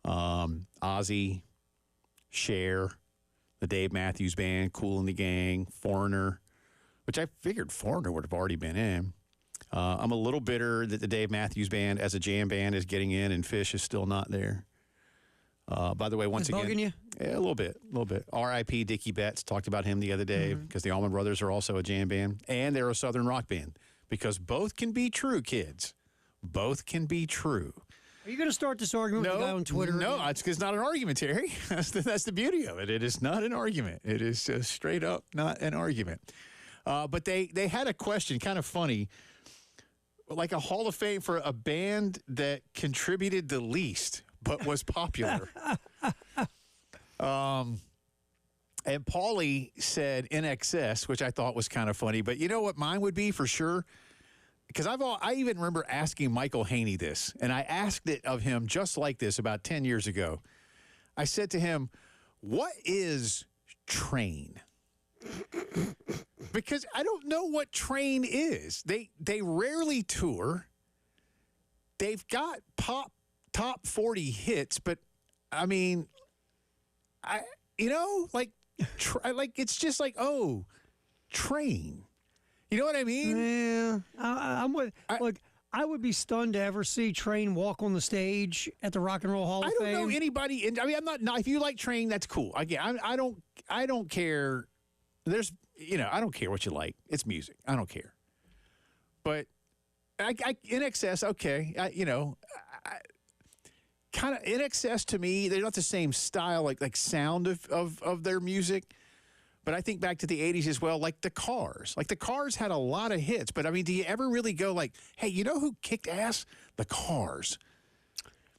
Ozzy, Cher, the Dave Matthews Band, Kool and the Gang, Foreigner, which I figured Foreigner would have already been in. I'm a little bitter that the Dave Matthews Band as a jam band is getting in and Fish is still not there. By the way, once again,
bugging you?
Yeah, a little bit. R.I.P. Dickie Betts, talked about him the other day because the Allman Brothers are also a jam band and they're a Southern rock band because both can be true, kids. Both can be true.
Are you going to start this argument with the guy on Twitter?
No, it's not an argument, Terry. That's the beauty of it. It is not an argument. It is just straight up not an argument. But they had a question, kind of funny, like a Hall of Fame for a band that contributed the least but was popular. And Paulie said NXS, which I thought was kind of funny. But you know what mine would be for sure? Because I even remember asking Michael Haney this, and I asked it of him just like this about 10 years ago. I said to him, what is Train? Because I don't know what Train is. They rarely tour. They've got pop top 40 hits, but I mean, it's just like, oh, Train. You know what I mean?
Yeah, I'm with. Look, I would be stunned to ever see Train walk on the stage at the Rock and Roll Hall of Fame.
I don't know anybody. I'm not. If you like Train, that's cool. Again, I don't care. I don't care what you like. It's music. I don't care. But in excess, okay. Kind of in excess to me, they're not the same style, like sound of their music. But I think back to the 80s as well, like the Cars. Like the Cars had a lot of hits. But, I mean, do you ever really go like, hey, you know who kicked ass? The Cars.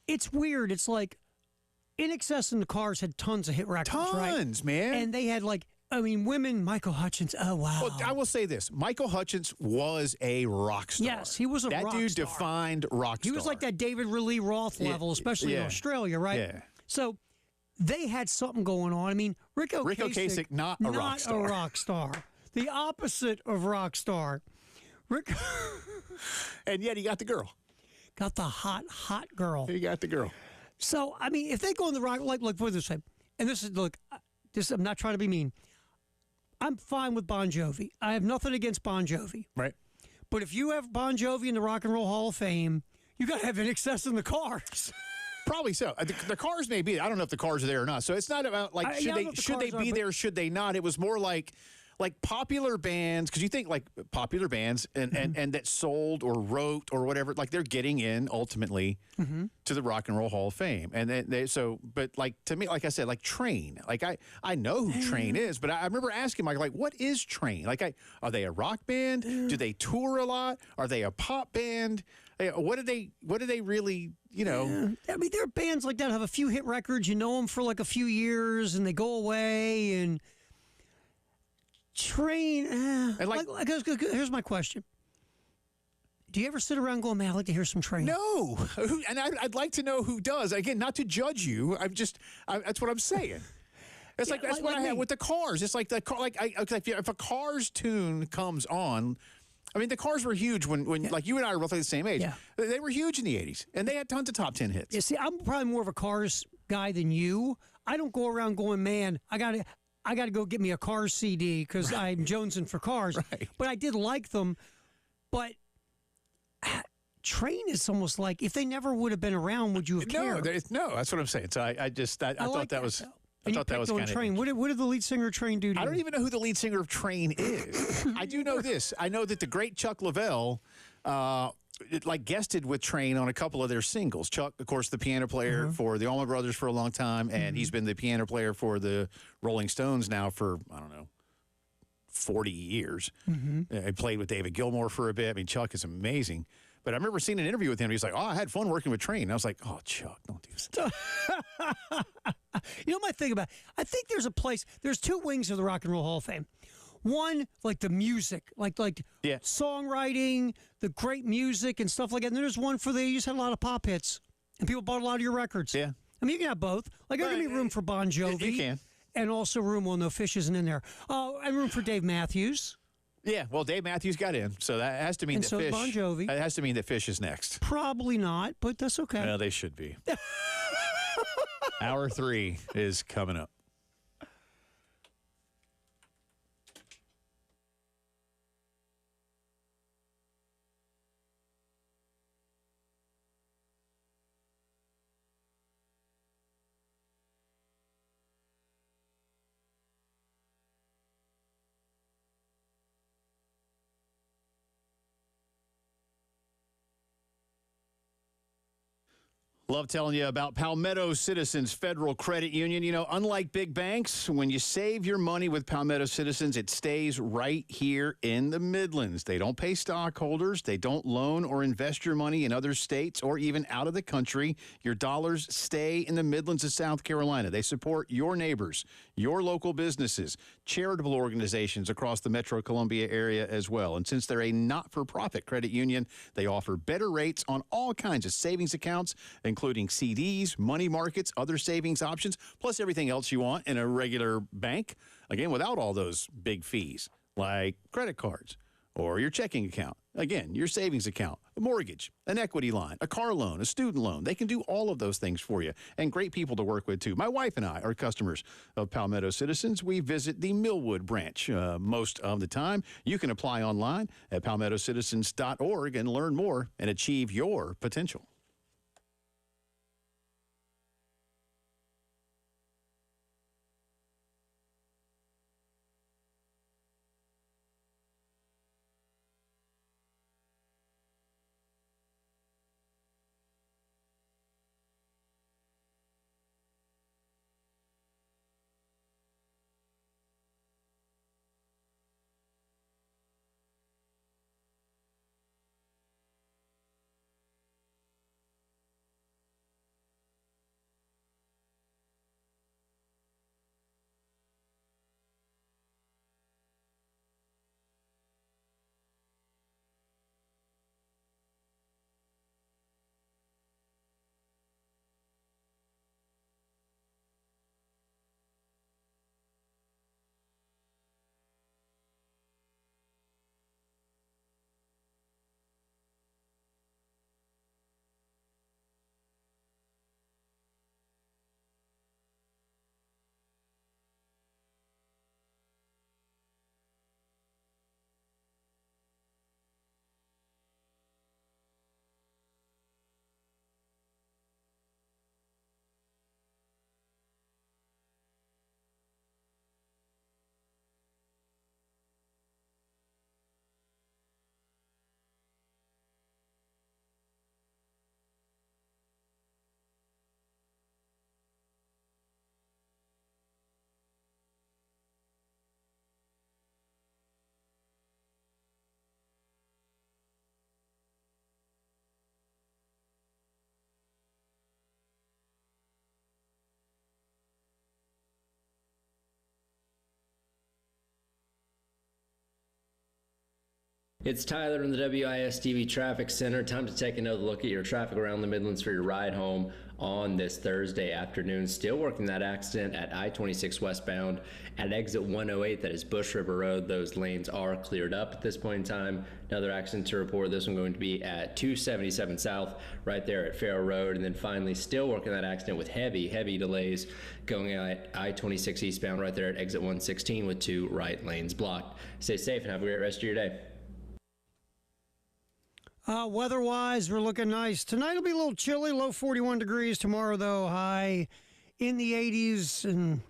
It's weird. It's like In Excess and the Cars had tons of hit records, right?
Tons, man.
And they had women, Michael Hutchence. Oh, wow.
Well, I will say this. Michael Hutchence was a rock star.
Yes, he was a rock star.
That dude defined rock star.
He was like that David Lee Roth level, especially in Australia, right?
Yeah.
So they had something going on. I mean, Rick Ocasek,
not a rock star.
Not a rock star. The opposite of rock star. Rick.
And yet he got the girl.
Got the hot girl.
He got the girl.
So, I mean, if they go in the rock, like put it this way, and this, I'm not trying to be mean. I'm fine with Bon Jovi. I have nothing against Bon Jovi.
Right.
But if you have Bon Jovi in the Rock and Roll Hall of Fame, you got to have In Excess in the Cars.
Probably so. The Cars may be. I don't know if the Cars are there or not. So it's not about should they be there, should they not? It was more like popular bands, because you think like popular bands and that sold or wrote or whatever, like they're getting in ultimately to the Rock and Roll Hall of Fame. And but like to me, like I said, like Train, like I know who Train is, but I remember asking Mike, like, what is Train? Like, are they a rock band? Do they tour a lot? Are they a pop band? What do they really,
Yeah. I mean, there are bands like that have a few hit records. You know them for like a few years and they go away. And Train, here's my question. Do you ever sit around going, man, I'd like to hear some Train?
No. And I'd like to know who does. Again, not to judge you. That's what I'm saying. It's that's what I have with the Cars. It's like the car, if a Cars tune comes on. I mean, the Cars were huge when like you and I are roughly the same age.
Yeah.
They were huge in the 80s, and they had tons of top 10 hits.
Yeah, see, I'm probably more of a Cars guy than you. I don't go around going, man, I got to go get me a Cars CD because I'm jonesing for Cars.
Right.
But I did like them. But Train is almost like if they never would have been around, would you have cared?
No, that's what I'm saying. So I thought that was. I thought that was kind of
Train. What did the lead singer of Train do to you?
I don't even know who the lead singer of Train is. I do know this. I know that the great Chuck Leavell guested with Train on a couple of their singles. Chuck, of course, the piano player for the Allman Brothers for a long time, and he's been the piano player for the Rolling Stones now for, I don't know, 40 years. I played with David Gilmour for a bit. I mean, Chuck is amazing. But I remember seeing an interview with him. He's like, "Oh, I had fun working with Train." And I was like, "Oh, Chuck, don't do this."
You know my thing about it? I think there's a place, there's two wings of the Rock and Roll Hall of Fame. One, like the music, like songwriting, the great music and stuff like that. And then there's one for you just had a lot of pop hits. And people bought a lot of your records.
Yeah.
I mean, you can have both. Like, there's going to be room for Bon Jovi.
You can.
And also room, well, no, Fish isn't in there. And room for Dave Matthews.
Yeah, well, Dave Matthews got in, so that has to mean that Fish.
Bon Jovi.
That has to mean that Fish is next.
Probably not, but that's okay.
Well, they should be. Hour 3 is coming up. Love telling you about Palmetto Citizens Federal Credit Union. You know, unlike big banks, when you save your money with Palmetto Citizens, it stays right here in the Midlands. They don't pay stockholders. They don't loan or invest your money in other states or even out of the country. Your dollars stay in the Midlands of South Carolina. They support your neighbors, your local businesses, charitable organizations across the Metro Columbia area as well. And since they're a not-for-profit credit union, they offer better rates on all kinds of savings accounts, including CDs, money markets, other savings options, plus everything else you want in a regular bank. Again, without all those big fees, like credit cards or your checking account. Again, your savings account, a mortgage, an equity line, a car loan, a student loan. They can do all of those things for you, and great people to work with, too. My wife and I are customers of Palmetto Citizens. We visit the Millwood branch most of the time. You can apply online at palmettocitizens.org and learn more and achieve your potential.
It's Tyler in the WIS-TV Traffic Center. Time to take another look at your traffic around the Midlands for your ride home on this Thursday afternoon. Still working that accident at I-26 westbound at exit 108. That is Bush River Road. Those lanes are cleared up at this point in time. Another accident to report. This one going to be at 277 South, right there at Farrow Road. And then finally, still working that accident with heavy delays going at I-26 eastbound right there at exit 116 with 2 right lanes blocked. Stay safe and have a great rest of your day.
Weather-wise, we're looking nice. Tonight will be a little chilly, low 41 degrees. Tomorrow, though, high in the 80s and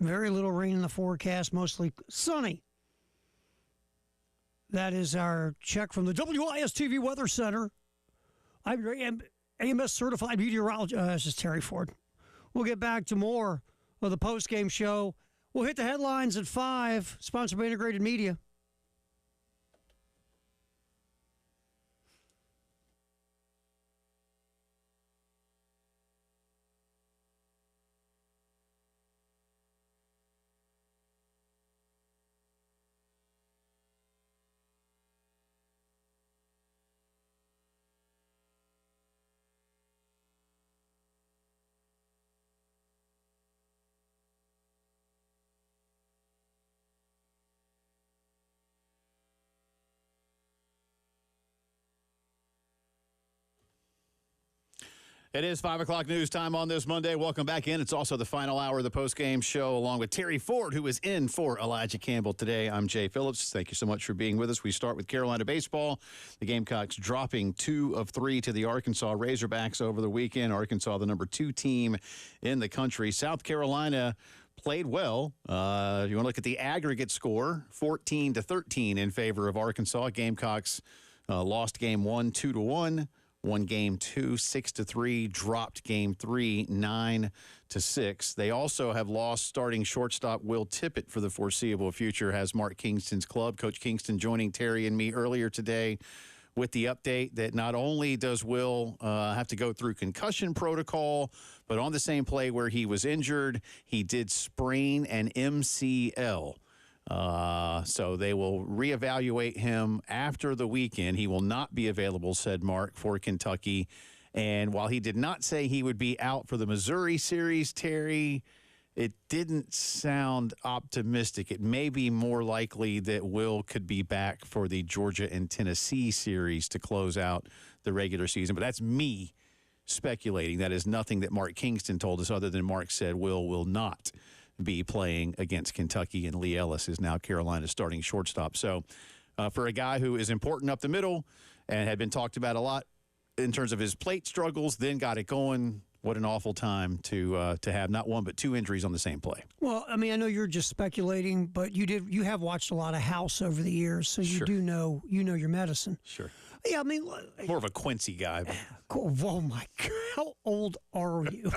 very little rain in the forecast, mostly sunny. That is our check from the WIS-TV Weather Center. I'm your AMS certified meteorologist. This is Terry Ford. We'll get back to more of the post-game show. We'll hit the headlines at 5, sponsored by Integrated Media.
It is 5 o'clock news time on this Monday. Welcome back in. It's also the final hour of the postgame show, along with Terry Ford, who is in for Elijah Campbell today. I'm Jay Phillips. Thank you so much for being with us. We start with Carolina baseball. The Gamecocks dropping 2 of 3 to the Arkansas Razorbacks over the weekend. Arkansas, the number 2 team in the country. South Carolina played well. You want to look at the aggregate score, 14-13 in favor of Arkansas. Gamecocks lost game 1, 2-1. Won game 2, 6-3. Dropped game 3, 9-6. They also have lost starting shortstop Will Tippett for the foreseeable future, has Mark Kingston's club. Coach Kingston joining Terry and me earlier today with the update that not only does Will have to go through concussion protocol, but on the same play where he was injured, he did sprain an MCL. So they will reevaluate him after the weekend. He will not be available, said Mark, for Kentucky. And while he did not say he would be out for the Missouri series, Terry, it didn't sound optimistic. It may be more likely that Will could be back for the Georgia and Tennessee series to close out the regular season. But that's me speculating. That is nothing that Mark Kingston told us, other than Mark said will not be playing against Kentucky, and Lee Ellis is now Carolina's starting shortstop. So for a guy who is important up the middle and had been talked about a lot in terms of his plate struggles, then got it going, what an awful time to have not 1 but 2 injuries on the same play.
Well, I mean, I know you're just speculating, but you have watched a lot of House over the years, so you do know your medicine.
Sure.
Yeah, I mean,
More of a Quincy guy. But.
Oh my God, how old are you,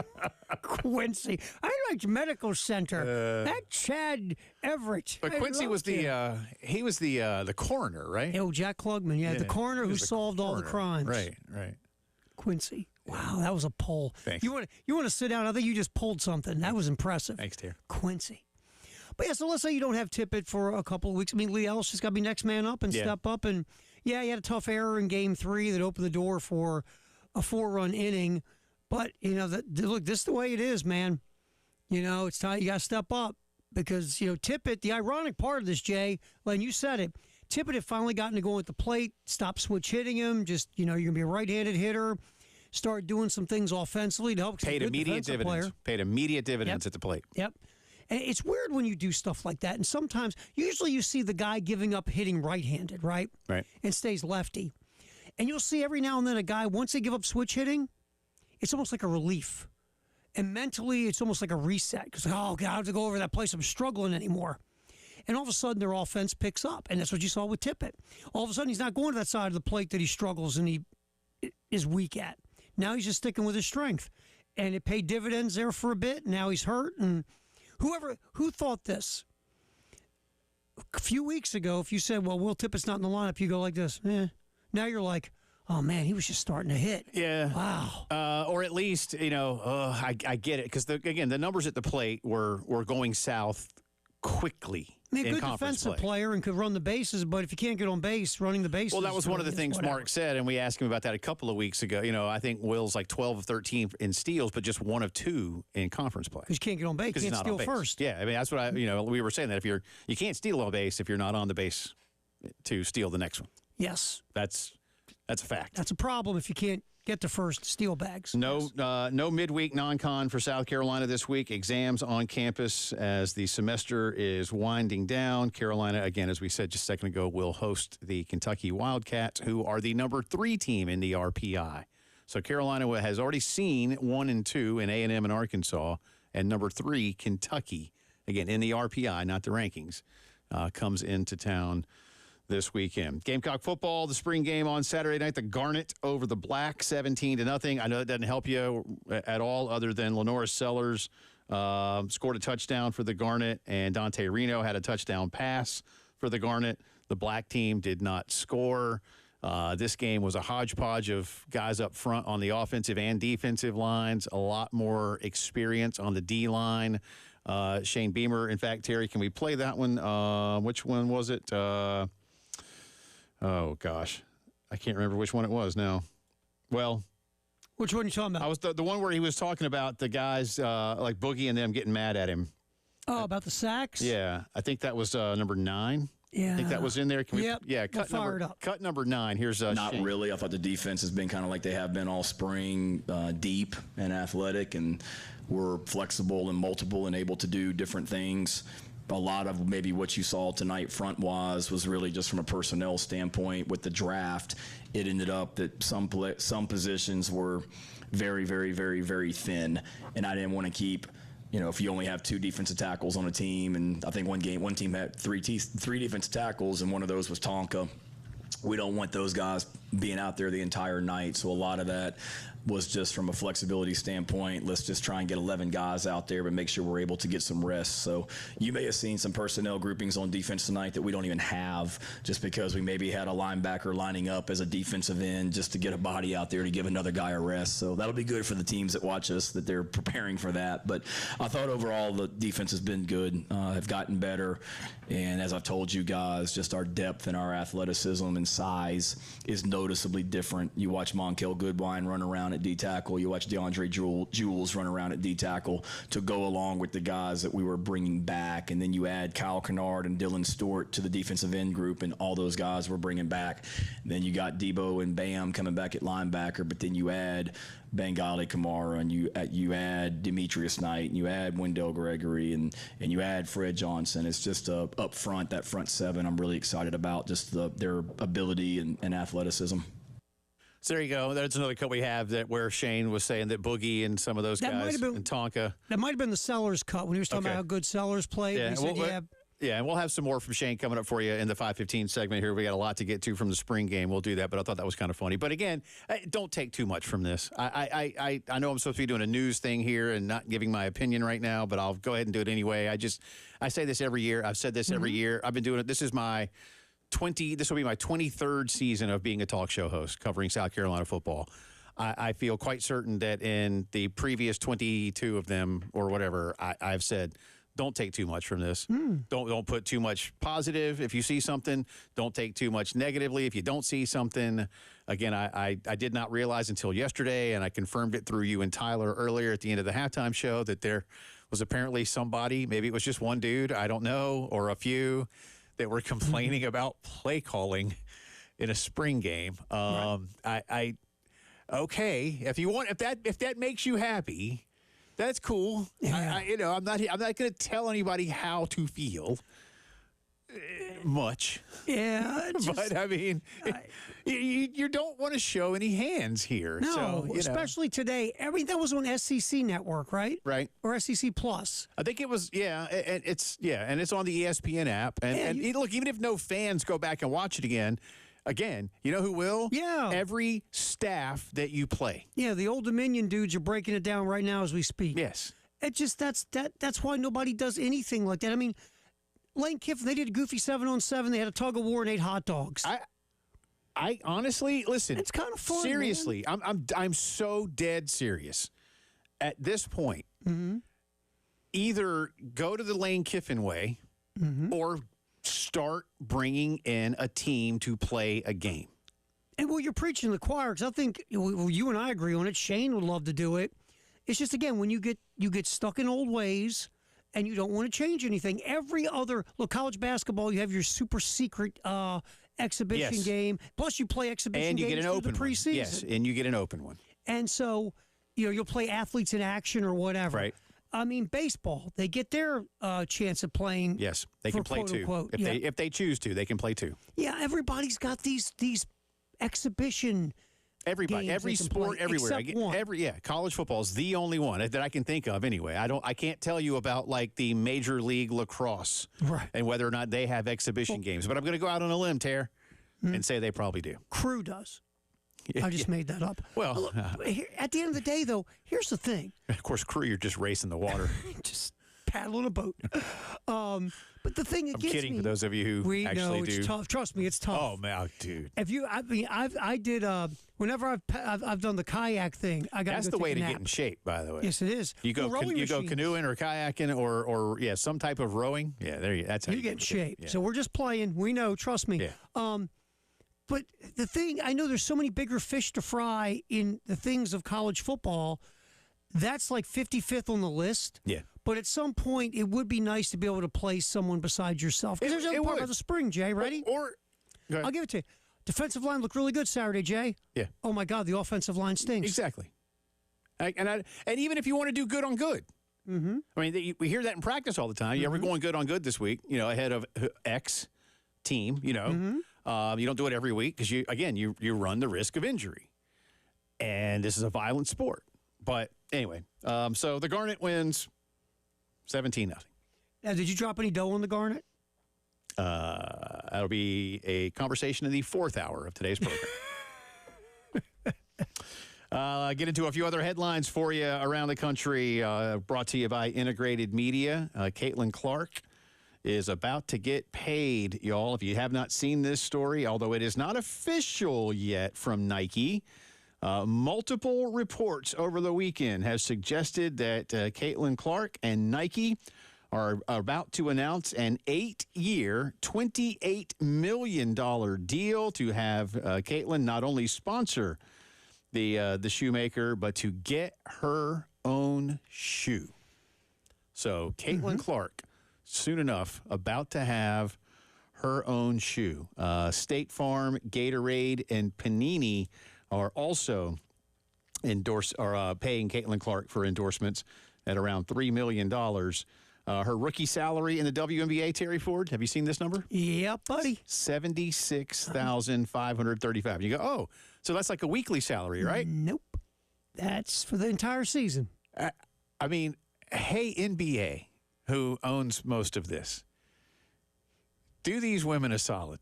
Quincy? I liked Medical Center. That Chad Everett.
But Quincy was he was the coroner, right?
Oh, Jack Klugman, yeah, the coroner who solved all the crimes.
Right.
Quincy. Wow, that was a pull.
Thanks.
You want to sit down? I think you just pulled something. That was impressive.
Thanks, Terry.
Quincy. But yeah, so let's say you don't have Tippett for a couple of weeks. I mean, Lee Ellis just got to be next man up and step up. And yeah, he had a tough error in game 3 that opened the door for a 4-run inning. But look, this is the way it is, man. It's time you got to step up because Tippett. The ironic part of this, Jay, Len, you said it. Tippett had finally gotten to go at the plate. Stop switch hitting him. Just you're gonna be a right-handed hitter. Start doing some things offensively to help.
Paid immediate dividends. Paid immediate dividends at the plate.
Yep. And it's weird when you do stuff like that. And sometimes, usually you see the guy giving up hitting right-handed, right?
Right.
And stays lefty. And you'll see every now and then a guy, once they give up switch hitting, it's almost like a relief. And mentally, it's almost like a reset. Because, oh, God, I have to go over that place. I'm struggling anymore. And all of a sudden, their offense picks up. And that's what you saw with Tippett. All of a sudden, he's not going to that side of the plate that he struggles and he is weak at. Now he's just sticking with his strength. And it paid dividends there for a bit. Now he's hurt. And who thought this? A few weeks ago, if you said, well, Will Tippett's not in the lineup, you go like this. Now you're like, oh, man, he was just starting to hit.
Yeah.
Wow.
Or at least, I get it. Because, again, the numbers at the plate were going south quickly.
I mean, a good defensive player and could run the bases, but if you can't get on base, running the bases.
Well, that was one of the things Mark said, and we asked him about that a couple of weeks ago. I think Will's like 12 of 13 in steals, but just 1 of 2 in conference play.
Because you can't get on base, you can't steal first.
Yeah, I mean that's what we were saying, that if you can't steal on base if you're not on the base to steal the next one.
Yes,
that's a fact.
That's a problem if you can't get to first, steal bags.
No midweek non-con for South Carolina this week. Exams on campus as the semester is winding down. Carolina, again, as we said just a second ago, will host the Kentucky Wildcats, who are the number 3 team in the RPI. So Carolina has already seen 1 and 2 in A&M and Arkansas, and number 3, Kentucky, again, in the RPI, not the rankings, comes into town this weekend. Gamecock football, the spring game on Saturday night, the Garnet over the Black, 17-0. I know that doesn't help you at all other than Lenora Sellers scored a touchdown for the Garnet, and Dante Reno had a touchdown pass for the Garnet. The Black team did not score. This game was a hodgepodge of guys up front on the offensive and defensive lines, a lot more experience on the D-line. Shane Beamer, in fact, Terry, can we play that one? Which one was it? Oh, gosh. I can't remember which one it was now. Well,
which one are you talking about?
I was the one where he was talking about the guys like Boogie and them getting mad at him.
Oh, about the sacks?
Yeah. I think that was number 9.
Yeah.
I think that was in there. Can we?
Yep.
Yeah. Cut number 9. Here's
not
Shane.
really. I thought the defense has been kind of like they have been all spring, deep and athletic, and we're flexible and multiple and able to do different things. A lot of maybe what you saw tonight front-wise was really just from a personnel standpoint with the draft. It ended up that some positions were very, very, very, very thin, and I didn't want to keep. If you only have 2 defensive tackles on a team, and I think one team had 3 defensive tackles, and one of those was Tonka. We don't want those guys being out there the entire night. So a lot of that was just from a flexibility standpoint. Let's just try and get 11 guys out there, but make sure we're able to get some rest. So you may have seen some personnel groupings on defense tonight that we don't even have, just because we maybe had a linebacker lining up as a defensive end just to get a body out there to give another guy a rest. So that'll be good for the teams that watch us, that they're preparing for that. But I thought overall the defense has been good, have gotten better. And as I've told you guys, just our depth and our athleticism and size is noticeably different. You watch Monkel Goodwine run around at D-tackle. You watch DeAndre Jules run around at D-tackle to go along with the guys that we were bringing back. And then you add Kyle Kennard and Dylan Stewart to the defensive end group, and all those guys we're bringing back. And then you got Debo and Bam coming back at linebacker, but then you add Bengali Kamara, and you add Demetrius Knight, and you add Wendell Gregory, and you add Fred Johnson. It's just up front, that front 7, I'm really excited about just their ability and athleticism.
So there you go. There's another cut we have where Shane was saying that Boogie and some of those guys and Tonka.
That might have been the Sellers cut when he was talking about how good Sellers played.
Yeah, yeah, and we'll have some more from Shane coming up for you in the 5:15 segment here. We got a lot to get to from the spring game. We'll do that, but I thought that was kind of funny. But again, don't take too much from this. I know I'm supposed to be doing a news thing here and not giving my opinion right now, but I'll go ahead and do it anyway. I say this every year. I've said this every year. I've been doing it. This will be my 23rd season of being a talk show host covering South Carolina football. I feel quite certain that in the previous 22 of them or whatever, I've said, don't take too much from this. Don't put too much positive. If you see something, don't take too much negatively. If you don't see something, again, I did not realize until yesterday, and I confirmed it through you and Tyler earlier at the end of the halftime show, that there was apparently somebody, maybe it was just one dude, I don't know, or a few, that were complaining about play calling in a spring game. Okay, if that makes you happy, that's cool.
Yeah.
I'm not going to tell anybody how to feel much.
Yeah,
But I mean, you don't want to show any hands here.
No,
so,
especially today. That was on SEC Network, right?
Right.
Or SEC Plus.
I think it was, and it's on the ESPN app. And look, even if no fans go back and watch it again, you know who will?
Yeah.
Every staff that you play.
Yeah, the Old Dominion dudes are breaking it down right now as we speak.
Yes.
It just that's why nobody does anything like that. I mean, Lane Kiffin, they did a goofy 7-on-7. They had a tug of war and ate hot dogs.
I honestly, listen.
It's kind of fun.
Seriously,
man.
I'm so dead serious. At this point, either go to the Lane Kiffin way, or start bringing in a team to play a game.
And you're preaching to the choir, because I think you and I agree on it. Shane would love to do it. It's just, again, when you get stuck in old ways and you don't want to change anything. Every other college basketball, you have your super secret exhibition game. Plus, you play exhibition
and you
games
get an open
the preseason.
One. Yes, and you get an open one.
And so, you'll play athletes in action or whatever.
Right.
I mean, baseball, they get their chance of playing.
Yes, they can play too.
Unquote,
if they choose to, they can play too.
Yeah, everybody's got these exhibition
Everybody,
games
every
they can
sport,
play,
everywhere.
except one.
College football is the only one that I can think of anyway. I can't tell you about like the Major League Lacrosse,
Right.
and whether or not they have exhibition games. But I'm going to go out on a limb, Tare, and say they probably do.
Crew does. I just made that up.
Well,
Look, at the end of the day, though, here's the thing.
of course, Crew, you're just racing the water.
Just paddling a boat. But the thing that
I'm
gets
kidding
me,
for those of you who
we
actually
know it's
do.
tough. Trust me, it's tough.
Oh man, dude,
I did. Whenever I've done the kayak thing, I got.
that's the way to get in shape. By the way,
Yes, it is.
You go,
Well, rowing
you go
machines,
canoeing or kayaking or some type of rowing. Yeah, there you. That's how
You
you
get in shape.
Yeah.
So we're just playing. We know. Trust me.
Yeah.
But the thing, I know there's so many bigger fish to fry in the things of college football. That's like 55th on the list.
Yeah.
But at some point, it would be nice to be able to play someone besides yourself. Because there's
It
another part
would.
of the spring, Jay. Ready?
Or go ahead.
I'll give it to you. Defensive line looked really good Saturday, Jay.
Yeah.
Oh, my God, the offensive line stinks.
Exactly. And even if you want to do good on good,
Mm-hmm.
I mean, we hear that in practice all the time. You ever going good on good this week? Ahead of X team. You don't do it every week because you run the risk of injury, and this is a violent sport. But anyway, so the Garnet wins 17-0.
Now, did you drop any dough on the Garnet?
That'll be a conversation in the fourth hour of today's program. Get into a few other headlines for you around the country, brought to you by Integrated Media. Caitlin Clark is about to get paid, y'all. If you have not seen this story, although it is not official yet from Nike, multiple reports over the weekend have suggested that Caitlin Clark and Nike are about to announce an 8-year, $28 million deal to have Caitlin not only sponsor the shoemaker, but to get her own shoe. So Caitlin Clark, soon enough, about to have her own shoe. State Farm, Gatorade, and Panini are also paying Caitlin Clark for endorsements at around $3 million. Her rookie salary in the WNBA, Terry Ford, have you seen this number?
Yeah, buddy.
$76,535. You go, oh, so that's like a weekly salary, right?
Nope. That's for the entire season.
I mean, hey, NBA, who owns most of this, do these women a solid.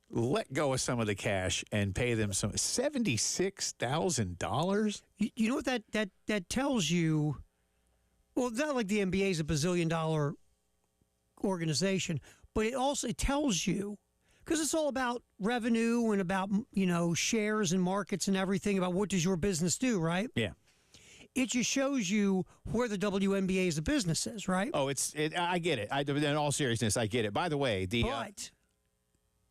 Let go of some of the cash and pay them some $76,000.
You know what that tells you? Well, it's not like the NBA is a bazillion-dollar organization, but it tells you, because it's all about revenue and about shares and markets and everything, about what does your business do, right?
Yeah.
It just shows you where the WNBA as a business is, right?
Oh, I get it. In all seriousness, I get it. By the way,
but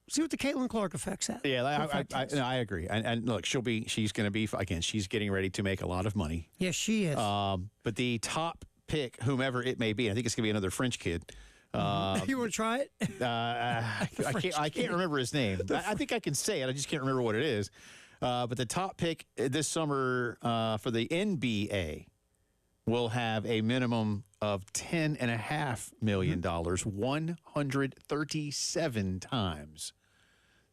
see what the Caitlin Clark affects that.
Yeah, I agree. And look, she's going to be, again, she's getting ready to make a lot of money.
Yes, she is.
But the top pick, whomever it may be, I think it's going to be another French kid.
You want to try it?
I can't remember his name. I think I can say it. I just can't remember what it is. But the top pick this summer for the NBA will have a minimum of $10.5 million, 137 times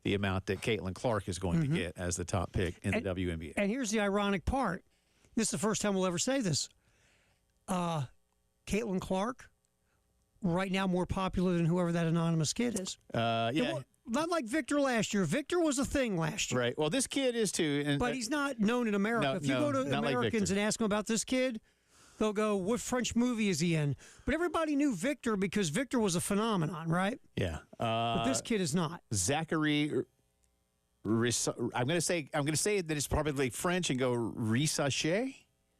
the amount that Caitlin Clark is going to get as the top pick in the WNBA.
And here's the ironic part. This is the first time we'll ever say this. Caitlin Clark, right now more popular than whoever that anonymous kid is.
Yeah.
Not like Victor last year. Victor was a thing last year.
Right. Well, this kid is too.
But he's not known in America.
No,
if you go to
not like
Americans
Victor.
and ask them about this kid, they'll go, what French movie is he in? But everybody knew Victor because Victor was a phenomenon, right?
Yeah.
But this kid is not.
Zachary. I'm going to say that it's probably French and go Rissache.
I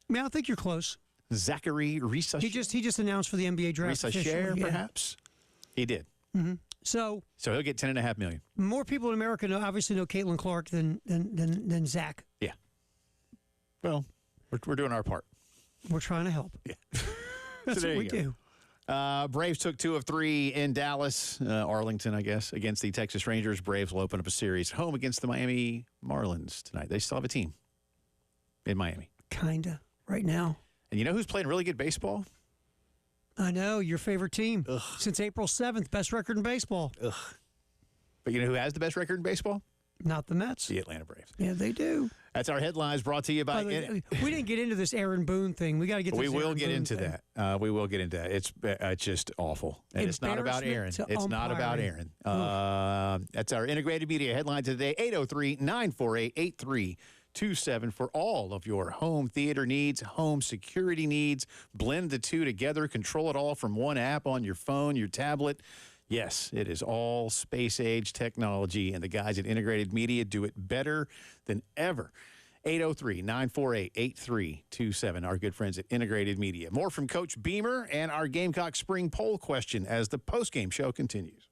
mean, I think you're close.
Zachary Rissache.
He just announced for the NBA draft.
Rissache, perhaps. He did.
Mm-hmm. So
he'll get $10.5 million.
More people in America obviously know Caitlin Clark than Zach.
Yeah. Well, we're doing our part.
We're trying to help.
Yeah.
That's
So
what we do.
Braves took 2 of 3 in Dallas, Arlington, I guess, against the Texas Rangers. Braves will open up a series home against the Miami Marlins tonight. They still have a team in Miami.
Kinda right now.
And you know who's playing really good baseball?
I know, your favorite team.
Ugh.
Since April 7th, best record in baseball.
Ugh. But you know who has the best record in baseball?
Not the Mets.
The Atlanta Braves.
Yeah, they do.
That's our headlines brought to you by.
We didn't get into this Aaron Boone thing. We got to get.
We will get into that. We will get into that. It's just awful, and it's not about Aaron. It's not about Aaron. That's our integrated media headline today. 803-948-8327 for all of your home theater needs, home security needs. Blend the two together. Control it all from one app on your phone, your tablet. Yes, it is all space-age technology, and the guys at Integrated Media do it better than ever. 803-948-8327, our good friends at Integrated Media. More from Coach Beamer and our Gamecock Spring Poll question as the postgame show continues.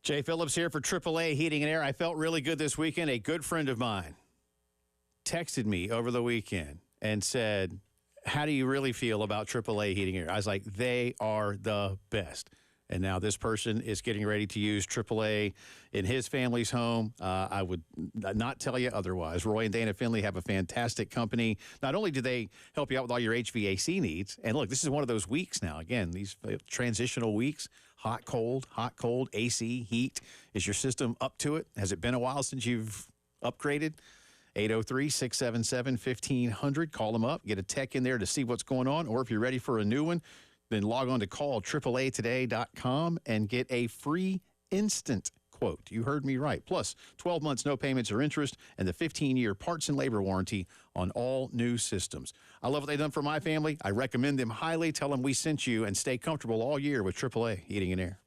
Jay Phillips here for AAA Heating and Air. I felt really good this weekend. A good friend of mine texted me over the weekend and said, how do you really feel about AAA Heating and Air? I was like, they are the best. And now this person is getting ready to use AAA in his family's home. I would not tell you otherwise. Roy and Dana Finley have a fantastic company. Not only do they help you out with all your HVAC needs, and look, this is one of those weeks now. Again, these transitional weeks, hot, cold, AC, heat. Is your system up to it? Has it been a while since you've upgraded? 803-677-1500. Call them up. Get a tech in there to see what's going on. Or if you're ready for a new one, then log on to call AAAtoday.com and get a free instant quote. You heard me right. Plus, 12 months, no payments or interest, and the 15-year parts and labor warranty on all new systems. I love what they've done for my family. I recommend them highly. Tell them we sent you, and stay comfortable all year with AAA Heating and Air.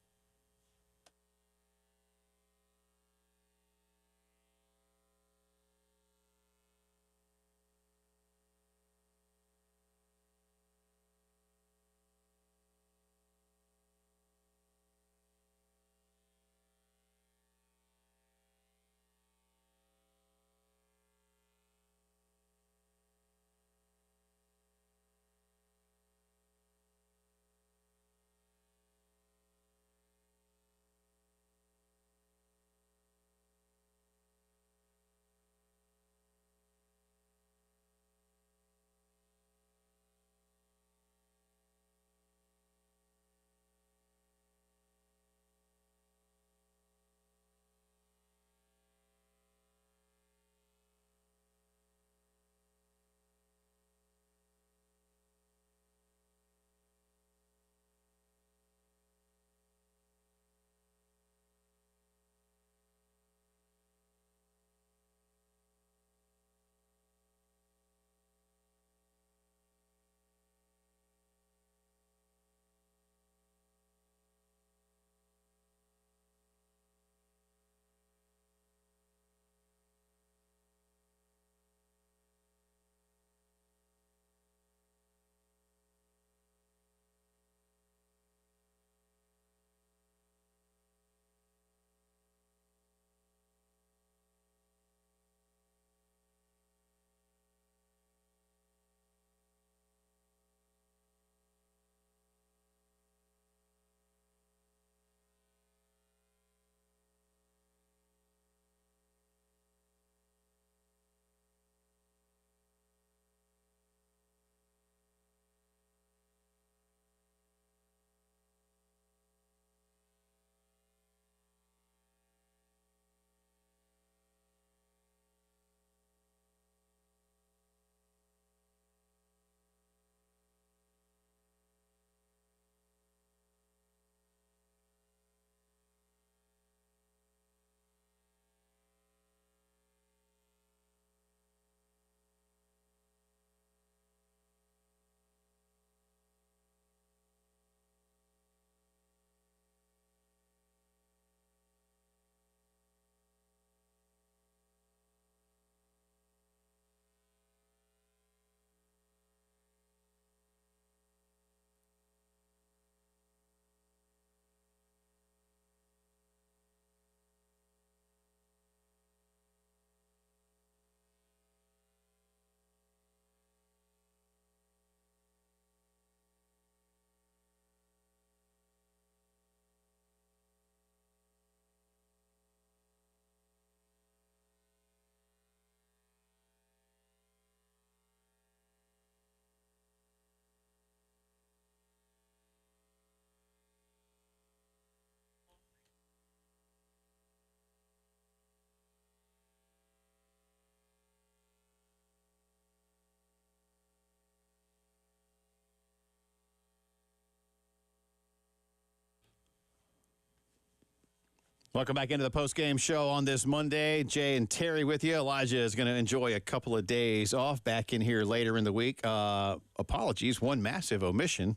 Welcome back into the post-game show on this Monday. Jay and Terry with you. Elijah is going to enjoy a couple of days off back in here later in the week. Apologies, one massive omission,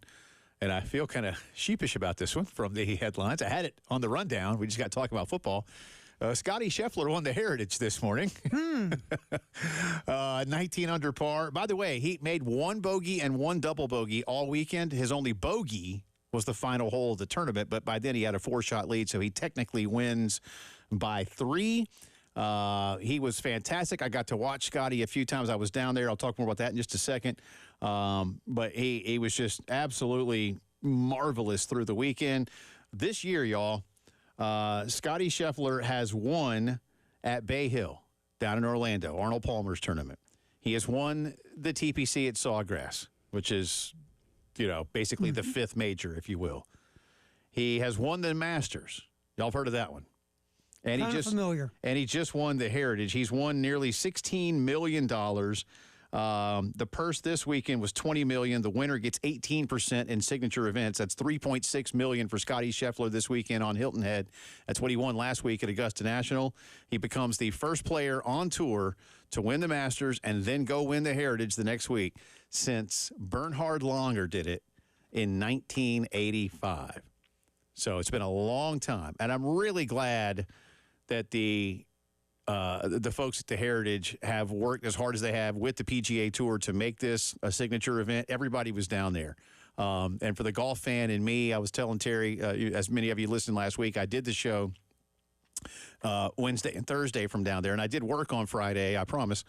and I feel kind of sheepish about this one from the headlines. I had it on the rundown. We just got to talk about football. Scotty Scheffler won the Heritage this morning. 19 under par. By the way, he made one bogey and one double bogey all weekend. His only bogey was the final hole of the tournament, but by then he had a 4-shot lead, so he technically wins by 3. He was fantastic. I got to watch Scotty a few times. I was down there. I'll talk more about that in just a second. But he was just absolutely marvelous through the weekend. This year, y'all, Scotty Scheffler has won at Bay Hill down in Orlando, Arnold Palmer's tournament. He has won the TPC at Sawgrass, which is, basically the 5th major, if you will. He has won the Masters. Y'all have heard of that one. And
Kind of familiar.
And he just won the Heritage. He's won nearly $16 million. The purse this weekend was $20 million. The winner gets 18% in signature events. That's $3.6 million for Scotty Scheffler this weekend on Hilton Head. That's what he won last week at Augusta National. He becomes the first player on tour to win the Masters and then go win the Heritage the next week since Bernhard Langer did it in 1985. So it's been a long time, and I'm really glad that the folks at the Heritage have worked as hard as they have with the PGA Tour to make this a signature event. Everybody was down there. And for the golf fan and me, I was telling Terry, as many of you listened last week, I did the show Wednesday and Thursday from down there, and I did work on Friday, I promise,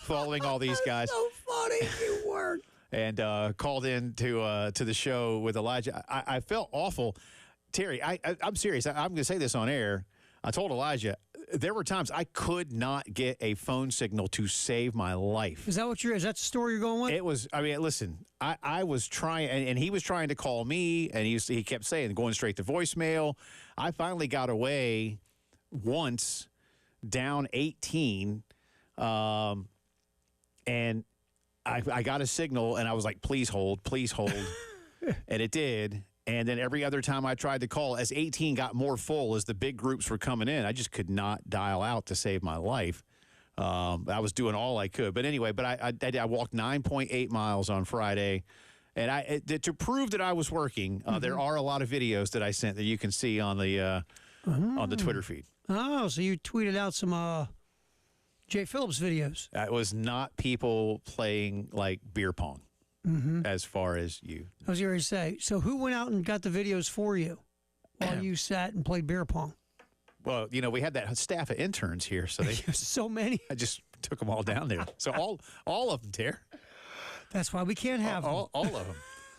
following all these guys.
So funny, you worked.
And called in to the show with Elijah. I felt awful. Terry, I'm serious. I'm going to say this on air. I told Elijah, there were times I could not get a phone signal to save my life.
Is that what is that the story you're going with?
It was, listen, I was trying, and he was trying to call me, and he kept saying, going straight to voicemail. I finally got away once, down 18, and I got a signal, and I was like, please hold. And it did. And then every other time I tried to call, as 18 got more full, as the big groups were coming in, I just could not dial out to save my life. I was doing all I could. But anyway, I walked 9.8 miles on Friday. And to prove that I was working, there are a lot of videos that I sent that you can see on the Twitter feed.
Oh, so you tweeted out some Jay Phillips videos.
It was not people playing like beer pong. As far as you.
I was going to say, so who went out and got the videos for you while you sat and played beer pong?
Well, we had that staff of interns here, so they
so many.
I just took them all down there. So all of them, Ter.
That's why we can't have
all of them.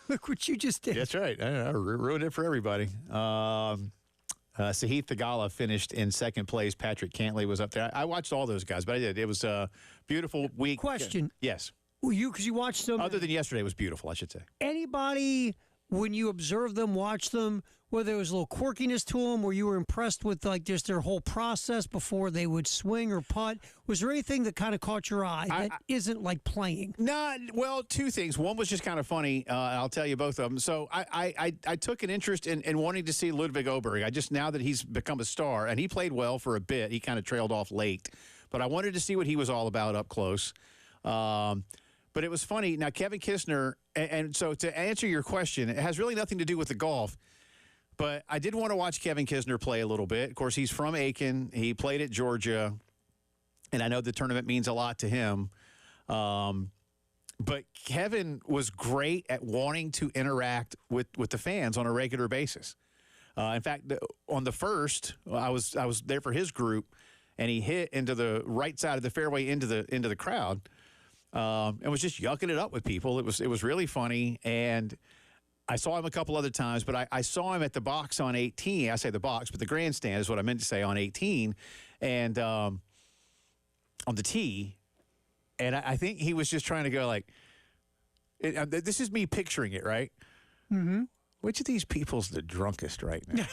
Look what you just did.
That's right. I ruined it for everybody. Sahith Theegala finished in second place. Patrick Cantley was up there. I watched all those guys, but I did. It was a beautiful week.
Question.
Yes.
Well, because you watched them.
Other than yesterday was beautiful, I should say.
Anybody, when you observed them, watched them, where there was a little quirkiness to them, where you were impressed with just their whole process before they would swing or putt? Was there anything that kind of caught your eye that isn't like playing?
Well, two things. One was just kind of funny. I'll tell you both of them. So I took an interest in wanting to see Ludwig Åberg. Now that he's become a star, and he played well for a bit. He kind of trailed off late. But I wanted to see what he was all about up close. But it was funny. Now, Kevin Kisner, and so to answer your question, it has really nothing to do with the golf, but I did want to watch Kevin Kisner play a little bit. Of course, he's from Aiken. He played at Georgia, and I know the tournament means a lot to him. But Kevin was great at wanting to interact with the fans on a regular basis. In fact, on the first, I was there for his group, and he hit into the right side of the fairway into the crowd. And was just yucking it up with people. It was really funny, and I saw him a couple other times, but I saw him at the box on 18. I say the box, but the grandstand is what I meant to say, on 18, and on the tee. And I think he was just trying to go like, this is me picturing it, right? Mm-hmm. Which of these people's the drunkest right now?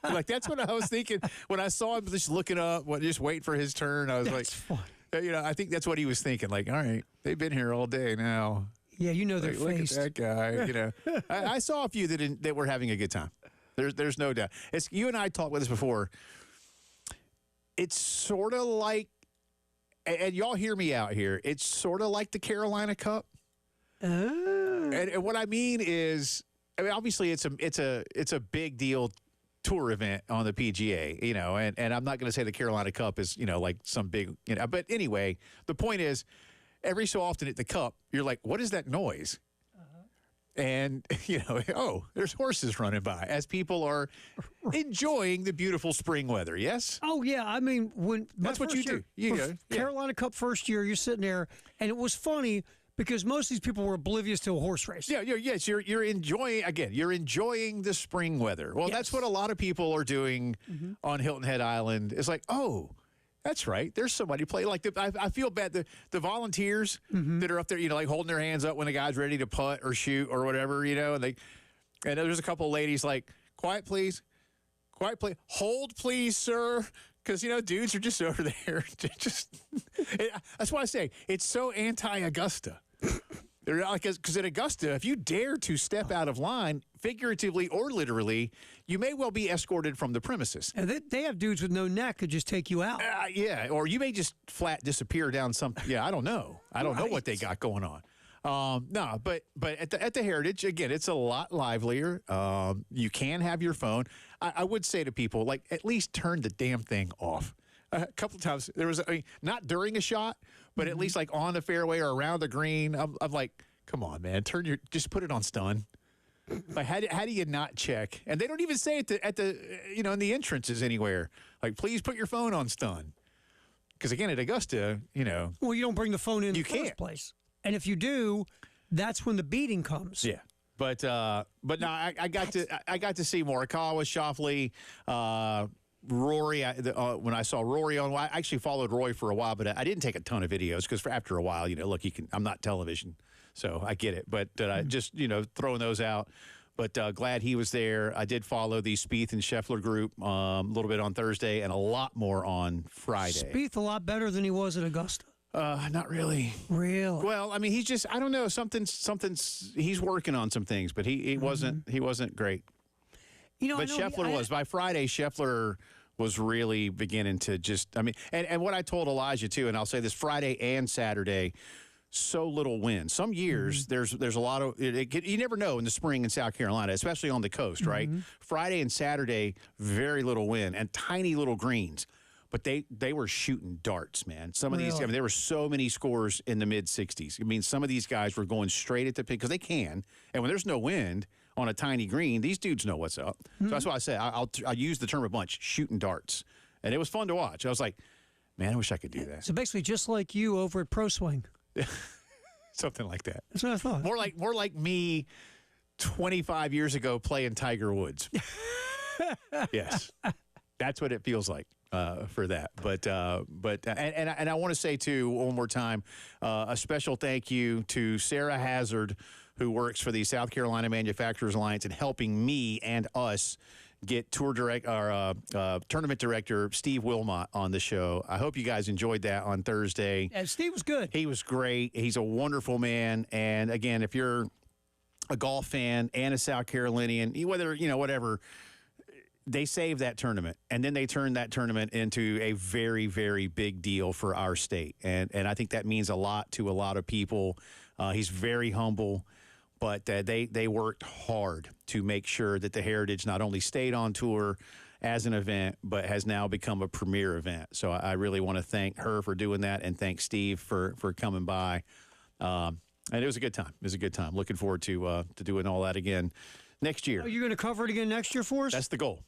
Like, that's what I was thinking when I saw him just looking up, just waiting for his turn. I was
funny.
I think that's what he was thinking. Like, all right, they've been here all day now.
Yeah, their face.
Look at that guy. I saw a few that were having a good time. There's no doubt. It's you and I talked with this before. It's sort of like, and y'all hear me out here. It's sort of like the Carolina Cup. And what I mean is, I mean, obviously it's a big deal tour event on the PGA, you know, and I'm not going to say the Carolina Cup is, you know, like some big, you know, but anyway, the point is, every so often at the Cup, you're like, what is that noise? And, you know, oh, there's horses running by as people are enjoying the beautiful spring weather, yes?
Oh, yeah. I mean, when
that's what you do. You go.
Carolina Cup first year, you're sitting there, and it was funny because most of these people were oblivious to a horse race.
Yeah, yes, you're enjoying, again, you're enjoying the spring weather. Well, that's what a lot of people are doing on Hilton Head Island. It's like, oh, that's right. There's somebody playing. Like, I feel bad. The volunteers that are up there, you know, like holding their hands up when the guy's ready to putt or shoot or whatever, you know, and there's a couple of ladies like, quiet, please. Quiet, please. Hold, please, sir. Because, you know, dudes are just over there. That's why I say it's so anti-Augusta. Because at Augusta, if you dare to step out of line, figuratively or literally, you may well be escorted from the premises.
And they have dudes with no neck who just take you out.
Yeah, or you may just flat disappear down some. Yeah, I don't know. I don't know what they got going on. No, but at the Heritage, again, it's a lot livelier. You can have your phone. I would say to people, like, at least turn the damn thing off. A couple of times there was, not during a shot, but at least like on the fairway or around the green. I'm like, come on, man, just put it on stun. Like, how do you not check? And they don't even say it at the you know, in the entrances anywhere. Like, please put your phone on stun. Because again, at Augusta, you know,
well, you don't bring the phone in the first place. And if you do, that's when the beating comes.
Yeah. But no, I got to see Morikawa, Schauffele, Rory. When I saw Rory on, I actually followed Roy for a while, but I didn't take a ton of videos because after a while, you know, look, I'm not television, so I get it. But just, you know, throwing those out. But glad he was there. I did follow the Spieth and Scheffler group a little bit on Thursday and a lot more on Friday.
Spieth a lot better than he was at Augusta.
Not really.
Really?
Well, I mean, he's just, I don't know, something's he's working on some things, but he wasn't great.
You know,
but Scheffler was. By Friday, Scheffler was really beginning to just, I mean, and what I told Elijah too, and I'll say this, Friday and Saturday, so little wind. Some years there's a lot of, you never know in the spring in South Carolina, especially on the coast, right? Friday and Saturday, very little wind and tiny little greens. But they were shooting darts, man. Some of these, I mean, there were so many scores in the mid-60s. I mean, some of these guys were going straight at the pin because they can. And when there's no wind on a tiny green, these dudes know what's up. So that's why I said I'll use the term a bunch, shooting darts. And it was fun to watch. I was like, man, I wish I could do that.
So basically just like you over at Pro Swing.
Something like that.
That's what I thought.
More like me 25 years ago playing Tiger Woods. Yes. That's what it feels like. For that, but I want to say too one more time, a special thank you to Sarah Hazard, who works for the South Carolina Manufacturers Alliance and helping me and us get tournament director Steve Wilmot on the show. I hope you guys enjoyed that on Thursday.
And Steve was good.
He was great. He's a wonderful man. And again, if you're a golf fan and a South Carolinian, whether whatever. They saved that tournament, and then they turned that tournament into a very, very big deal for our state. And I think that means a lot to a lot of people. He's very humble, but they worked hard to make sure that the Heritage not only stayed on tour as an event, but has now become a premier event. So I really want to thank her for doing that and thank Steve for coming by. And it was a good time. It was a good time. Looking forward to doing all that again next year.
Are you going to cover it again next year for us?
That's the goal.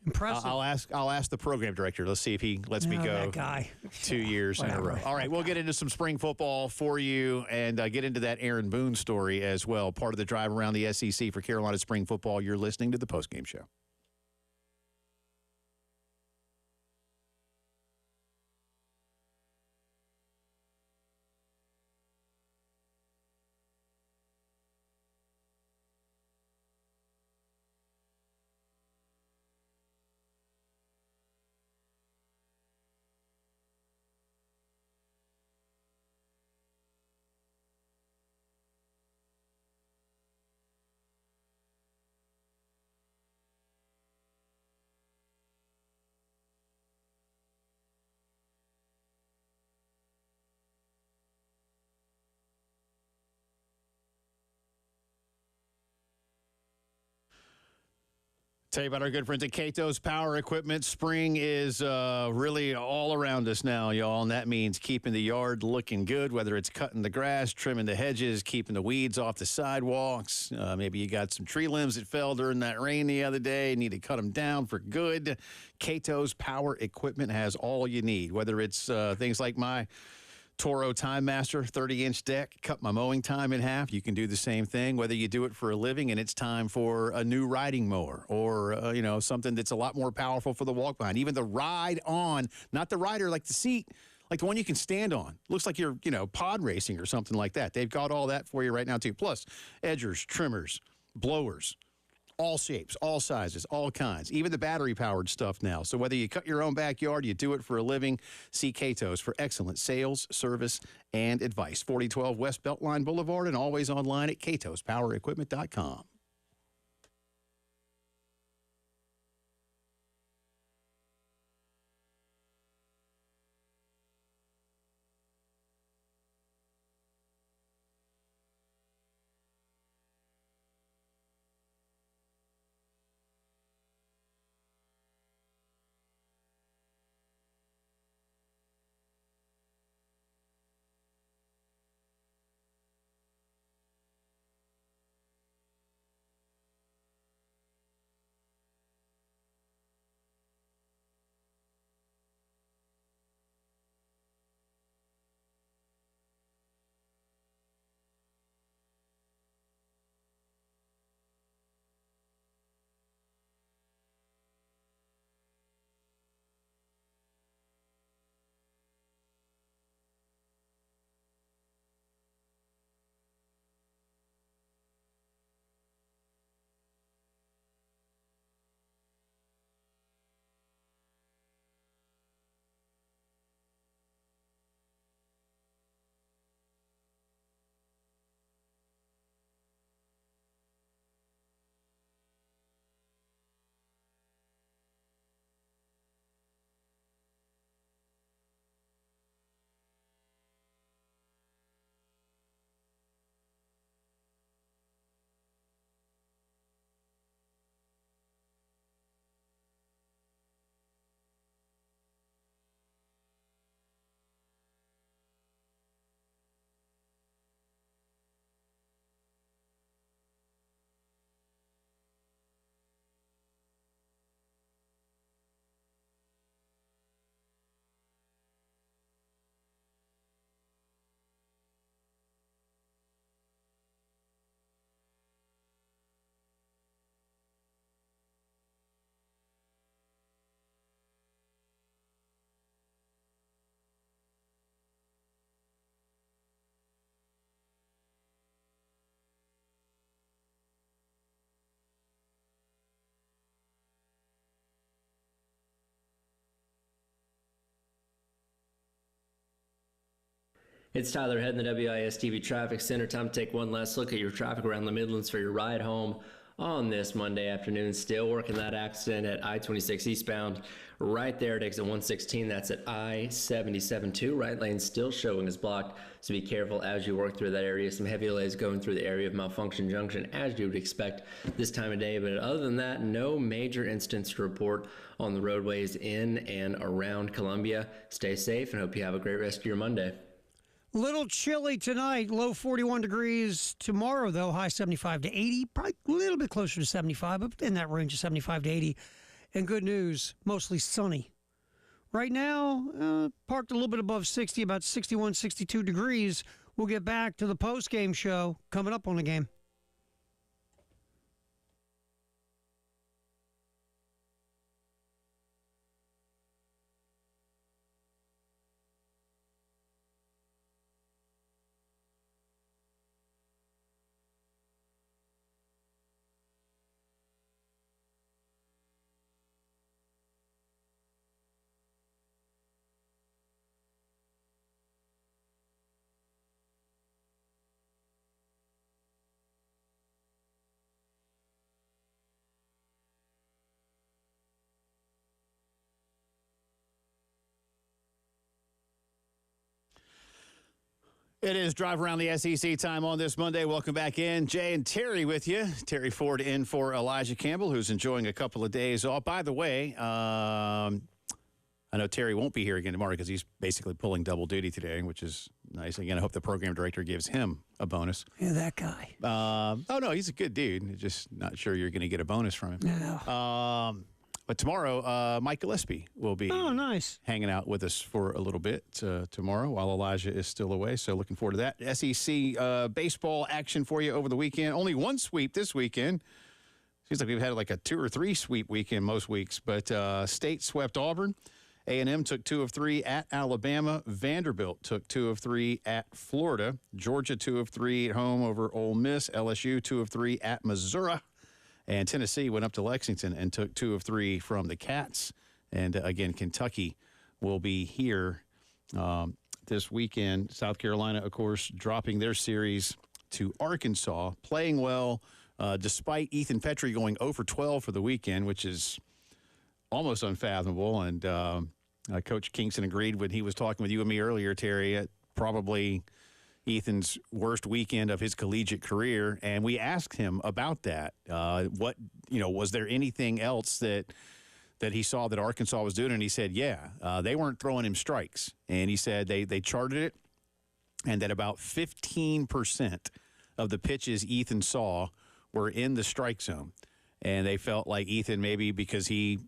Impressive.
I'll ask the program director. Let's see if he lets me go.
That guy.
2 years in a row. All right, we'll get into some spring football for you and get into that Aaron Boone story as well. Part of the drive around the SEC for Carolina spring football. You're listening to the Postgame Show. Tell you about our good friends at Cato's Power Equipment. Spring is really all around us now, y'all, and that means keeping the yard looking good, whether it's cutting the grass, trimming the hedges, keeping the weeds off the sidewalks. Maybe you got some tree limbs that fell during that rain the other day, need to cut them down for good. Cato's Power Equipment has all you need, whether it's things like my Toro Time Master 30-inch deck, cut my mowing time in half. You can do the same thing, whether you do it for a living and it's time for a new riding mower or, something that's a lot more powerful for the walk behind. Even the ride on, not the rider, like the seat, like the one you can stand on. Looks like you're, pod racing or something like that. They've got all that for you right now, too. Plus, edgers, trimmers, blowers, all shapes, all sizes, all kinds, even the battery-powered stuff now. So whether you cut your own backyard, you do it for a living, see Cato's for excellent sales, service, and advice. 4012 West Beltline Boulevard and always online at catospowerequipment.com.
It's Tyler Head in the WIS TV Traffic Center. Time to take one last look at your traffic around the Midlands for your ride home on this Monday afternoon. Still working that accident at I-26 eastbound right there at exit 116. That's at I-77-2. Right lane still showing is blocked, so be careful as you work through that area. Some heavy delays going through the area of Malfunction Junction as you would expect this time of day. But other than that, no major incidents to report on the roadways in and around Columbia. Stay safe and hope you have a great rest of your Monday.
Little chilly tonight, low 41 degrees. Tomorrow, though, high 75 to 80. Probably a little bit closer to 75, but in that range of 75 to 80. And good news, mostly sunny. Right now, parked a little bit above 60, about 61, 62 degrees. We'll get back to the post-game show coming up on the game.
It is Drive Around the SEC time on this Monday. Welcome back in. Jay and Terry with you. Terry Ford in for Elijah Campbell, who's enjoying a couple of days off. By the way, I know Terry won't be here again tomorrow because he's basically pulling double duty today, which is nice. Again, I hope the program director gives him a bonus.
Yeah, that guy.
Oh, no, he's a good dude. Just not sure you're going to get a bonus from him.
Yeah.
But tomorrow, Mike Gillespie will be hanging out with us for a little bit tomorrow while Elijah is still away. So looking forward to that. SEC baseball action for you over the weekend. Only one sweep this weekend. Seems like we've had like a 2 or 3 sweep weekend most weeks. But State swept Auburn. A&M took 2 of 3 at Alabama. Vanderbilt took 2 of 3 at Florida. Georgia 2 of 3 at home over Ole Miss. LSU 2 of 3 at Missouri. And Tennessee went up to Lexington and took 2 of 3 from the Cats. And again, Kentucky will be here this weekend. South Carolina, of course, dropping their series to Arkansas, playing well despite Ethan Petrie going 0 for 12 for the weekend, which is almost unfathomable. And Coach Kingston agreed when he was talking with you and me earlier, Terry, probably Ethan's worst weekend of his collegiate career, and we asked him about that. Was there anything else that he saw that Arkansas was doing? And he said, they weren't throwing him strikes. And he said they charted it, and that about 15% of the pitches Ethan saw were in the strike zone. And they felt like Ethan, maybe because he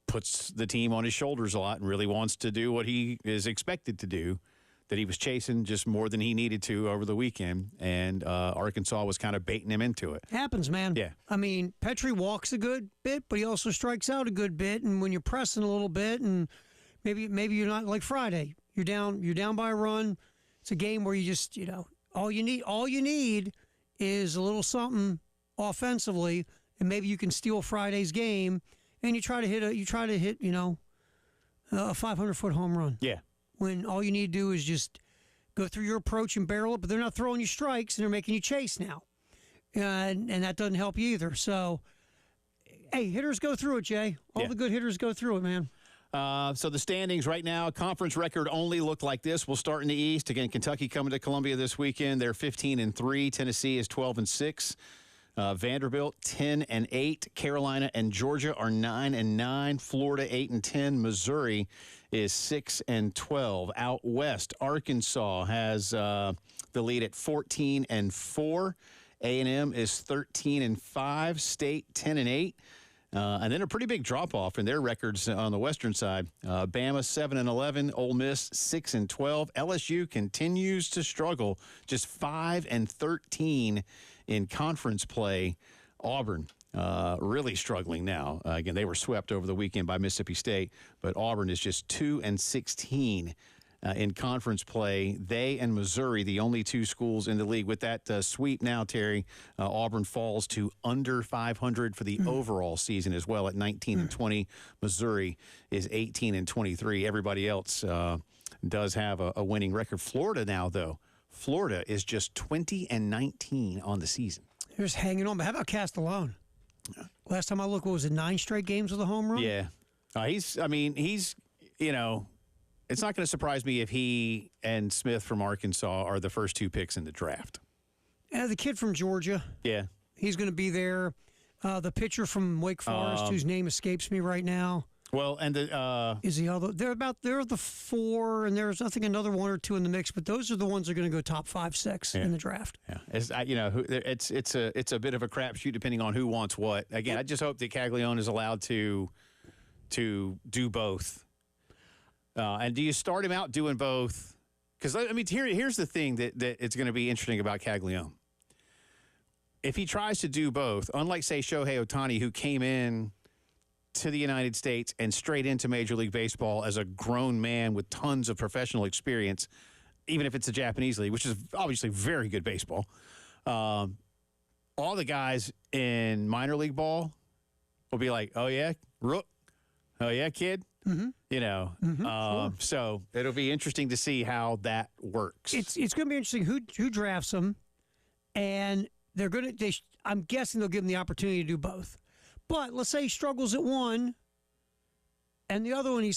puts the team on his shoulders a lot and really wants to do what he is expected to do, that he was chasing just more than he needed to over the weekend, and Arkansas was kind of baiting him into it.
Happens, man.
Yeah.
I mean, Petrie walks a good bit, but he also strikes out a good bit, and when you're pressing a little bit, and maybe you're not like Friday, you're down by a run. It's a game where you just, all you need is a little something offensively, and maybe you can steal Friday's game, and you try to hit a 500-foot home run.
Yeah.
When all you need to do is just go through your approach and barrel it, but they're not throwing you strikes and they're making you chase now. And that doesn't help you either. So, hey, hitters go through it, Jay. All the good hitters go through it, man.
So the standings right now, conference record only look like this. We'll start in the East. Again, Kentucky coming to Columbia this weekend. They're 15-3. Tennessee is 12-6. Vanderbilt 10-8. Carolina and Georgia are 9-9. Florida 8-10. Missouri is 6-12. Out west, Arkansas has the lead at 14-4. A&M is 13-5. State 10-8. And then a pretty big drop-off in their records on the western side. Bama 7-11, Ole Miss 6-12. LSU continues to struggle, just 5-13 in conference play. Auburn really struggling now. Again, they were swept over the weekend by Mississippi State, but Auburn is just 2-16 in conference play. They and Missouri, the only 2 schools in the league. With that sweep now, Terry, Auburn falls to under 500 for the overall season as well at 19-20. Missouri is 18-23. Everybody else does have a winning record. Florida now, though. Florida is just 20-19 on the season.
They're just hanging on. But how about Castellone? Last time I looked, what was it, 9 straight games with a home run?
Yeah. It's not going to surprise me if he and Smith from Arkansas are the first 2 picks in the draft.
Yeah, the kid from Georgia.
Yeah.
He's going to be there. The pitcher from Wake Forest, whose name escapes me right now.
Well, and
is the other? They're the 4, and there's I think another 1 or 2 in the mix. But those are the ones that are going to go top 5, 6 in the draft.
Yeah, it's a bit of a crapshoot depending on who wants what. Again, I just hope that Caglione is allowed to do both. And do you start him out doing both? Because here's the thing that it's going to be interesting about Caglione. If he tries to do both, unlike say Shohei Ohtani, who came in to the United States and straight into Major League Baseball as a grown man with tons of professional experience, even if it's the Japanese league, which is obviously very good baseball. All the guys in minor league ball will be like, "Oh yeah, Rook, oh yeah, kid." Mm-hmm. So it'll be interesting to see how that works.
It's going to be interesting who drafts him, and I'm guessing they'll give him the opportunity to do both. But let's say he struggles at one, and the other one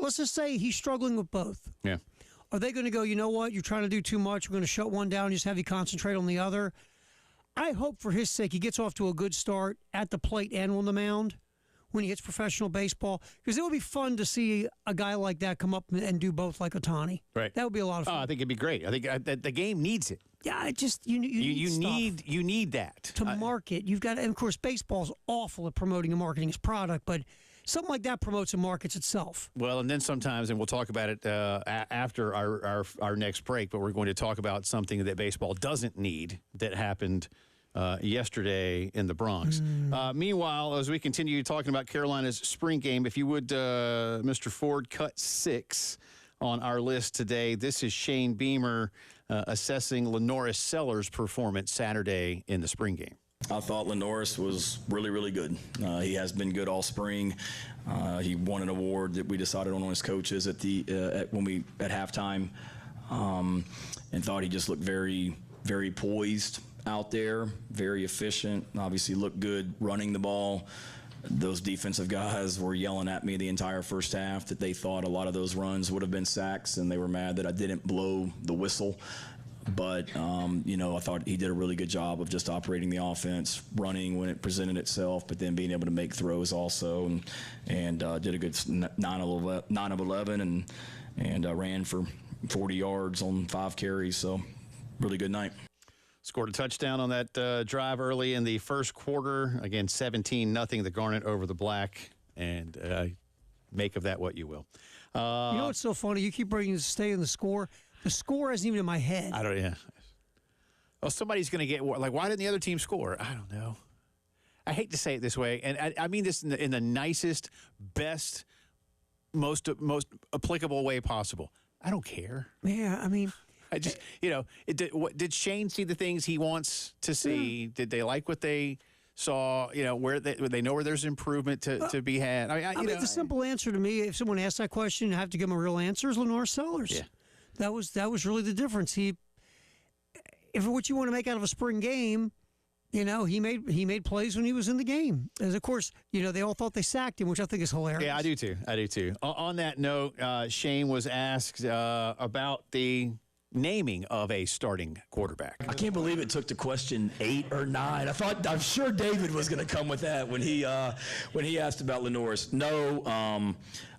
let's just say he's struggling with both.
Yeah.
Are they going to go, you know what, you're trying to do too much, we're going to shut one down and just have you concentrate on the other? I hope for his sake he gets off to a good start at the plate and on the mound when he hits professional baseball, because it would be fun to see a guy like that come up and do both like Ohtani.
Right.
That would be a lot of fun.
I think it'd be great. I think the game needs it.
Yeah, it just you
need that
to market. You've got, and of course, baseball's awful at promoting and marketing its product, but something like that promotes and markets itself.
Well, and then sometimes, and we'll talk about it after our next break, but we're going to talk about something that baseball doesn't need that happened yesterday in the Bronx. Meanwhile, as we continue talking about Carolina's spring game, if you would, Mr. Ford, cut 6 on our list today. This is Shane Beamer assessing Lenoris Sellers' performance Saturday in the spring game.
I thought Lenoris was really, really good. He has been good all spring. He won an award that we decided on as coaches at halftime, and thought he just looked very, very poised out there, very efficient. Obviously, looked good running the ball. Those defensive guys were yelling at me the entire first half that they thought a lot of those runs would have been sacks, and they were mad that I didn't blow the whistle. But, I thought he did a really good job of just operating the offense, running when it presented itself, but then being able to make throws also, and did a good 9 of 11 and ran for 40 yards on 5 carries. So really good night.
Scored a touchdown on that drive early in the first quarter. Again, 17-0, the Garnet over the Black. And make of that what you will.
You know what's so funny? You keep bringing stay in the score. The score isn't even in my head.
Well, somebody's going to get, like, why didn't the other team score? I don't know. I hate to say it this way, and I mean this in the nicest, best, most applicable way possible. I don't care.
Yeah, I mean,
I just, did Shane see the things he wants to see? Yeah. Did they like what they saw? Where they know where there's improvement to be had. I mean,
the simple answer to me, if someone asks that question, I have to give them a real answer, is Lenoris Sellers.
Yeah.
That was really the difference. If what you want to make out of a spring game, he made plays when he was in the game. As of course, they all thought they sacked him, which I think is hilarious.
Yeah, I do too. On that note, Shane was asked about the naming of a starting quarterback.
I can't believe it took to question 8 or 9. I'm sure David was going to come with that when he asked about Lenoris. No,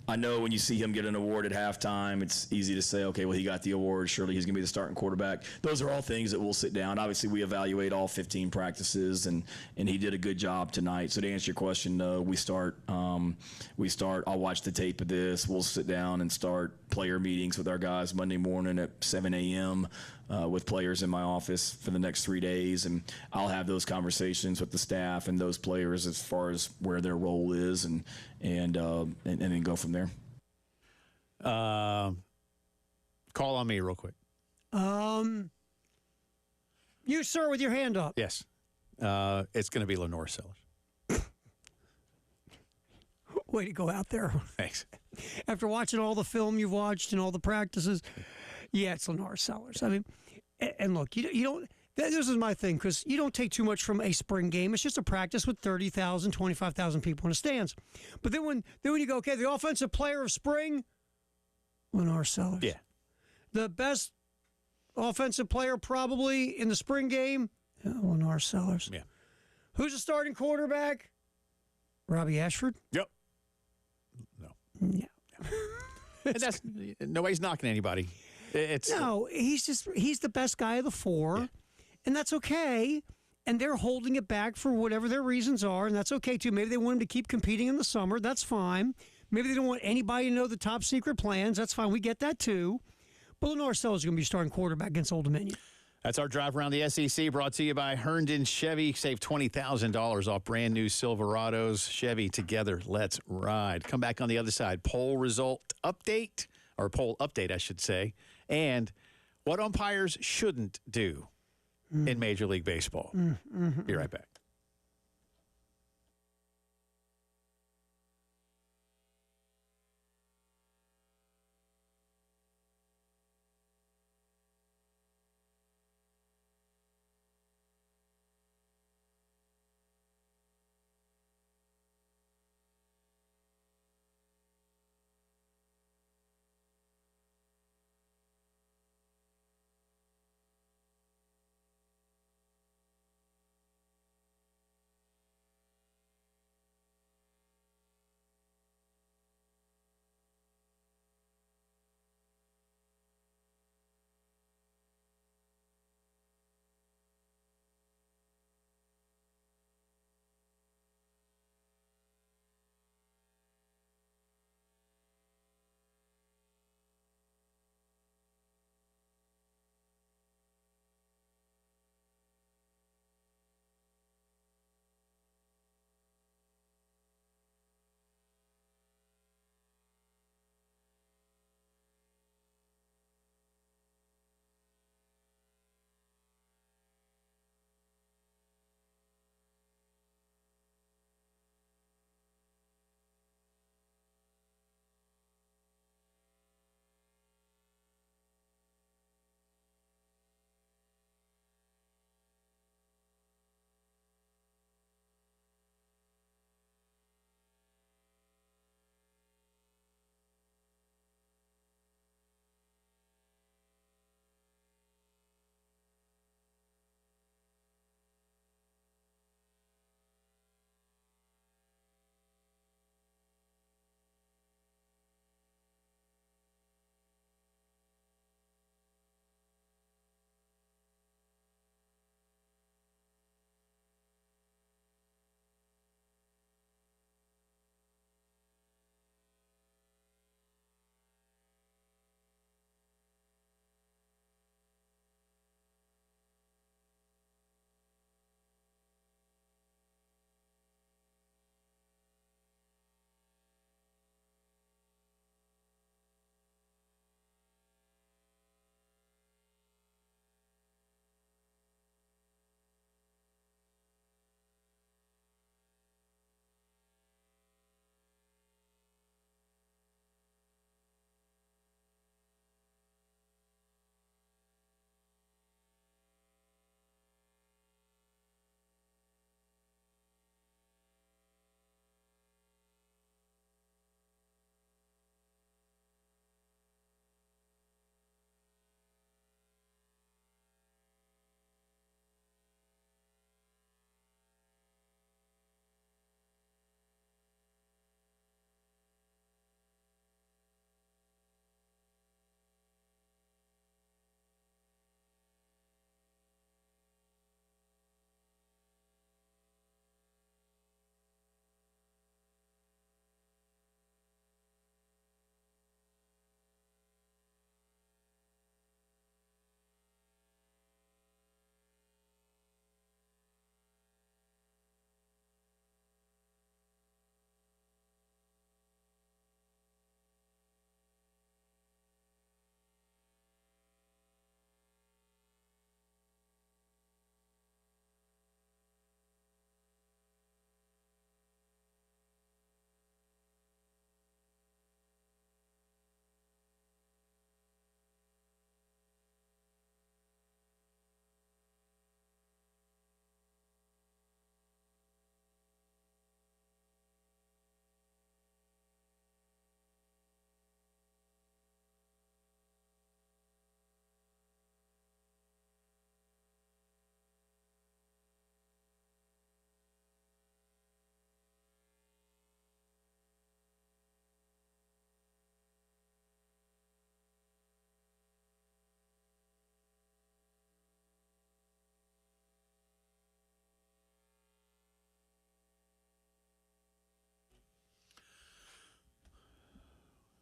I know when you see him get an award at halftime, it's easy to say, okay, well, he got the award. Surely he's going to be the starting quarterback. Those are all things that we'll sit down. Obviously, we evaluate all 15 practices, and he did a good job tonight. So to answer your question, no, we start. I'll watch the tape of this. We'll sit down and start player meetings with our guys Monday morning at 7 a.m. With players in my office for the next 3 days, and I'll have those conversations with the staff and those players as far as where their role is, and then go from there.
Call on me real quick.
You, sir, with your hand up.
Yes. It's going to be Lenoris Sellers.
Way to go out there.
Thanks.
After watching all the film you've watched and all the practices, yeah, it's Lenoris Sellers. I mean, and look, you don't. This is my thing, because you don't take too much from a spring game. It's just a practice with 30,000, 25,000 people in the stands. But then when you go, okay, the offensive player of spring, Lenoris Sellers.
Yeah.
The best offensive player probably in the spring game, Lenoris Sellers.
Yeah.
Who's the starting quarterback? Robbie Ashford.
Yep. No.
Yeah.
And that's nobody's knocking anybody. He's the best guy of the 4. Yeah. And that's okay. And they're holding it back for whatever their reasons are, and that's okay too. Maybe they want him to keep competing in the summer. That's fine. Maybe they don't want anybody to know the top secret plans. That's fine. We get that too. But Lenoris Sellers is going to be starting quarterback against Old Dominion. That's our drive around the SEC, brought to you by Herndon Chevy. Save $20,000 off brand new Silverados. Chevy, together, let's ride. Come back on the other side. Poll update, I should say, and what umpires shouldn't do in Major League Baseball. Be right back.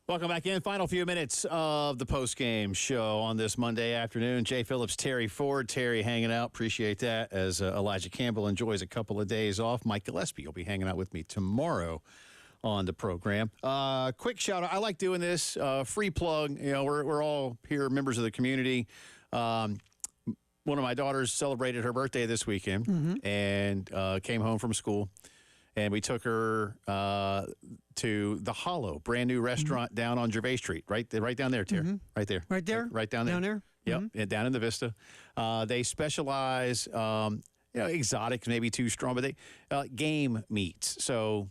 Welcome back in. Final few minutes of the postgame show on this Monday afternoon. Jay Phillips, Terry Ford. Terry hanging out. Appreciate that as Elijah Campbell enjoys a couple of days off. Mike Gillespie will be hanging out with me tomorrow on the program. Quick shout out. I like doing this. Free plug. You know, we're all here members of the community. One of my daughters celebrated her birthday this weekend and came home from school. And we took her to the Hollow, brand new restaurant down on Gervais Street, right down there, Terry. Right there.
Right there?
Right down there.
Down there?
Yep, and down in the Vista. They specialize, exotics, maybe too strong, but they game meats. So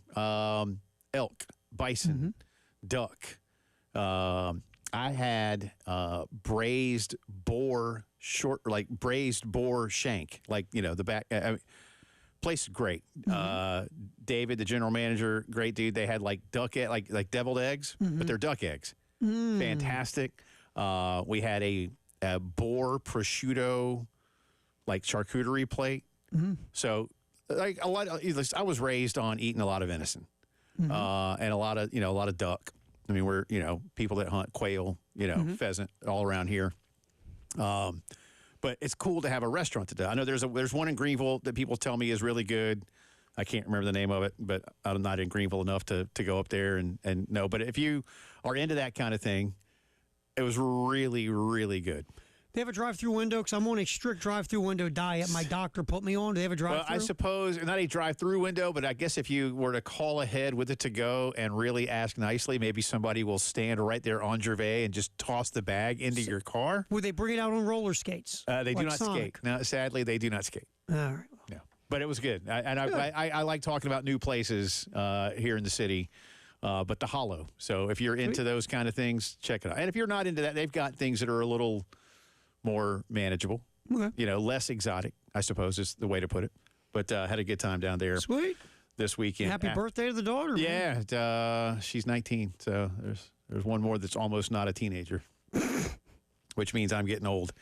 elk, bison, duck. I had braised boar shank, the back. Place is great. David, the general manager, great dude. They had like like deviled eggs, but they're duck eggs. Fantastic. We had a boar prosciutto charcuterie plate. So I was raised on eating a lot of venison and a lot of duck. I mean, we're people that hunt quail, pheasant all around here. But it's cool to have a restaurant to do. I know there's one in Greenville that people tell me is really good. I can't remember the name of it, but I'm not in Greenville enough to go up there and know. But if you are into that kind of thing, it was really, really good.
They have a drive-through window? Because I'm on a strict drive-through window diet. My doctor put me on. Do they have a drive-through?
Well, I suppose, not a drive-through window, but I guess if you were to call ahead with it to go and really ask nicely, maybe somebody will stand right there on Gervais and just toss the bag into your car.
Would they bring it out on roller skates?
They do not skate. No, sadly, they do not skate.
All right.
No. But it was good. I like talking about new places here in the city. But the Hollow. So if you're into those kind of things, check it out. And if you're not into that, they've got things that are a little more manageable, less exotic, I suppose is the way to put it. But had a good time down there.
Sweet.
This weekend.
Happy birthday to the daughter.
Yeah, she's 19, so there's one more that's almost not a teenager, which means I'm getting old.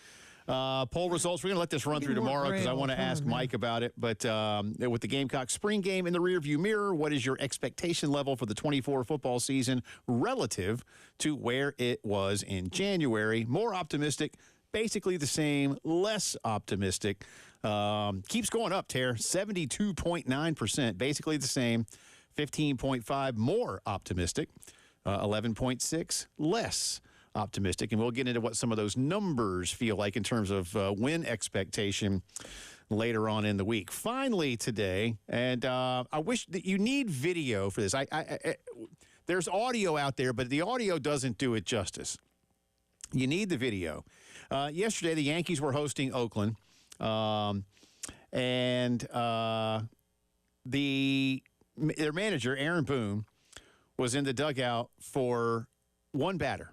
Poll results, we're going to let this run through tomorrow because I want to ask Mike about it. But with the Gamecock spring game in the rearview mirror, what is your expectation level for the 24 football season relative to where it was in January? More optimistic, basically the same, less optimistic. Keeps going up, Tare. 72.9%, basically the same. 15.5 more optimistic. 11.6 less optimistic. And we'll get into what some of those numbers feel like in terms of win expectation later on in the week. Finally today, and I wish that you need video for this. There's audio out there, but the audio doesn't do it justice. You need the video. Yesterday, the Yankees were hosting Oakland, and their manager, Aaron Boone, was in the dugout for one batter.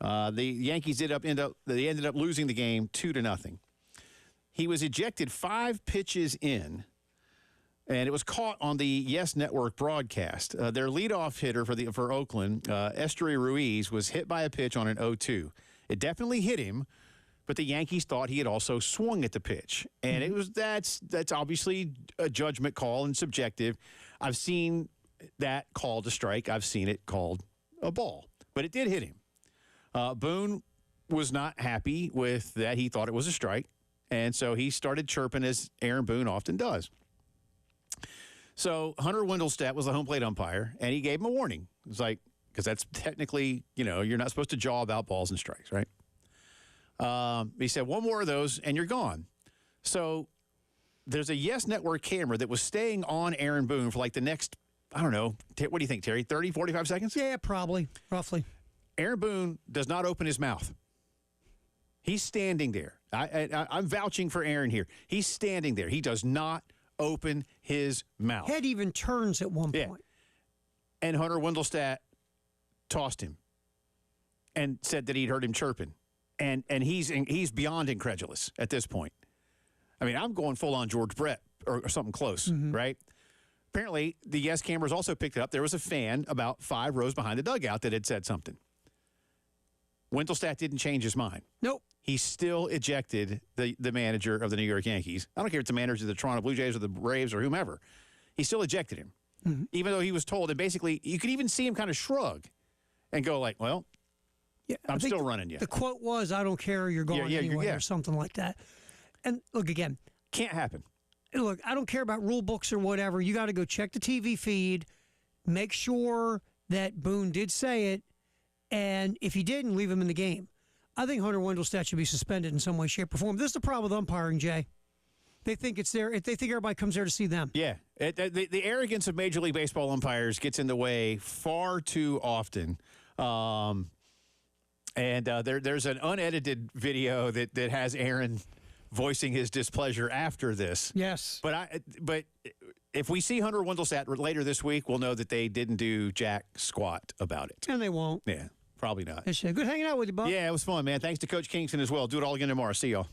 The Yankees ended up losing the game 2-0. He was ejected 5 pitches in, and it was caught on the Yes Network broadcast. Their leadoff hitter for Oakland, Esteury Ruiz, was hit by a pitch on an 0-2. It definitely hit him, but the Yankees thought he had also swung at the pitch. And that's obviously a judgment call and subjective. I've seen that called a strike. I've seen it called a ball. But it did hit him. Boone was not happy with that. He thought it was a strike. And so he started chirping, as Aaron Boone often does. So Hunter Wendelstedt was the home plate umpire, and he gave him a warning. It was like, because that's technically, you're not supposed to jaw about balls and strikes, right? He said, one more of those, and you're gone. So there's a Yes Network camera that was staying on Aaron Boone for like the next, I don't know, what do you think, Terry, 30, 45 seconds?
Yeah, probably, roughly.
Aaron Boone does not open his mouth. He's standing there. I'm vouching for Aaron here. He's standing there. He does not open his mouth.
Head even turns at one point.
And Hunter Wendelstedt tossed him and said that he'd heard him chirping. And he's beyond incredulous at this point. I mean, I'm going full on George Brett or something close, right? Apparently, the Yes cameras also picked it up. There was a fan about 5 rows behind the dugout that had said something. Wendelstedt didn't change his mind.
Nope.
He still ejected the manager of the New York Yankees. I don't care if it's the manager of the Toronto Blue Jays or the Braves or whomever. He still ejected him, even though he was told. And basically, you could even see him kind of shrug and go like, well,
Yeah,
I'm still running you.
The quote was, "I don't care, you're going anyway," or something like that. And look, again,
can't happen.
Look, I don't care about rule books or whatever. You got to go check the TV feed, make sure that Boone did say it, and if he didn't, leave him in the game. I think Hunter Wendelstedt should be suspended in some way, shape, or form. This is the problem with umpiring, Jay. They think it's there. They think everybody comes there to see them.
Yeah. The arrogance of Major League Baseball umpires gets in the way far too often. There's an unedited video that has Aaron voicing his displeasure after this.
Yes.
But if we see Hunter Wendelstedt later this week, we'll know that they didn't do jack squat about it.
And they won't.
Yeah, probably not.
Good hanging out with you, Bob.
Yeah, it was fun, man. Thanks to Coach Kingston as well. Do it all again tomorrow. See y'all.